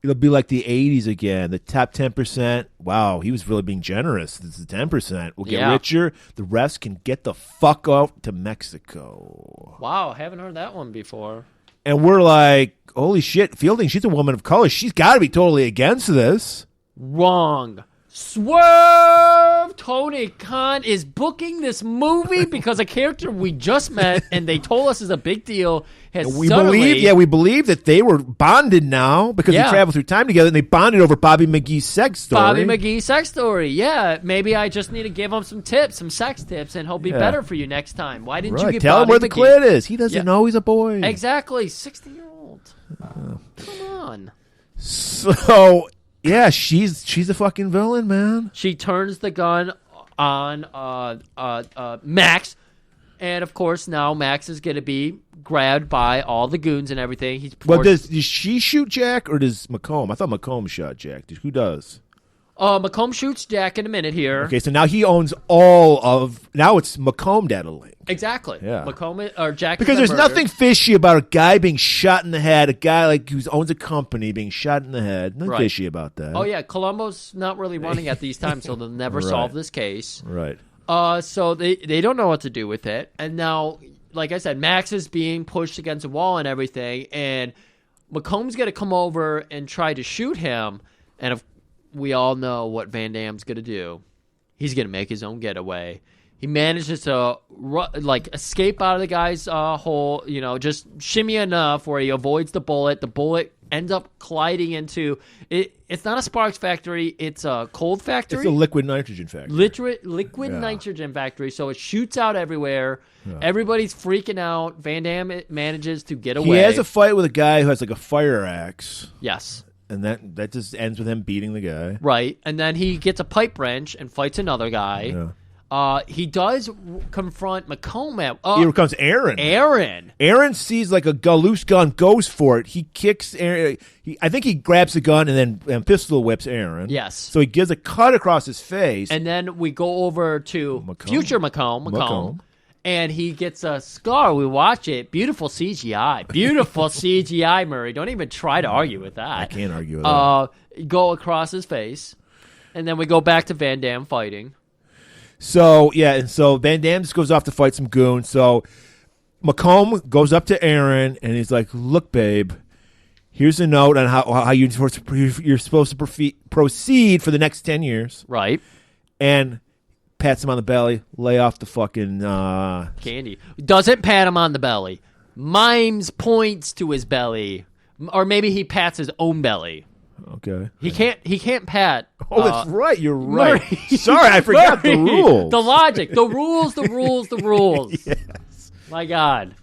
It'll be like the 80s again. The top 10%. Wow, he was really being generous. This is 10%. We'll get richer. The rest can get the fuck out to Mexico. Wow, haven't heard that one before. And we're like, holy shit, Fielding, she's a woman of color. She's got to be totally against this. Wrong. Swerve! Tony Khan is booking this movie because a character we just met and they told us is a big deal has we believe that they were bonded now because they traveled through time together and they bonded over Bobby McGee's sex story. Bobby McGee's sex story, yeah. Maybe I just need to give him some tips, some sex tips, and he'll be better for you next time. Why didn't you get Tell Bobby him where the McGee? clit is. He doesn't know he's a boy. Exactly. 60-year-old. Come on. So Yeah, she's a fucking villain, man. She turns the gun on Max, and of course now Max is going to be grabbed by all the goons and everything. Well, does she shoot Jack or does McComb? I thought McComb shot Jack. Who does? McComb shoots Jack in a minute here. Okay, so now he owns all of. Now it's McComb that'll link. Exactly. Yeah. McComb or Jack. Because there's nothing fishy about a guy being shot in the head. A guy like who owns a company being shot in the head. Nothing fishy about that. Oh yeah, Columbo's not really running at these times, so they'll never solve this case. Right. So they don't know what to do with it, and now, like I said, Max is being pushed against a wall and everything, and McComb's going to come over and try to shoot him, and we all know what Van Damme's going to do. He's going to make his own getaway. He manages to escape out of the guy's hole, just shimmy enough where he avoids the bullet. The bullet ends up colliding into it. It's not a sparks factory. It's a cold factory. It's a liquid nitrogen factory. Liquid nitrogen factory. So it shoots out everywhere. Yeah. Everybody's freaking out. Van Damme manages to get away. He has a fight with a guy who has like a fire axe. Yes. And that just ends with him beating the guy. Right. And then he gets a pipe wrench and fights another guy. Yeah. He does confront McComb at... Here comes Aaron. Aaron sees like a loose gun, goes for it. He kicks Aaron. I think he grabs the gun and then pistol whips Aaron. Yes. So he gives a cut across his face. And then we go over to future McComb. And he gets a scar. We watch it. Beautiful CGI. Beautiful CGI, Murray. Don't even try to argue with that. I can't argue with that. Go across his face. And then we go back to Van Damme fighting. So, yeah, and so Van Damme just goes off to fight some goons. So McComb goes up to Aaron, and he's like, look, babe, here's a note on how you're supposed to proceed for the next 10 years. Right. And pats him on the belly, lay off the fucking... candy. Doesn't pat him on the belly. Mimes points to his belly. Or maybe he pats his own belly. Okay. He can't pat. Oh, that's right. You're right. Sorry, I forgot the rules. The logic. The rules. Yes. My God.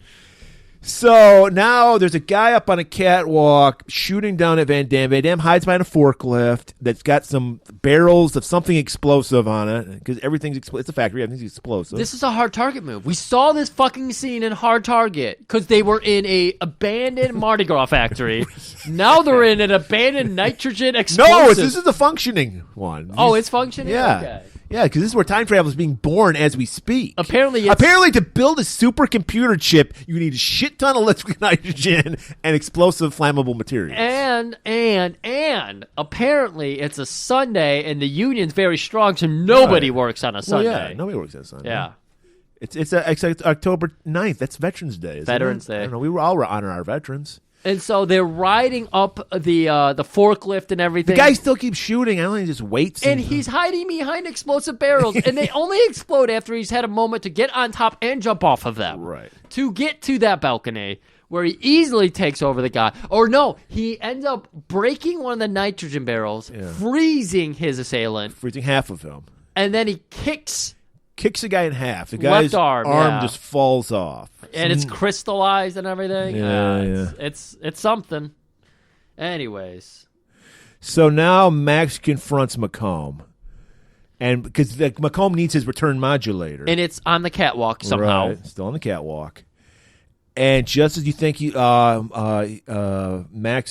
So now there's a guy up on a catwalk shooting down at Van Damme. Van Damme hides behind a forklift that's got some barrels of something explosive on it because everything's it's a factory. Everything's explosive. This is a Hard Target move. We saw this fucking scene in Hard Target because they were in a abandoned Mardi Gras factory. Now they're in an abandoned nitrogen explosive. No, this is the functioning one. Oh, it's functioning? Yeah. Okay. Yeah, because this is where time travel is being born as we speak. Apparently, to build a supercomputer chip, you need a shit ton of liquid nitrogen and explosive flammable materials. And apparently it's a Sunday, and the union's very strong, so nobody works on a Sunday. Well, yeah, nobody works on a Sunday. Yeah. It's October 9th. That's Veterans Day. Veterans Day. I don't know. We were all honor our veterans. And so they're riding up the forklift and everything. The guy still keeps shooting. I only just waits. And he's hiding behind explosive barrels. And they only explode after he's had a moment to get on top and jump off of them. Right. To get to that balcony where he easily takes over the guy. Or no, he ends up breaking one of the nitrogen barrels, freezing his assailant. Freezing half of him. And then he kicks the guy in half. The guy's arm just falls off. And it's crystallized and everything. Yeah. It's something. Anyways. So now Max confronts McComb. And because McComb needs his return modulator. And it's on the catwalk somehow. Right, still on the catwalk. And just as you think Max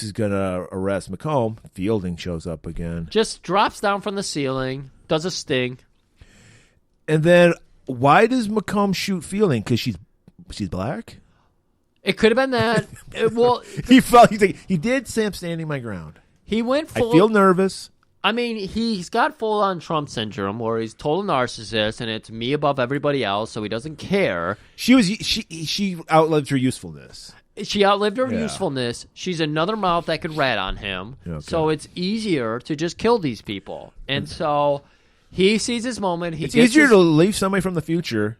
is going to arrest McComb, Fielding shows up again. Just drops down from the ceiling, does a sting. And then why does McComb shoot Fielding? Because she's black? It could have been that. He did say, I'm standing my ground. He went full... I feel nervous. I mean, he's got full-on Trump syndrome where he's total narcissist and it's me above everybody else, so he doesn't care. She outlived her usefulness. She outlived her usefulness. She's another mouth that could rat on him. Okay. So it's easier to just kill these people. And so... He sees his moment. It's easier to leave somebody from the future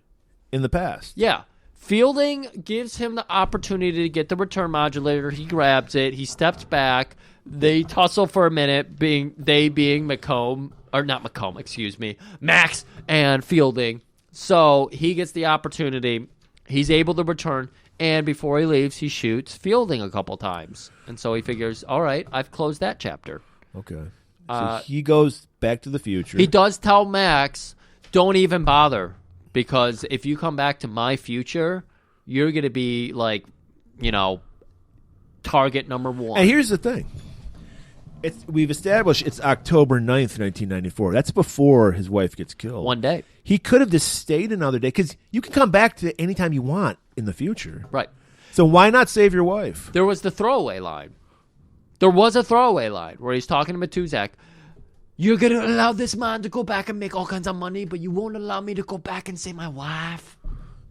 in the past. Yeah. Fielding gives him the opportunity to get the return modulator. He grabs it. He steps back. They tussle for a minute, being McComb, or not McComb, excuse me, Max and Fielding. So he gets the opportunity. He's able to return. And before he leaves, he shoots Fielding a couple times. And so he figures, all right, I've closed that chapter. Okay. So he goes back to the future. He does tell Max, don't even bother, because if you come back to my future, you're going to be like, target number one. And here's the thing. We've established it's October 9th, 1994. That's before his wife gets killed. One day. He could have just stayed another day, because you can come back to any time you want in the future. Right. So why not save your wife? There was the throwaway line. There was a throwaway line where he's talking to Matuzak. You're going to allow this man to go back and make all kinds of money, but you won't allow me to go back and save my wife.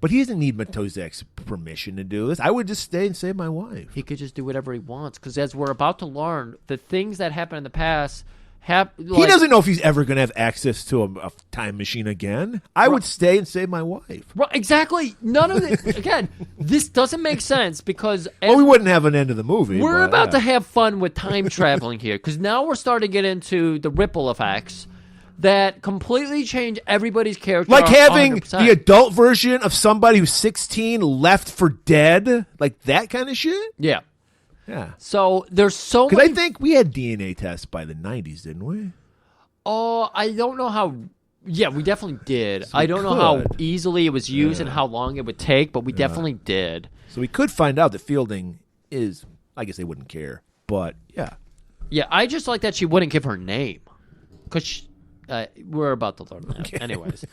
But he doesn't need Matuzak's permission to do this. I would just stay and save my wife. He could just do whatever he wants, because as we're about to learn, the things that happened in the past he doesn't know if he's ever going to have access to a time machine again. I would stay and save my wife. Right, exactly. None of it. Again, this doesn't make sense, because we wouldn't have an end of the movie. We're about to have fun with time traveling here, because now we're starting to get into the ripple effects that completely change everybody's character. Like having 100%. the adult version of somebody who's 16 left for dead, like that kind of shit. Yeah. Yeah. So there's so many. Because I think we had DNA tests by the 90s, didn't we? Oh, I don't know how. Yeah, we definitely did. So I don't know how easily it was used and how long it would take, but we definitely did. So we could find out that Fielding is. I guess they wouldn't care, but yeah. Yeah, I just like that she wouldn't give her name, because we're about to learn that. Okay. Anyways.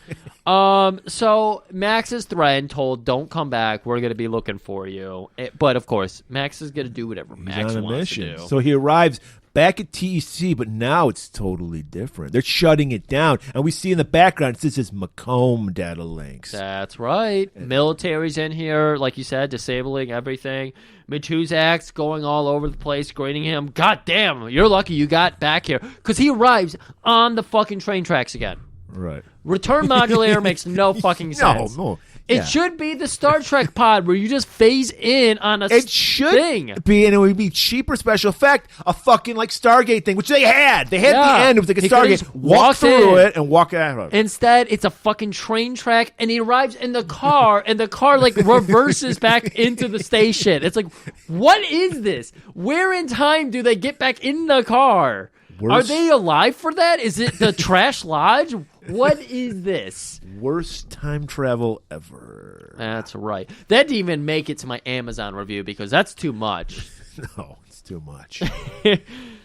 So Max is threatened, told, don't come back. We're going to be looking for you. But, of course, Max is going to do whatever Max wants to do. So he arrives back at TEC, but now it's totally different. They're shutting it down. And we see in the background, this is Macomb data links. That's right. Military's in here, like you said, disabling everything. Matuzak's going all over the place, grading him. God damn, you're lucky you got back here. Because he arrives on the fucking train tracks again. Right. Return modulator makes no fucking sense. No. It should be the Star Trek pod where you just phase in on a It should thing. be, and it would be cheaper special effect, a fucking like Stargate thing, which they had. They had the end. It was like a Stargate. Walk through it and walk out of it. Instead, it's a fucking train track, and he arrives in the car, and the car like reverses back into the station. It's like, what is this? Where in time do they get back in the car? Are they alive for that? Is it the Trash Lodge? What is this? Worst time travel ever. That's right. That didn't even make it to my Amazon review, because that's too much. No, it's too much.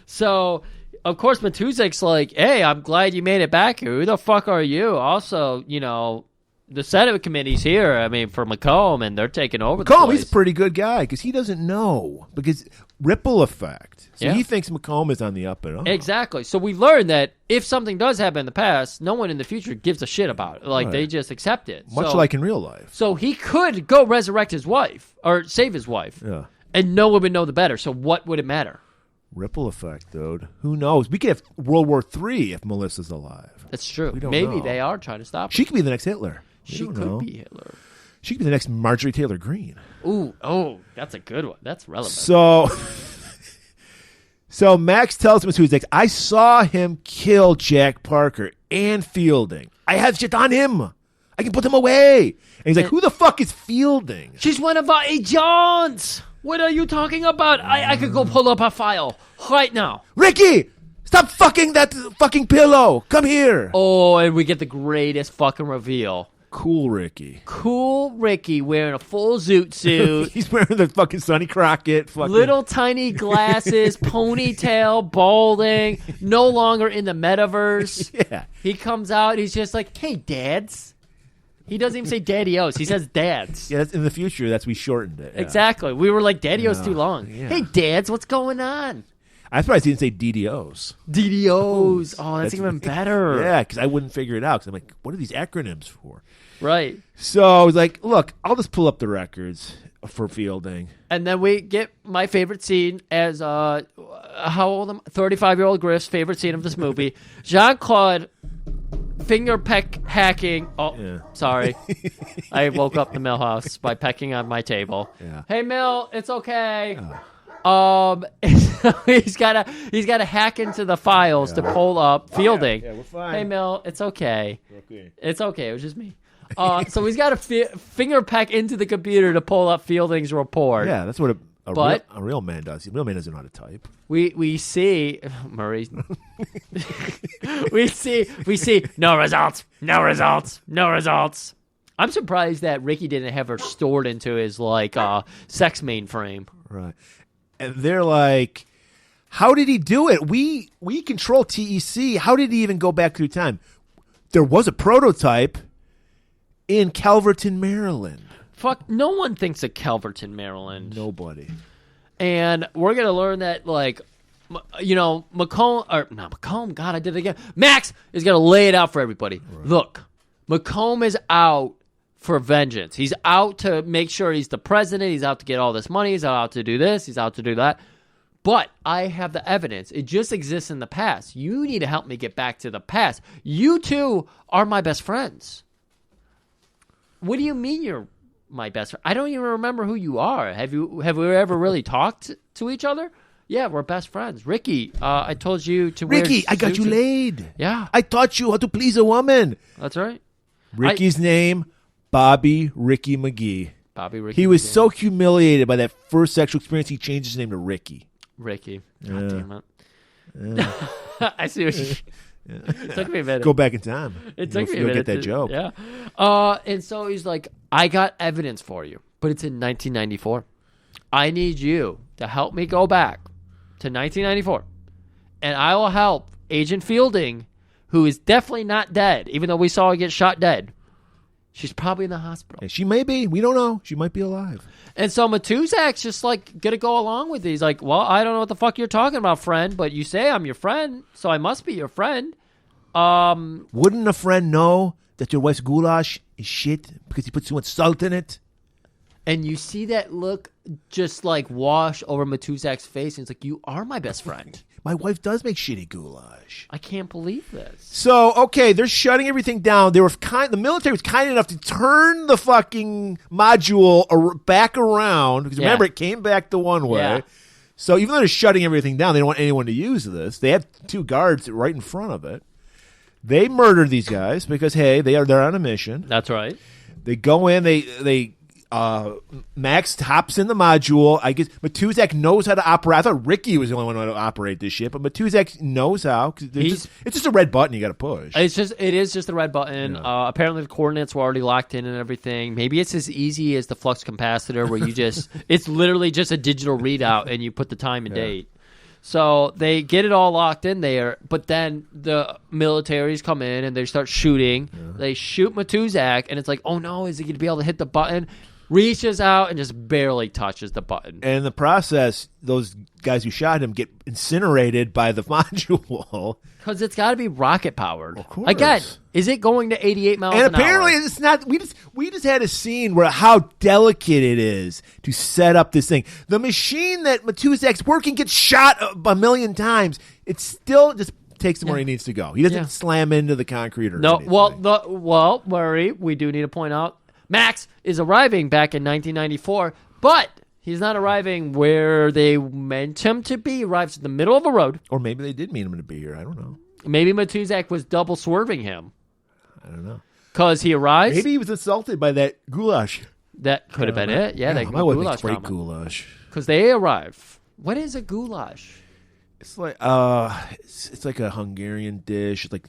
So, of course, Matuzak's like, hey, I'm glad you made it back here. Who the fuck are you? Also, the Senate committee's here, for Macomb, and they're taking over the place. He's a pretty good guy, because he doesn't know. Because ripple effect. So he thinks Macomb is on the up and up. Exactly. So we learned that if something does happen in the past, no one in the future gives a shit about it. They just accept it. Much like in real life. So he could go resurrect his wife, or save his wife. Yeah. And no one would know the better. So what would it matter? Ripple effect, dude. Who knows? We could have World War III if Melissa's alive. That's true. Maybe they are trying to stop her. She could be the next Hitler. She could be Hitler. She could be the next Marjorie Taylor Greene. Ooh, that's a good one. That's relevant. So Max tells Matuzak, I saw him kill Jack Parker and Fielding. I have shit on him. I can put him away. And he's like, who the fuck is Fielding? She's one of our agents. What are you talking about? I could go pull up her file right now. Ricky, stop fucking that fucking pillow. Come here. Oh, and we get the greatest fucking reveal. Cool Ricky wearing a full zoot suit. He's wearing the fucking Sonny Crockett. Little tiny glasses, ponytail, balding, no longer in the metaverse. Yeah. He comes out, he's just like, hey, dads. He doesn't even say daddy-os. He says dads. Yeah, in the future, we shortened it. Yeah. Exactly. We were like, daddy-os too long. Yeah. Hey, dads, what's going on? I'm surprised he didn't say DDOs. DDOs. Oh, that's even better. Yeah, because I wouldn't figure it out. Because I'm like, what are these acronyms for? Right. So I was like, look, I'll just pull up the records for Fielding. And then we get my favorite scene as, how old am I? 35-year-old Griff's favorite scene of this movie. Jean-Claude finger peck hacking. Oh, yeah. Sorry. I woke up the Millhouse by pecking on my table. Yeah. Hey, Mill, it's okay. He's got to hack into the files to pull up Fielding. Yeah, we're fine. Hey, Mill, it's okay. It's okay. It was just me. So he's got to finger peck into the computer to pull up Fielding's report. Yeah, that's what But a real man does. A real man doesn't know how to type. We see Murray. we see no results. I'm surprised that Ricky didn't have her stored into his sex mainframe. Right. And they're like, how did he do it? We control TEC. How did he even go back through time? There was a prototype in Calverton, Maryland. Fuck, no one thinks of Calverton, Maryland. Nobody. And we're going to learn that, McComb, God, I did it again. Max is going to lay it out for everybody. Right. Look, McComb is out for vengeance. He's out to make sure he's the president. He's out to get all this money. He's out to do this. He's out to do that. But I have the evidence. It just exists in the past. You need to help me get back to the past. You two are my best friends. What do you mean you're my best friend? I don't even remember who you are. Have we ever really talked to each other? Yeah, we're best friends. Ricky, I told you to wear Ricky, I got you laid. Yeah. I taught you how to please a woman. That's right. Ricky's name, Bobby Ricky McGee. Bobby Ricky He was McGee. so humiliated by that first sexual experience, he changed his name to Ricky. Ricky. God damn it. Yeah. I see what you... It took me a minute. Go back in time. It took me a minute. Get that joke. Yeah. And so he's like, I got evidence for you, but it's in 1994. I need you to help me go back to 1994, and I will help Agent Fielding, who is definitely not dead, even though we saw her get shot dead. She's probably in the hospital. Yeah, she may be. We don't know. She might be alive. And so Matuzak's just gonna go along with it. He's like, well, I don't know what the fuck you're talking about, friend, but you say I'm your friend, so I must be your friend. Wouldn't a friend know that your wife's goulash is shit because he puts too much salt in it? And you see that look just wash over Matuzak's face, and it's like, you are my best friend. My wife does make shitty goulash. I can't believe this. So, okay, they're shutting everything down. The military was kind enough to turn the fucking module back around. Because remember, it came back the one way. Yeah. So even though they're shutting everything down, they don't want anyone to use this. They have 2 guards right in front of it. They murder these guys because, hey, they're on a mission. That's right. They go in, Max hops in the module. I guess Matuzak knows how to operate. I thought Ricky was the only one to operate this shit, but Matuzak knows how. It's just a red button you got to push. It is just the red button. Yeah. Apparently the coordinates were already locked in and everything. Maybe it's as easy as the flux capacitor where you just it's literally just a digital readout and you put the time and date. So they get it all locked in there, but then the militaries come in and they start shooting. Yeah. They shoot Matuzak, and it's like, oh no, is he going to be able to hit the button? Reaches out and just barely touches the button. And in the process, those guys who shot him get incinerated by the module. Because it's got to be rocket powered. Of course. Again, is it going to 88 miles an hour? And apparently it's not. We just had a scene where how delicate it is to set up this thing. The machine that Matuzak's working gets shot a million times. It still just takes him where he needs to go. He doesn't slam into the concrete or anything. Well, Murray, we do need to point out, Max is arriving back in 1994, but he's not arriving where they meant him to be. He arrives in the middle of a road. Or maybe they did mean him to be here. I don't know. Maybe Matuzak was double swerving him. I don't know. Because he arrives. Maybe he was insulted by that goulash. That could have been it. Yeah, that my wife makes goulash great goulash. Because they arrive. What is a goulash? It's like it's like a Hungarian dish. It's like,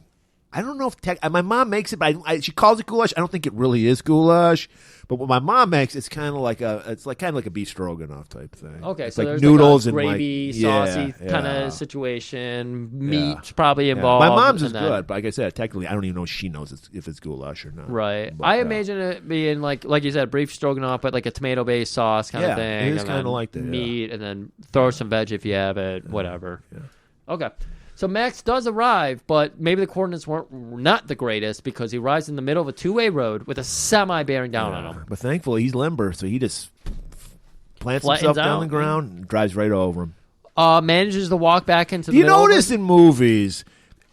I don't know if my mom makes it, but she calls it goulash. I don't think it really is goulash. But what my mom makes, it's kind of like a beef stroganoff type thing. Okay, it's so like there's noodles like a and gravy, saucy kind of situation. Meat's probably Yeah. involved. My mom's is good, but like I said, technically, I don't even know if she knows if it's goulash or not. Right. But, I imagine it being like you said, beef stroganoff, but like a tomato-based sauce kind of thing. It is kind of like that. Meat, and then throw some veg if you have it. Whatever. Yeah. Okay. So Max does arrive, but maybe the coordinates were not the greatest because he arrives in the middle of a two-way road with a semi bearing down on him. But thankfully, he's limber, so he just plants Flattens himself out. down the ground and drives right over him. Manages to walk back into the You middle notice of it. in movies,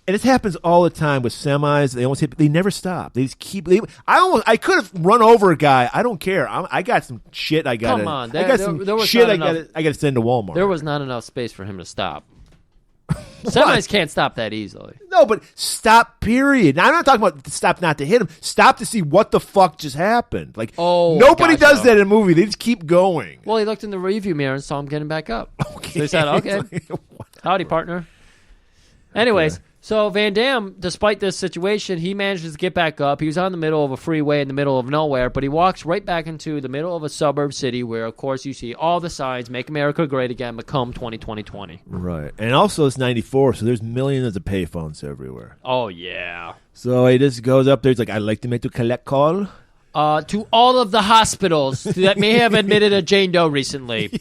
and it happens all the time with semis, they almost hit, they never stop. They just keep. I could have run over a guy. I don't care. I got some shit. I got. Come on, I got some there was shit. not I got to send to Walmart. There was not enough space for him to stop. Semis can't stop that easily. No, but stop, period. Now, I'm not talking about stop not to hit him. Stop to see what the fuck just happened. Like, nobody does that in a movie. They just keep going. Well, he looked in the review mirror and saw him getting back up. Okay. So he said, okay, howdy, partner. Anyways, so Van Damme, despite this situation, he manages to get back up. He was on the middle of a freeway in the middle of nowhere, but he walks right back into the middle of a suburb city where, of course, you see all the signs, Make America Great Again, Macomb 2020. Right. And also it's 94, so there's millions of payphones everywhere. Oh, yeah. So he just goes up there. He's like, I'd like to make a collect call. To all of the hospitals that may have admitted a Jane Doe recently.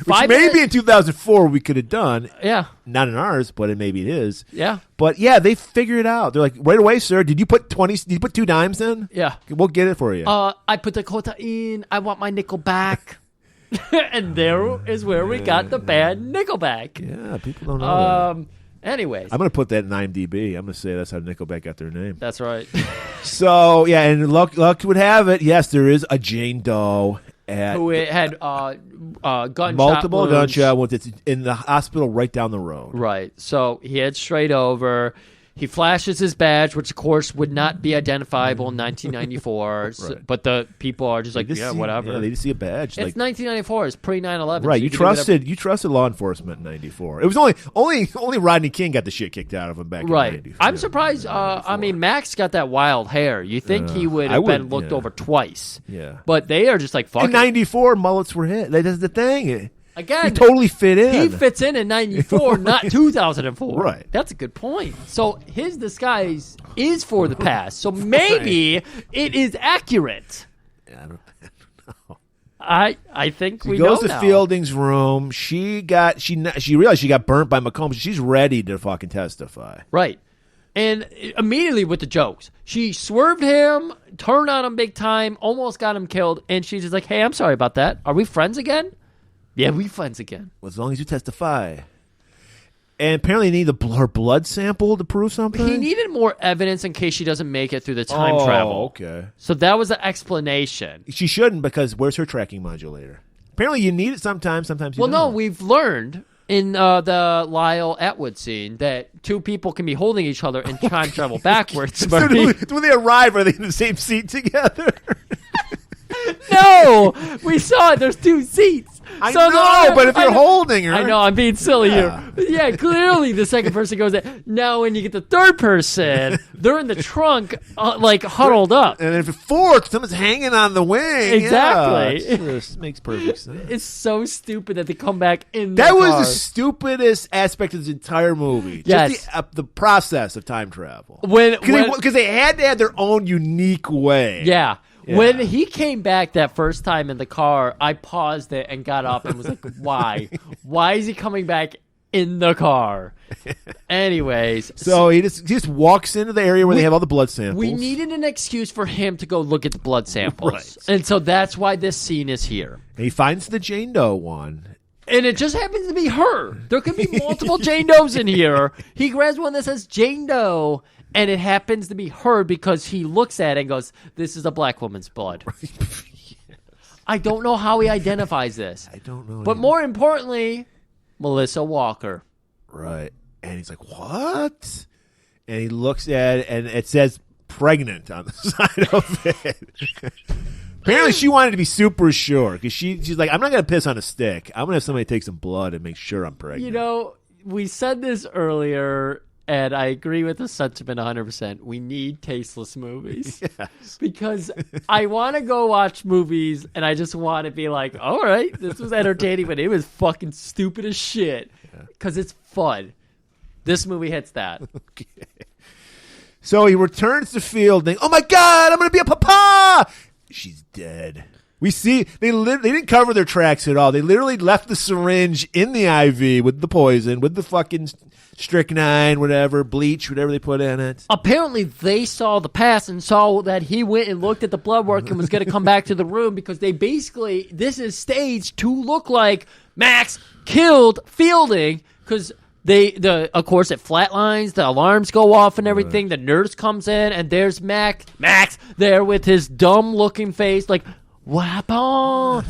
Which maybe in 2004 we could have done. Yeah. Not in ours, but maybe it is. Yeah. But yeah, they figure it out. They're like, right away, sir, did you put 2 dimes in? Yeah. We'll get it for you. I put the quota in. I want my nickel back. And there is where we got the bad Nickelback. Yeah, people don't know that. Anyways. I'm going to put that in IMDb. I'm going to say that's how Nickelback got their name. That's right. So, yeah, and luck would have it. Yes, there is a Jane Doe. Who had multiple gunshot wounds in the hospital right down the road. Right. So he heads straight over. He flashes his badge, which, of course, would not be identifiable in 1994. Right. But the people are just like, whatever. Yeah, they just see a badge. It's 1994. It's pre-9/11. Right. So you trusted law enforcement in 94. It was only Rodney King got the shit kicked out of him back in 94. I'm surprised. I mean, Max got that wild hair. You think he would have been looked over twice. Yeah. But they are just like, fuck in 94, mullets were hit. That's the thing. Again, he totally fit in. He fits in 94, not 2004. Right. That's a good point. So his disguise is for the past. So maybe it is accurate. I don't know. I think we goes know to now. Fielding's room. She realized she got burnt by Macomb. She's ready to fucking testify. Right. And immediately with the jokes. She swerved him, turned on him big time, almost got him killed, and she's just like, hey, I'm sorry about that. Are we friends again? Yeah, we friends again. Well, as long as you testify. And apparently he needed her blood sample to prove something? He needed more evidence in case she doesn't make it through the time travel. Okay. So that was the explanation. She shouldn't, because where's her tracking modulator? Apparently you need it sometimes you don't. No, we've learned in the Lyle Atwood scene that two people can be holding each other and time travel backwards. So when they arrive, are they in the same seat together? No! We saw it. There's two seats. I know, but if you're holding her. I know, I'm being silly here. Yeah, clearly the second person goes in. Now, when you get the third person, they're in the trunk, like huddled up. And if it's fourth, someone's hanging on the wing. Exactly. Yeah, this makes perfect sense. It's so stupid that they come back in That the was car. the stupidest aspect of this entire movie. Yes. Just the process of time travel. Because they had to have their own unique way. Yeah. When he came back that first time in the car, I paused it and got up and was like, why? Why is he coming back in the car? Anyways. So he just walks into the area where they have all the blood samples. We needed an excuse for him to go look at the blood samples. Right. And so that's why this scene is here. And he finds the Jane Doe one. And it just happens to be her. There could be multiple Jane Does in here. He grabs one that says Jane Doe. And it happens to be her because he looks at it and goes, this is a black woman's blood. Yes. I don't know how he identifies this. I don't know. But more importantly, Melissa Walker. Right. And he's like, what? And he looks at it, and it says pregnant on the side of it. Apparently she wanted to be super sure because she's like, I'm not going to piss on a stick. I'm going to have somebody take some blood and make sure I'm pregnant. You know, we said this earlier. And I agree with the sentiment 100%. We need tasteless movies. Yes. Because I want to go watch movies and I just want to be like, all right, this was entertaining, but it was fucking stupid as shit. Because it's fun. This movie hits that. Okay. So he returns to Fielding. Oh my God, I'm going to be a papa! She's dead. We see they didn't cover their tracks at all. They literally left the syringe in the IV with the poison, with the fucking strychnine, whatever, bleach, whatever they put in it. Apparently, they saw the past and saw that he went and looked at the blood work and was going to come back to the room because they basically, this is staged to look like Max killed Fielding because of course, it flatlines, the alarms go off and everything. Right. The nurse comes in and there's Max there with his dumb-looking face like, what happened?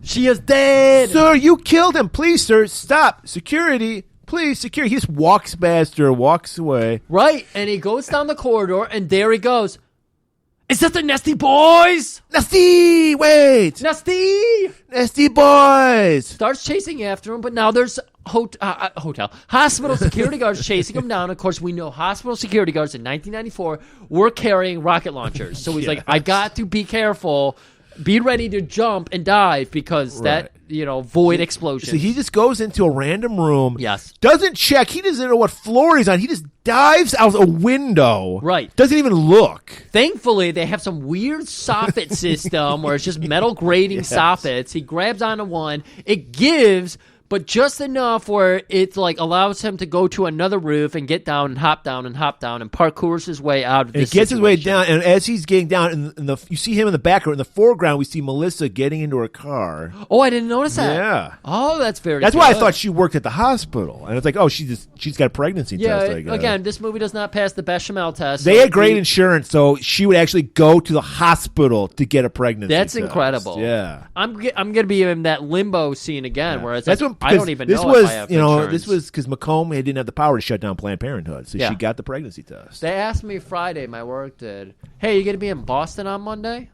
She is dead. Sir, you killed him. Please, sir, stop. Security, please, secure. He just walks past her, walks away. Right, and he goes down the corridor, and there he goes. Is that the Nesty Boys? Nesty, wait. Nesty Boys. Starts chasing after him, but now there's hospital security guards chasing him down. Of course, we know hospital security guards in 1994 were carrying rocket launchers. So he's like, I got to be careful. Be ready to jump and dive because that, void explosion. So he just goes into a random room. Yes. Doesn't check. He doesn't know what floor he's on. He just dives out a window. Right. Doesn't even look. Thankfully, they have some weird soffit system where it's just metal grating soffits. He grabs onto one. It gives, but just enough where it allows him to go to another roof and get down and hop down and parkours his way out of this He gets his way down, situation. and as he's getting down, you see him in the background. In the foreground, we see Melissa getting into her car. Oh, I didn't notice that. Yeah. Oh, that's very That's good. why I thought she worked at the hospital. And it's like, oh, she's got a pregnancy test, I guess. Again, this movie does not pass the bechamel test. They had great insurance, so she would actually go to the hospital to get a pregnancy That's test. incredible. Yeah. I'm going to be in that limbo scene again where it's That's like, when, I don't even this know was, if I have insurance. This was because Macomb didn't have the power to shut down Planned Parenthood, so Yeah. she got the pregnancy test. They asked me Friday, my work did, hey, you going to be in Boston on Monday?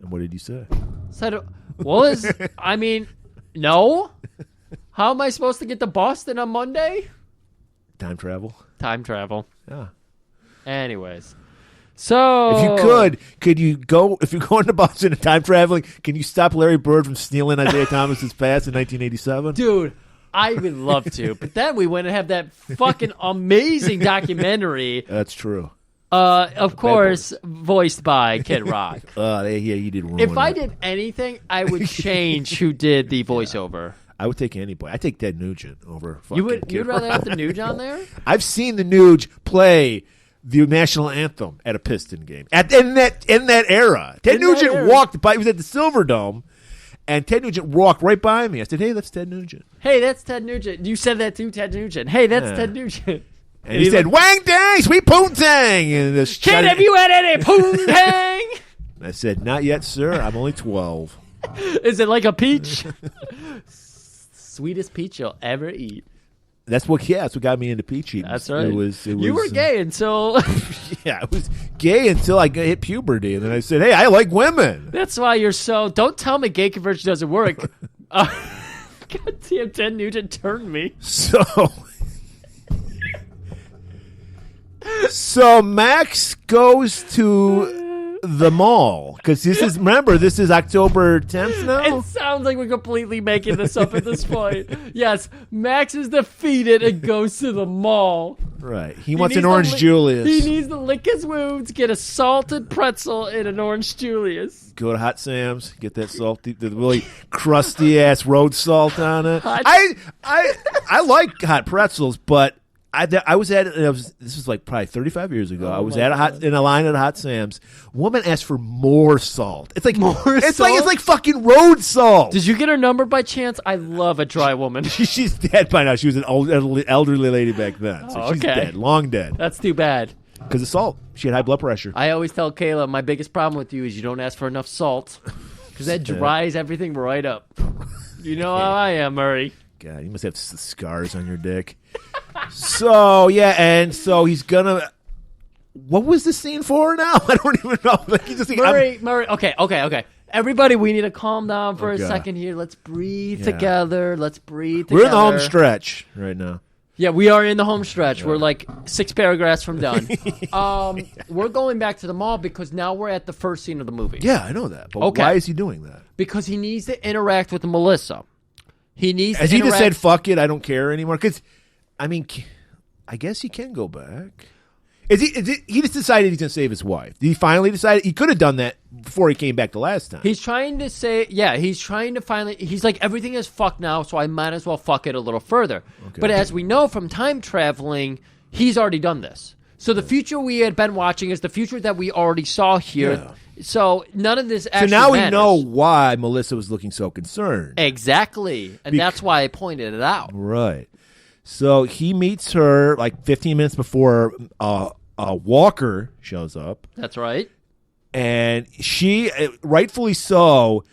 And what did you say? Said, no. How am I supposed to get to Boston on Monday? Time travel? Time travel. Yeah. Anyways. So if you could you go, if you're going to Boston and time traveling, can you stop Larry Bird from stealing Isaiah Thomas's pass in 1987? Dude, I would love to. But then we went and have that fucking amazing documentary. That's true. Of course, voiced by Kid Rock. He did ruin If I it. did anything, I would change who did the voiceover. I would take anybody. I'd take Ted Nugent over fucking Kid You'd rather Rock. have the Nuge on there? I've seen the Nuge play the national anthem at a Piston game. In that era. Ted Nugent walked by. He was at the Silverdome, and Ted Nugent walked right by me. I said, "Hey, that's Ted Nugent." Hey, that's Ted Nugent. You said that to Ted Nugent. Hey, that's Ted Nugent. And he said, "Wang dang, sweet poontang." And this Kid, have you had any poontang? I said, "Not yet, sir. I'm only 12." Is it like a peach? Sweetest peach you'll ever eat. That's what got me into peach eating. That's right. It was, you were gay until... Yeah, I was gay until I hit puberty. And then I said, hey, I like women. That's why you're so... Don't tell me gay conversion doesn't work. God damn, Ted Nugent turned me. So Max goes to the mall because this is October 10th now. It sounds like we're completely making this up at this point. Yes, Max is defeated and goes to the mall. Right. He wants an Orange Julius. He needs to lick his wounds, get a salted pretzel and an Orange Julius. Go to Hot Sam's, get that salty, the really crusty ass road salt on it. I like hot pretzels, but I was at this was like probably 35 years ago. I was in a line at a Hot Sam's. Woman asked for more salt. It's like it's like fucking road salt. Did you get her number by chance? I love a dry woman. She's dead by now. She was an old elderly lady back then. So she's dead, long dead. That's too bad. Because of salt. She had high blood pressure. I always tell Kayla, my biggest problem with you is you don't ask for enough salt. Because that dries everything right up. You know how I am, Murray. God, you must have scars on your dick. So he's gonna. What was the scene for now? I don't even know. Like, he's just Murray. Okay. Everybody, we need to calm down for a second here. Let's breathe together. We're in the home stretch right now. Yeah, we are in the home stretch. We're like 6 paragraphs from done. We're going back to the mall because now we're at the first scene of the movie. Yeah, I know that. But why is he doing that? Because he needs to interact with Melissa. He needs. Has he just said "fuck it"? I don't care anymore. Because, I mean, I guess he can go back. He just decided he's going to save his wife. Did he finally decide? He could have done that before he came back the last time. He's trying to say, he's trying to finally. He's like, everything is fucked now, so I might as well fuck it a little further. Okay. But as we know from time traveling, he's already done this. So the future we had been watching is the future that we already saw here. Yeah. So none of this actually matters. we know why Melissa was looking so concerned. Exactly. And that's why I pointed it out. Right. So he meets her like 15 minutes before Walker shows up. That's right. And she, rightfully so,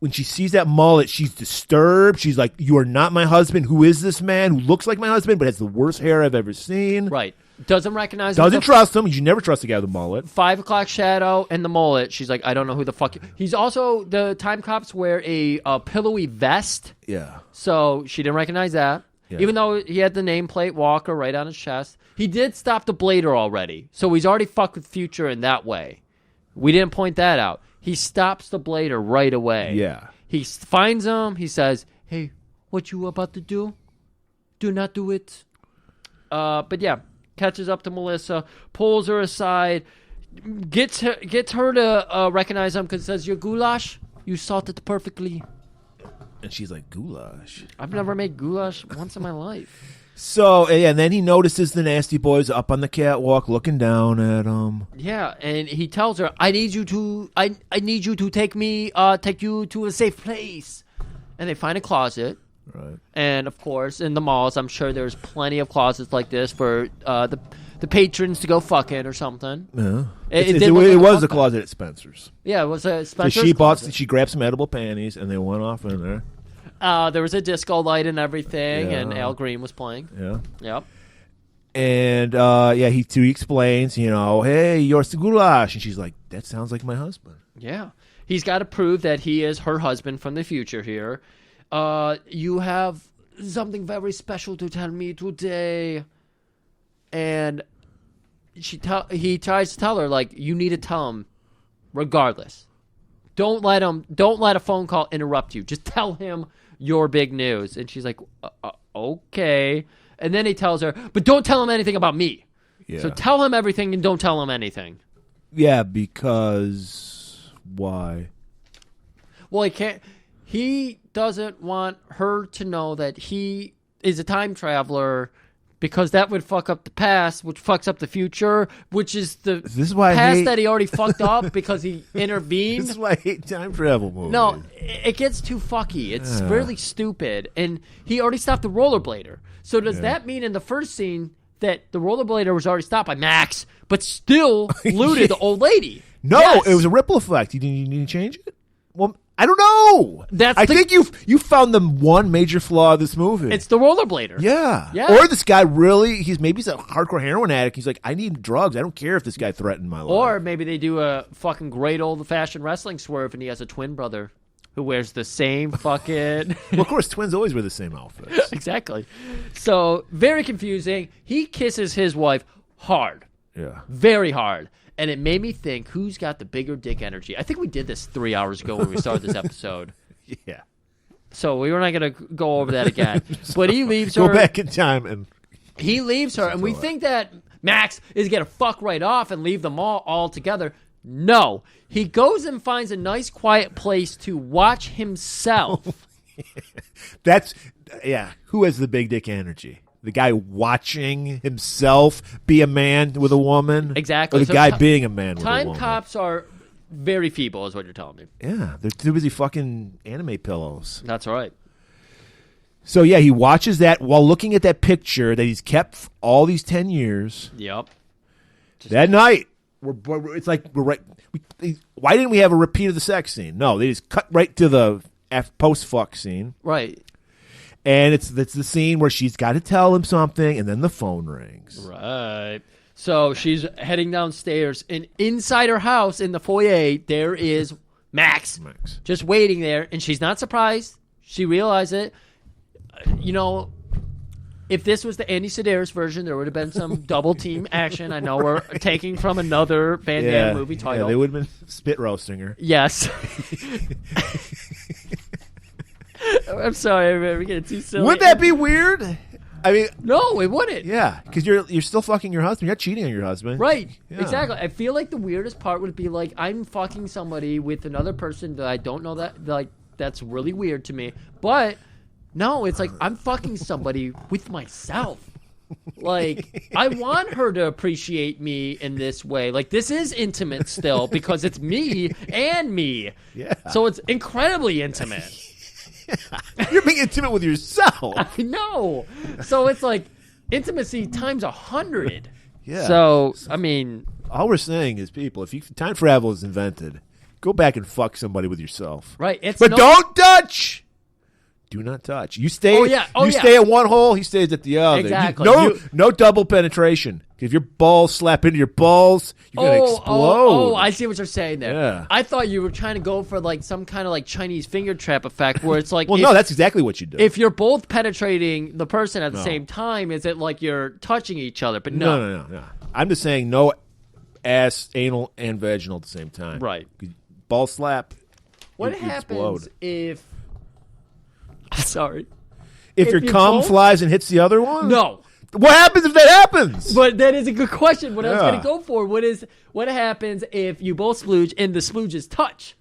when she sees that mullet, she's disturbed. She's like, "You are not my husband. Who is this man who looks like my husband but has the worst hair I've ever seen?" Right. Doesn't recognize him. Doesn't trust him. You never trust a guy with a mullet. 5 o'clock shadow and the mullet. She's like, I don't know who the fuck. He's also, the time cops wear a pillowy vest. Yeah. So she didn't recognize that. Yeah. Even though he had the nameplate Walker right on his chest. He did stop the blader already. So he's already fucked with Future in that way. We didn't point that out. He stops the blader right away. Yeah. He finds him. He says, hey, what you about to do? Do not do it. But yeah, catches up to Melissa, pulls her aside, gets her to recognize him because it says, your goulash, you salted perfectly. And she's like, goulash? I've never made goulash once in my life. So, yeah, and then he notices the nasty boys up on the catwalk looking down at him. Yeah, and he tells her, I need you to take you to a safe place. And they find a closet. Right. And, of course, in the malls, I'm sure there's plenty of closets like this for the patrons to go fuck in or something. Yeah. It was a closet at Spencer's. Yeah, it was a So Spencer's. she grabbed some edible panties, and they went off in there. There was a disco light and everything, Yeah. and Al Green was playing. Yeah. Yep. And, he explains, hey, you're goulash. And she's like, that sounds like my husband. Yeah. He's got to prove that he is her husband from the future here. You have something very special to tell me today. And he tries to tell her, like, you need to tell him regardless. Don't let a phone call interrupt you. Just tell him your big news. And she's like, okay. And then he tells her, but don't tell him anything about me. Yeah. So tell him everything and don't tell him anything. Yeah, because why? Well, he doesn't want her to know that he is a time traveler because that would fuck up the past, which fucks up the future, which is the past that he already fucked up because he intervened. This is why I hate time travel movies. No, it gets too fucky. It's really stupid. And he already stopped the rollerblader. So does that mean in the first scene that the rollerblader was already stopped by Max, but still looted the old lady? No, Yes. it was a ripple effect. You need to change it? Well, I don't know. I think you found the one major flaw of this movie. It's the rollerblader. Yeah. Yeah. Or this guy really, he's a hardcore heroin addict. He's like, I need drugs. I don't care if this guy threatened my life. Or maybe they do a fucking great old-fashioned wrestling swerve and he has a twin brother who wears the same fucking... Well, of course, twins always wear the same outfits. Exactly. So, very confusing. He kisses his wife hard. Yeah. Very hard. And it made me think, who's got the bigger dick energy? I think we did this 3 hours ago when we started this episode. Yeah. So we were not going to go over that again. But he leaves her. Go back in time and... He leaves her, and we think that Max is going to fuck right off and leave them all together. No. He goes and finds a nice, quiet place to watch himself. Who has the big dick energy? The guy watching himself be a man with a woman? Exactly. Or the guy being a man with a woman? Time cops are very feeble, is what you're telling me. Yeah, they're too busy fucking anime pillows. That's right. So, yeah, he watches that while looking at that picture that he's kept all these 10 years. Yep. That night, it's like we're right. Why didn't we have a repeat of the sex scene? No, they just cut right to the post-fuck scene. Right. And it's the scene where she's got to tell him something, and then the phone rings. Right. So she's heading downstairs, and inside her house in the foyer, there is Max. Just waiting there, and she's not surprised. She realized it. If this was the Andy Sedaris version, there would have been some double team action. I know we're taking from another Van Damme movie title. Yeah, they would have been spit roasting her. Yes. I'm sorry, we're getting too silly. Wouldn't that be weird? I mean, no, it wouldn't. Yeah, because you're still fucking your husband. You're not cheating on your husband, right? Yeah. Exactly. I feel like the weirdest part would be like I'm fucking somebody with another person that I don't know that's really weird to me. But no, it's like I'm fucking somebody with myself. Like I want her to appreciate me in this way. Like this is intimate still because it's me and me. Yeah. So it's incredibly intimate. You're being intimate with yourself. I know. So it's like intimacy times 100. Yeah. So I mean, all we're saying is, people, if time travel is invented, Go back and fuck somebody with yourself. Right. But don't touch. Do not touch. You stay. Stay at one hole. He stays at the other. Exactly. No double penetration. If your balls slap into your balls, you're gonna explode. Oh, I see what you're saying there. Yeah. I thought you were trying to go for like some kind of like Chinese finger trap effect, where it's like, well, no, that's exactly what you do. If you're both penetrating the person at the same time, is it like you're touching each other? But no. I'm just saying no ass, anal, and vaginal at the same time. Right. Ball slap. What happens if? Sorry. If your cum flies and hits the other one? No. What happens if that happens? But that is a good question. What I was going to go for, what happens if you both splooge and the splooges touch?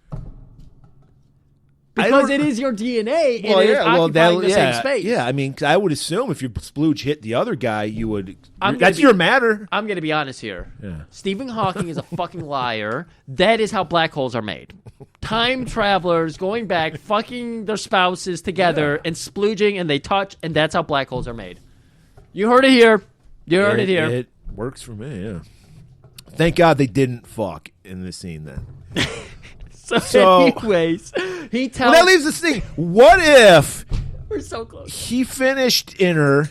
Because it is your DNA and it is occupying the same space. Yeah, I mean, I would assume if your splooge hit the other guy, you would... That's your matter. I'm going to be honest here. Yeah. Stephen Hawking is a fucking liar. That is how black holes are made. Time travelers going back, fucking their spouses together and splooging, and they touch, and that's how black holes are made. You heard it here. It works for me, yeah. Thank God they didn't fuck in this scene then. So anyways, he tells... Well, that leaves this thing. What if... We're so close. He finished in her,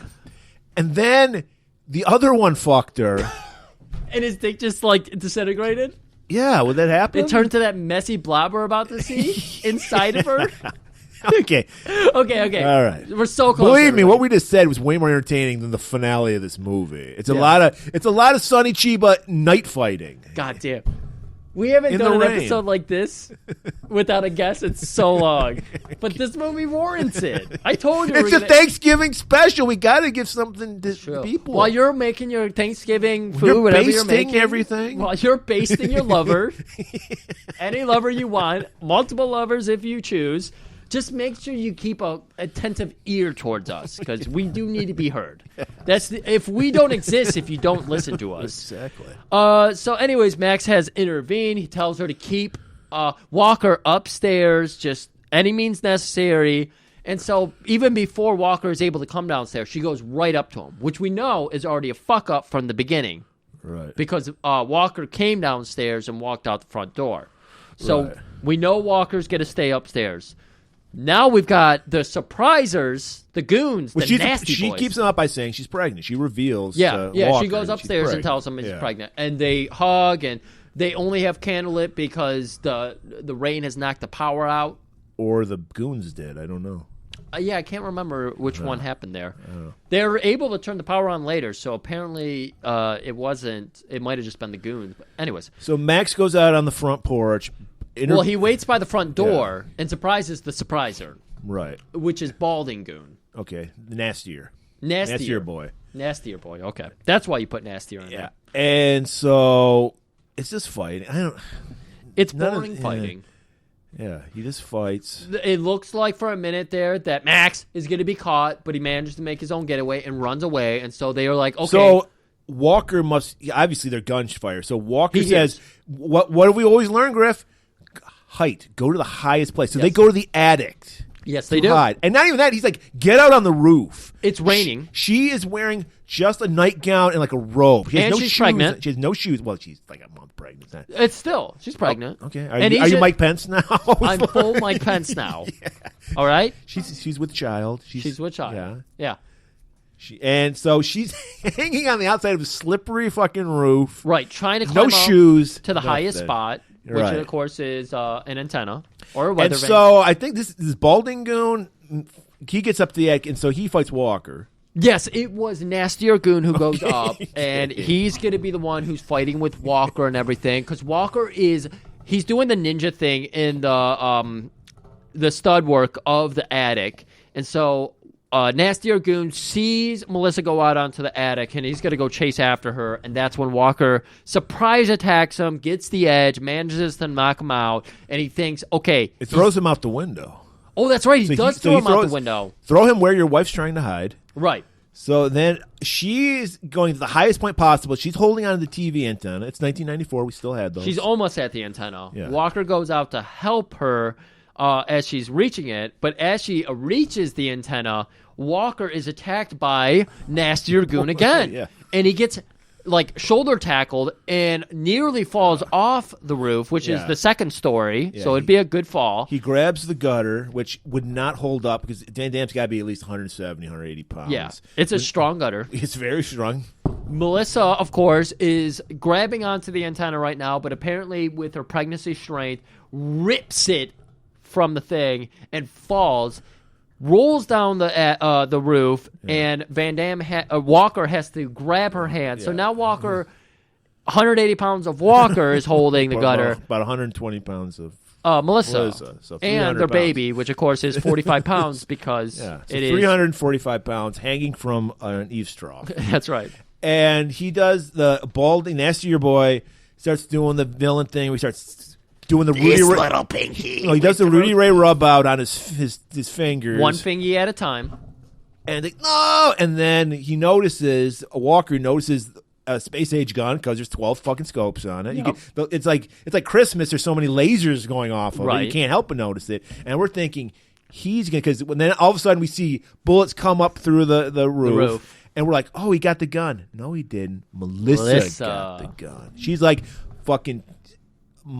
and then the other one fucked her. And his dick just, like, disintegrated? Yeah, would that happen? It turned to that messy blob we're about to see inside of her? Okay. Okay. All right. We're so close. Believe me, what we just said was way more entertaining than the finale of this movie. It's a lot of Sonny Chiba night fighting. God damn. We haven't done an episode like this without a guest in so long. But this movie warrants it. I told you. It's a Thanksgiving special. We got to give something to people. While you're making your Thanksgiving food, whatever you're making. Everything. While you're basting your lover, any lover you want, multiple lovers if you choose, just make sure you keep a attentive ear towards us, because we do need to be heard. If we don't exist if you don't listen to us. Exactly. So anyways, Max has intervened. He tells her to keep Walker upstairs, just any means necessary. And so even before Walker is able to come downstairs, she goes right up to him, which we know is already a fuck up from the beginning. Right. Because Walker came downstairs and walked out the front door. So we know Walker's going to stay upstairs. Now we've got the surprisers, the goons, the nasty boys. She keeps them up by saying she's pregnant. She reveals Walker, she goes upstairs and tells him she's Yeah. pregnant. And they hug, and they only have candlelit because the rain has knocked the power out. Or the goons did. I don't know. I can't remember which one happened there. They were able to turn the power on later, so apparently it wasn't. It might have just been the goons. But anyways. So Max goes out on the front porch. Well, he waits by the front door and surprises the surpriser. Right. Which is Balding Goon. Okay. Nastier boy. Nastier boy. Okay. That's why you put nastier in there. And so it's just fighting. It's boring fighting. Yeah, he just fights. It looks like for a minute there that Max is going to be caught, but he manages to make his own getaway and runs away. And so they are like, okay. So Walker must, obviously they're gunfire. So Walker says, what have we always learned, Griff? Height. Go to the highest place. So they go to the attic. Yes, they do. Hide. And not even that. He's like, get out on the roof. It's raining. She is wearing just a nightgown and like a robe. She has and no she's shoes. Pregnant. She has no shoes. Well, she's like a month pregnant. She's pregnant. Oh, okay. Are you Mike Pence now? I'm full Mike Pence now. Yeah. All right? She's with child. She's with child. Yeah. And so she's hanging on the outside of a slippery fucking roof. Right. Trying to climb up shoes to the highest spot. Which, of course, is an antenna or a weather vane. So I think this Balding Goon, he gets up the attic, and so he fights Walker. Yes, it was Nastier Goon who goes up, and he's going to be the one who's fighting with Walker and everything, because Walker he's doing the ninja thing in the stud work of the attic, and so Nastier Goon sees Melissa go out onto the attic, and he's going to go chase after her, and that's when Walker surprise attacks him, gets the edge, manages to knock him out, and he thinks, okay. It throws him out the window. Oh, that's right. He does throw him out the window. Throw him where your wife's trying to hide. Right. So then she's going to the highest point possible. She's holding on to the TV antenna. It's 1994. We still had those. She's almost at the antenna. Yeah. Walker goes out to help her as she's reaching it, but as she reaches the antenna, Walker is attacked by Nastier Goon again. Yeah. And he gets like shoulder tackled and nearly falls off the roof, which is the second story. So it'd be a good fall. He grabs the gutter, which would not hold up because Van Damme's got to be at least 170, 180 pounds. Yeah, it's a strong gutter. It's very strong. Melissa, of course, is grabbing onto the antenna right now, but apparently with her pregnancy strength, rips it from the thing and falls, rolls down the roof, and Van Damme Walker has to grab her hand. So now Walker, 180 pounds of Walker is holding the gutter. About 120 pounds of Melissa. So and their pounds. baby, which of course is 45 pounds because so it is 345 pounds hanging from an eavesdrop. That's right. And he does the balding, nastier boy, starts doing the villain thing. We starts doing the Rudy Ray. Little pinky. No, he does the Rudy Ray rub out on his fingers. One fingy at a time. And no! And then he notices, Walker notices a space age gun because there's 12 fucking scopes on it. Yep. It's like Christmas. There's so many lasers going off of right. it. You can't help but notice it. And we're thinking he's going to, because then all of a sudden we see bullets come up through the roof. And we're like, oh, he got the gun. No, he didn't. Melissa got the gun. She's like fucking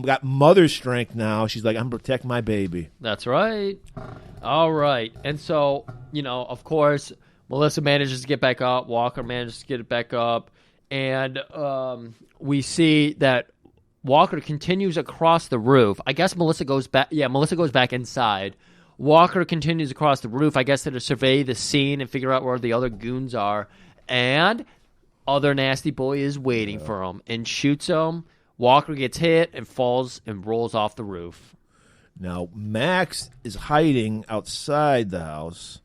got mother strength now. She's like, I'm going to protect my baby. That's right. All right. And so, of course, Melissa manages to get back up. Walker manages to get it back up. And we see that Walker continues across the roof. I guess Melissa goes back. Yeah, Melissa goes back inside. Walker continues across the roof, I guess, to survey the scene and figure out where the other goons are. And other nasty boy is waiting for him and shoots him. Walker gets hit and falls and rolls off the roof. Now, Max is hiding outside the house.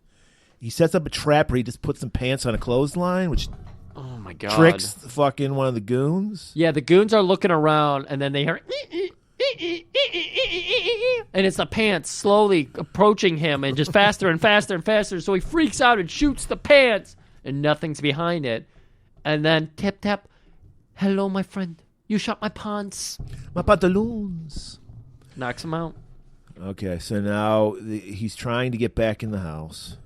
He sets up a trap where he just puts some pants on a clothesline, which oh my God. tricks fucking one of the goons. Yeah, the goons are looking around, and then they hear... and it's the pants slowly approaching him and just faster and faster and faster. So he freaks out and shoots the pants, and nothing's behind it. And then tap, tap. Hello, my friend. You shot my pants. My pantaloons. Knocks him out. Okay, so now he's trying to get back in the house.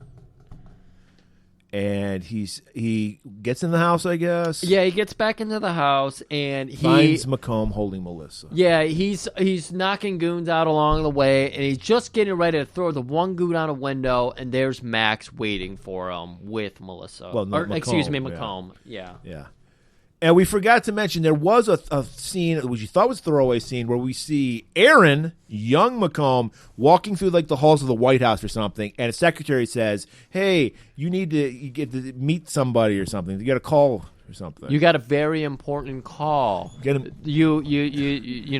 And he gets in the house, I guess. Yeah, he gets back into the house and he finds Macomb holding Melissa. Yeah, he's knocking goons out along the way, and he's just getting ready to throw the one goon out a window, and there's Max waiting for him with Melissa. Well, no, Macomb. Yeah. And we forgot to mention there was a scene, which you thought was a throwaway scene, where we see Aaron, young Macomb, walking through like the halls of the White House or something, and a secretary says, "Hey, you get to meet somebody or something. You got a call or something. You got a very important call. You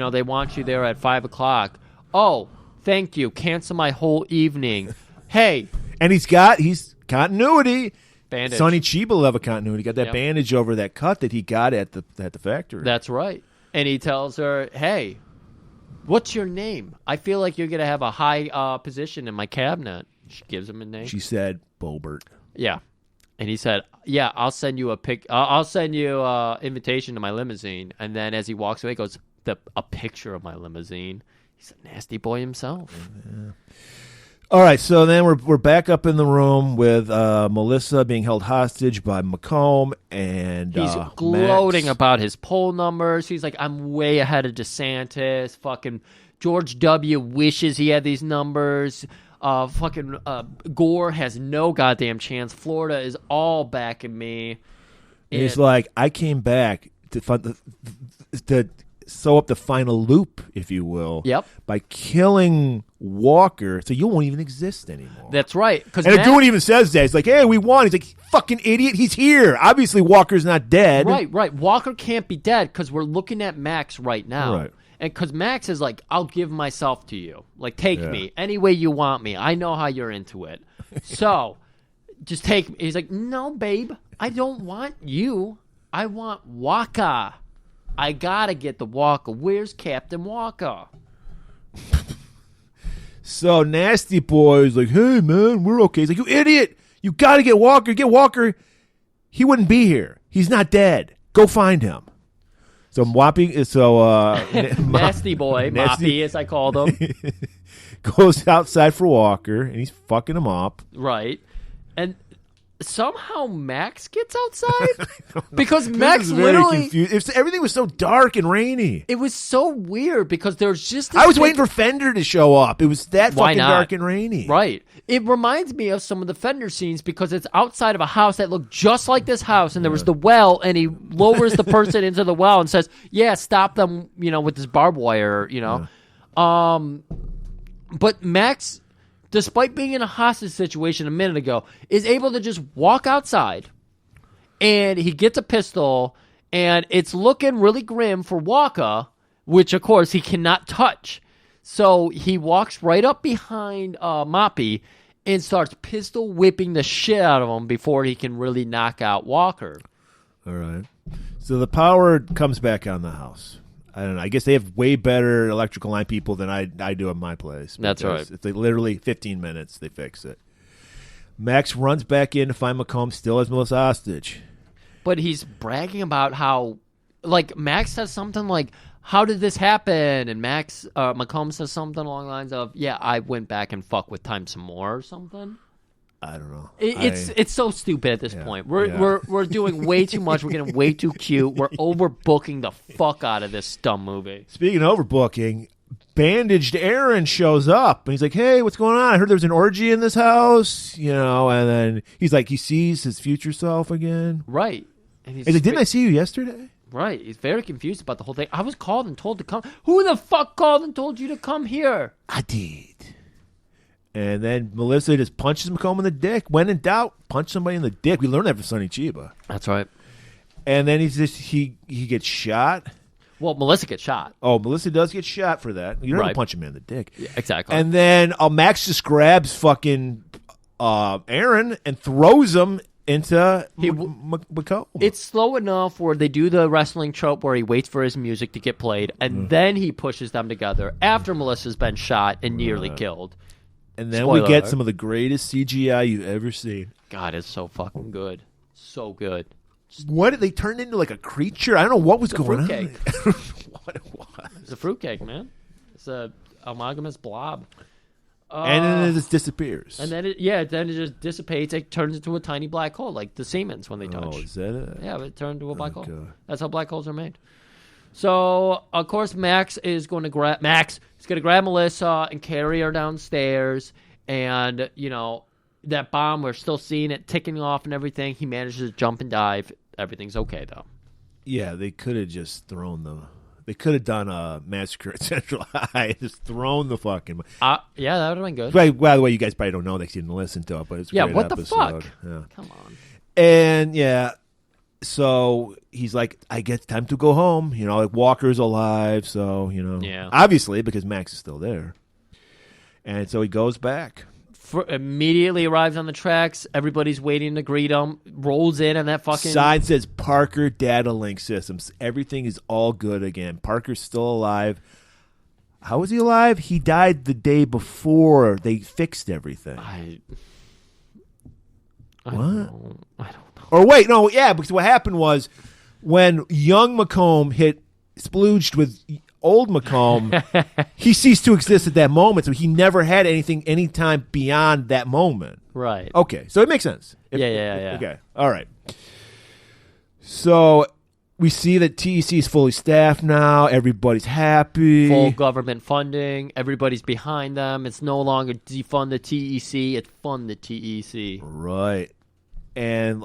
they want you there at 5:00. Oh, thank you. Cancel my whole evening. Hey, and he's continuity." Bandage. Sonny Chiba will have a continuity. Got that bandage over that cut that he got at the factory. That's right. And he tells her, hey, what's your name? I feel like you're going to have a high position in my cabinet. She gives him a name. She said, Bobert. Yeah. And he said, yeah, I'll send you I'll send you an invitation to my limousine. And then as he walks away, he goes, a picture of my limousine. He's a nasty boy himself. Yeah. All right, so then we're back up in the room with Melissa being held hostage by Macomb, and he's gloating Max. about his poll numbers. He's like, I'm way ahead of DeSantis. Fucking George W. wishes he had these numbers. Gore has no goddamn chance. Florida is all backing me. And he's like, I came back to sew up the final loop, if you will. Yep. By killing Walker, so you won't even exist anymore. That's right. And the goon even says that. He's like, hey, we won. He's like, fucking idiot, he's here. Obviously, Walker's not dead. Right. Walker can't be dead because we're looking at Max right now. Right. And because Max is like, I'll give myself to you. Like, take me any way you want me. I know how you're into it. So, just take me. He's like, no, babe, I don't want you. I want Walker. I gotta get the Walker. Where's Captain Walker? So Nasty Boy is like, hey, man, we're okay. He's like, you idiot. You got to get Walker. Get Walker. He wouldn't be here. He's not dead. Go find him. So Nasty Boy, Moppy, as I called him, goes outside for Walker, and he's fucking him up. Right. And somehow Max gets outside because This Max is very literally. confused. Everything was so dark and rainy. It was so weird because there's just. I was waiting for Fender to show up. It was that Why fucking not? dark and rainy. Right. It reminds me of some of the Fender scenes because it's outside of a house that looked just like this house, and there was the well, and he lowers the person into the well and says, "Yeah, stop them," with this barbed wire, But Max, despite being in a hostage situation a minute ago, is able to just walk outside, and he gets a pistol, and it's looking really grim for Walker, which, of course, he cannot touch. So he walks right up behind Moppy and starts pistol whipping the shit out of him before he can really knock out Walker. All right. So the power comes back on the house. I don't know. I guess they have way better electrical line people than I do at my place. That's right. It's literally 15 minutes. They fix it. Max runs back in to find McComb still has Melissa hostage. But he's bragging about how, Max says something like, "How did this happen?" And McComb says something along the lines of, "Yeah, I went back and fucked with time some more," or something. I don't know. It's so stupid at this point. We're doing way too much. We're getting way too cute. We're overbooking the fuck out of this dumb movie. Speaking of overbooking, bandaged Aaron shows up and he's like, "Hey, what's going on? I heard there was an orgy in this house," and then he's like, he sees his future self again. Right. And he's like, "Didn't I see you yesterday?" Right. He's very confused about the whole thing. I was called and told to come. Who the fuck called and told you to come here? I did. And then Melissa just punches McComb in the dick. When in doubt, punch somebody in the dick. We learned that from Sonny Chiba. That's right. And then he gets shot. Well, Melissa gets shot. Oh, Melissa does get shot for that. You don't Right. punch him in the dick. Yeah, exactly. And then Max just grabs fucking Aaron and throws him into McComb. It's slow enough where they do the wrestling trope where he waits for his music to get played, and then he pushes them together after Melissa's been shot and nearly killed. And then Spoiler we get alert. some of the greatest CGI you've ever seen. God, it's so fucking good. So good. What did they turn into, like a creature? I don't know what was going fruitcake. on. What it was. It's a fruitcake, man. It's a amalgamous blob. And then it just disappears. And then it just dissipates. It turns into a tiny black hole, like the Siemens when they touch. Oh, is that it? Yeah, it turned into a black hole. God. That's how black holes are made. So, of course, Max is going to grab Melissa and carry her downstairs. And, that bomb, we're still seeing it ticking off and everything. He manages to jump and dive. Everything's okay, though. Yeah, they could have just they could have done a massacre at Central High, just thrown the fucking. Yeah, that would have been good. By the way, you guys probably don't know that you didn't listen to it, but it's a great what the episode. fuck? Yeah. Come on. And so he's like, "I get time to go home." Walker's alive, so Yeah. obviously because Max is still there, and so he goes back. Immediately arrives on the tracks. Everybody's waiting to greet him. Rolls in and that fucking Sign says Parker Data Link Systems. Everything is all good again. Parker's still alive. How is he alive? He died the day before they fixed everything. I What? don't know. Or wait, no, yeah, because what happened was when young McComb hit splooged with old McComb, he ceased to exist at that moment, so he never had anything any time beyond that moment. Right. Okay, so it makes sense. Yeah. Okay, all right. So we see that TEC is fully staffed now. Everybody's happy. Full government funding. Everybody's behind them. It's no longer defund the TEC. It's fund the TEC. Right. And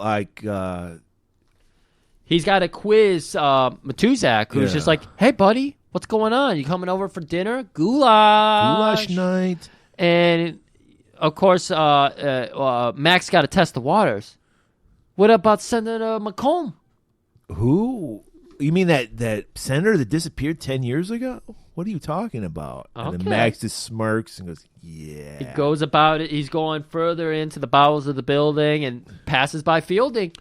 he's got a quiz, Matuzak, who's Yeah. just like, "Hey, buddy, what's going on? You coming over for dinner? Goulash night. And of course, Max got to test the waters. What about Senator McComb? Who? You mean that senator that disappeared 10 years ago? What are you talking about? And then Okay. Max just smirks and goes, yeah. He goes about it. He's going further into the bowels of the building and passes by Fielding.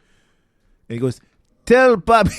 And he goes, tell Bobby,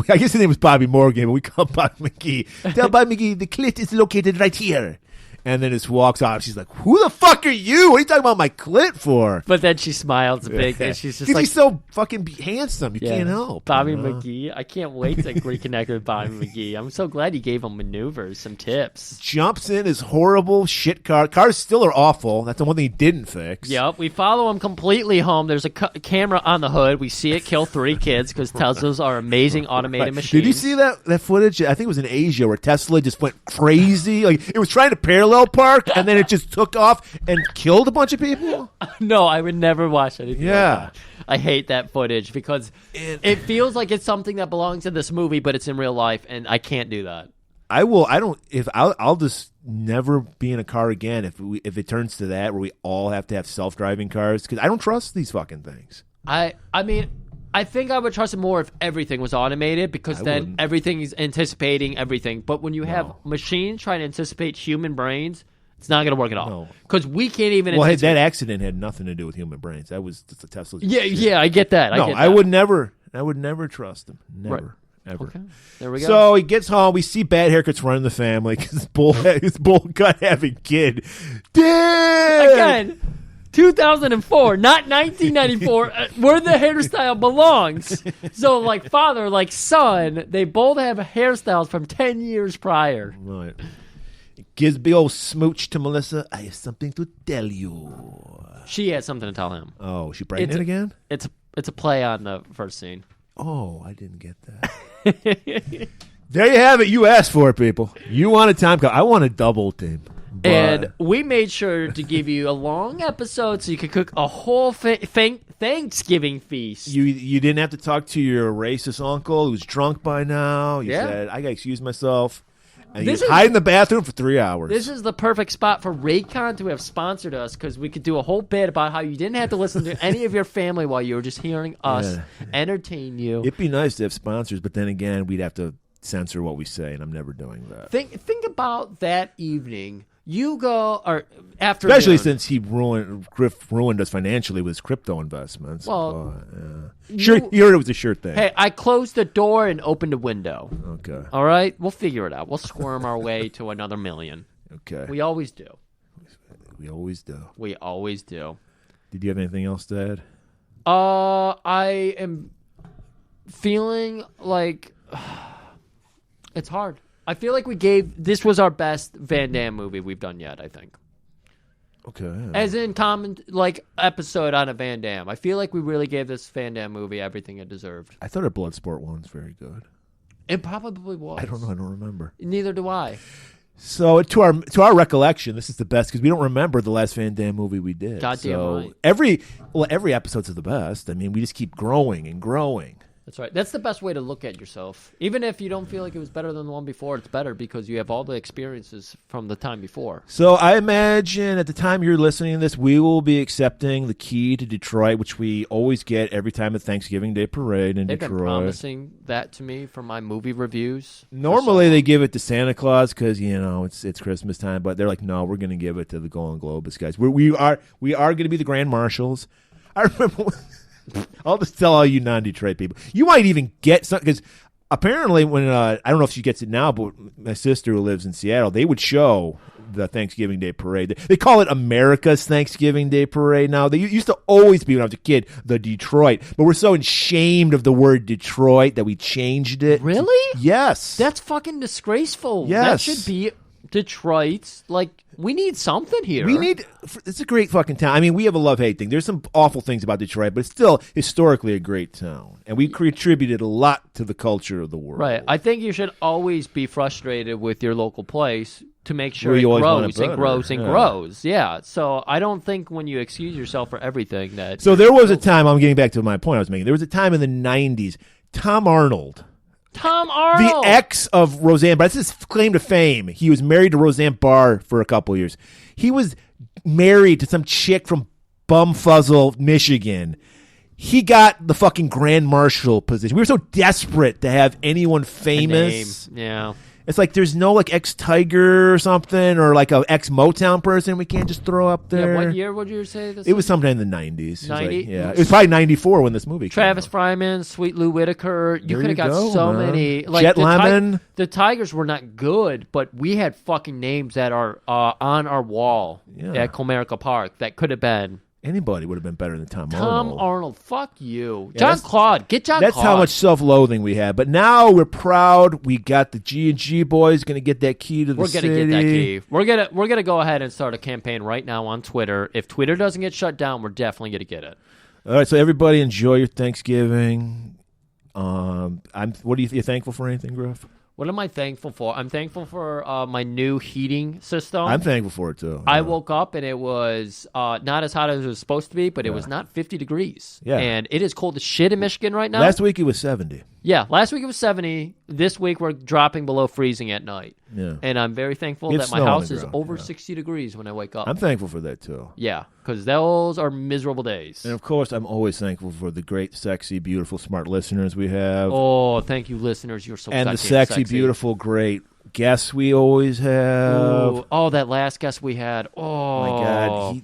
I guess his name was Bobby Morgan, but we call him Bobby McGee. Tell Bobby McGee the clit is located right here. And then just walks off. She's like, "Who the fuck are you? What are you talking about my clit for?" But then she smiles big, and she's just like, he's so fucking handsome. You can't help. Bobby McGee. I can't wait to reconnect with Bobby McGee. I'm so glad you gave him maneuvers, some tips. Jumps in his horrible shit car. Cars still are awful. That's the one thing he didn't fix. Yep. We follow him completely home. There's a camera on the hood. We see it kill 3 kids because Teslas are amazing automated machines. Did you see that footage? I think it was in Asia where Tesla just went crazy. Like it was trying to parallel park, and then it just took off and killed a bunch of people. No, I would never watch anything like Yeah. that. I hate that footage because it feels like it's something that belongs in this movie, but it's in real life, and I can't do that. I'll just never be in a car again if it turns to that where we all have to have self-driving cars because I don't trust these fucking things. I mean, I think I would trust it more if everything was automated because then everything is anticipating everything. But when you have machines trying to anticipate human brains, it's not going to work at all. Because we can't even. Well, that accident had nothing to do with human brains. That was just a Tesla. Yeah, I get that. I would never trust them. Never. Right. Ever. Okay. There we go. So he gets home. We see bad haircuts running the family because his bull cut having kid. Dad! Again, 2004, not 1994, where the hairstyle belongs. So, like father, like son, they both have hairstyles from 10 years prior. Right. Gives big old smooch to Melissa. I have something to tell you. She had something to tell him. Oh, she pregnant again? It's a play on the first scene. Oh, I didn't get that. There you have it. You asked for it, people. You want a time code. I want a double team. And we made sure to give you a long episode so you could cook a whole Thanksgiving feast. You didn't have to talk to your racist uncle who's drunk by now. You said, I got to excuse myself. And you hide in the bathroom for 3 hours. This is the perfect spot for Raycon to have sponsored us because we could do a whole bit about how you didn't have to listen to any of your family while you were just hearing us entertain you. It'd be nice to have sponsors, but then again, we'd have to censor what we say, and I'm never doing that. Think about that evening. You go or after, especially since Griff ruined us financially with his crypto investments. Well, sure, you heard it was a sure thing. Hey, I closed the door and opened a window. Okay, all right, we'll figure it out. We'll squirm our way to another million. Okay, we always do. We always do. We always do. Did you have anything else to add? I am feeling like it's hard. I feel like this was our best Van Damme movie we've done yet, I think. Okay. As in episode on a Van Damme. I feel like we really gave this Van Damme movie everything it deserved. I thought our Bloodsport one was very good. It probably was. I don't know. I don't remember. Neither do I. So to our recollection, this is the best because we don't remember the last Van Damme movie we did. Goddamn right. Every episode's the best. I mean, we just keep growing and growing. That's right. That's the best way to look at yourself. Even if you don't feel like it was better than the one before, it's better because you have all the experiences from the time before. So I imagine at the time you're listening to this, we will be accepting the key to Detroit, which we always get every time at Thanksgiving Day Parade in Detroit. They've been promising that to me for my movie reviews. Normally they give it to Santa Claus because, it's Christmas time, but they're like, no, we're going to give it to the Golan-Globus guys. We are going to be the Grand Marshals. I remember... I'll just tell all you non-Detroit people. You might even get some because apparently when I don't know if she gets it now, but my sister who lives in Seattle, they would show the Thanksgiving Day Parade. They call it America's Thanksgiving Day Parade now. They used to always be when I was a kid the Detroit, but we're so ashamed of the word Detroit that we changed it. Really? Yes. That's fucking disgraceful. Yes. That should be Detroit. We need something here. It's a great fucking town. I mean, we have a love-hate thing. There's some awful things about Detroit, but it's still historically a great town. And we contributed a lot to the culture of the world. Right. I think you should always be frustrated with your local place to make sure Where it you always want grows it and better. grows and Yeah. grows. Yeah. So I don't think when you excuse yourself for everything that... So there was a time, I'm getting back to my point I was making. There was a time in the 90s, Tom Arnold, the ex of Roseanne Barr. That's his claim to fame. He was married to Roseanne Barr for a couple years. He was married to some chick from Bumfuzzle, Michigan. He got the fucking Grand Marshal position. We were so desperate to have anyone famous. Yeah. It's like there's no like ex-Tiger or something or like a ex-Motown person we can't just throw up there. Yeah, what year would you say this? It was sometime in the 90s. 90? It was probably 94 when this movie Travis came out. Fryman, Sweet Lou Whitaker. You There could have you got go, so man. many. Like Jet Lemon. The Tigers were not good, but we had fucking names that are on our wall at Comerica Park that could have been. Anybody would have been better than Tom Arnold. Fuck you. Yeah, John Claude. Get John Claude. That's how much self-loathing we had. But now we're proud. We got the G&G boys going to get that key to the city. We're going to get that key. We're going to go ahead and start a campaign right now on Twitter. If Twitter doesn't get shut down, we're definitely going to get it. All right, so everybody enjoy your Thanksgiving. What are you thankful for anything, Griff? What am I thankful for? I'm thankful for my new heating system. I'm thankful for it, too. I woke up and it was not as hot as it was supposed to be, but it was not 50 degrees. Yeah. And it is cold as shit in Michigan right now. Last week it was 70. Yeah, last week it was 70. This week we're dropping below freezing at night. Yeah. And I'm very thankful It's that my snow on house the is ground, over 60 degrees when I wake up. I'm thankful for that, too. Yeah, because those are miserable days. And, of course, I'm always thankful for the great, sexy, beautiful, smart listeners we have. Oh, thank you, listeners. You're so And the goddamn sexy, beautiful, great guests we always have. Ooh, oh, that last guest we had. Oh, my God.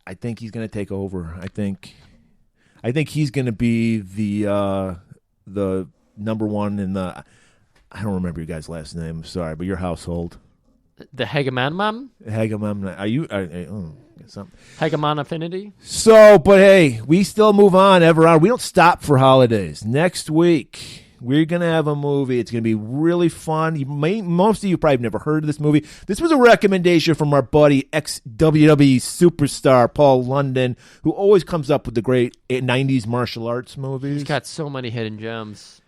I think he's going to take over. I think he's going to be the number one in the... I don't remember your guys' last name. I'm sorry, but your household. The Hegemon? Hegemon. Are you... something. Hegemon Affinity? So, but hey, we still move on ever on. We don't stop for holidays. Next week, we're going to have a movie. It's going to be really fun. Most of you probably have never heard of this movie. This was a recommendation from our buddy, ex-WWE superstar Paul London, who always comes up with the great 90s martial arts movies. He's got so many hidden gems.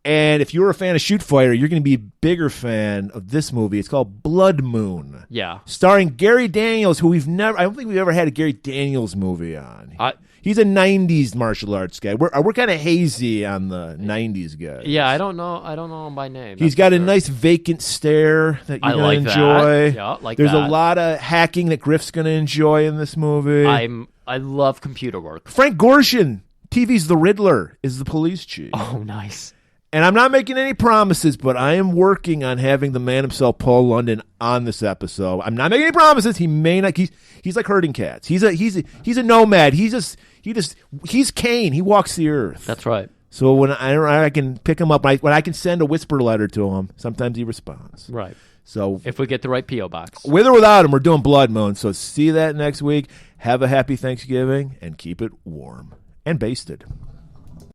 And if you're a fan of Shoot Fighter, you're going to be a bigger fan of this movie. It's called Blood Moon. Yeah. Starring Gary Daniels, who I don't think we've ever had a Gary Daniels movie on. He's a 90s martial arts guy. We're kind of hazy on the 90s guys. Yeah, I don't know him by name. He's got a nice vacant stare that you're going to enjoy. That. Yeah, like There's that. a lot of hacking that Griff's going to enjoy in this movie. I love computer work. Frank Gorshin, TV's The Riddler, is the police chief. Oh, nice. And I'm not making any promises, but I am working on having the man himself, Paul London, on this episode. I'm not making any promises. He may not. He's like herding cats. He's a nomad. He's Cain. He walks the earth. That's right. So when I can pick him up, when I can send a whisper letter to him, sometimes he responds. Right. So if we get the right P.O. box, with or without him, we're doing Blood Moon. So see that next week. Have a happy Thanksgiving and keep it warm and basted.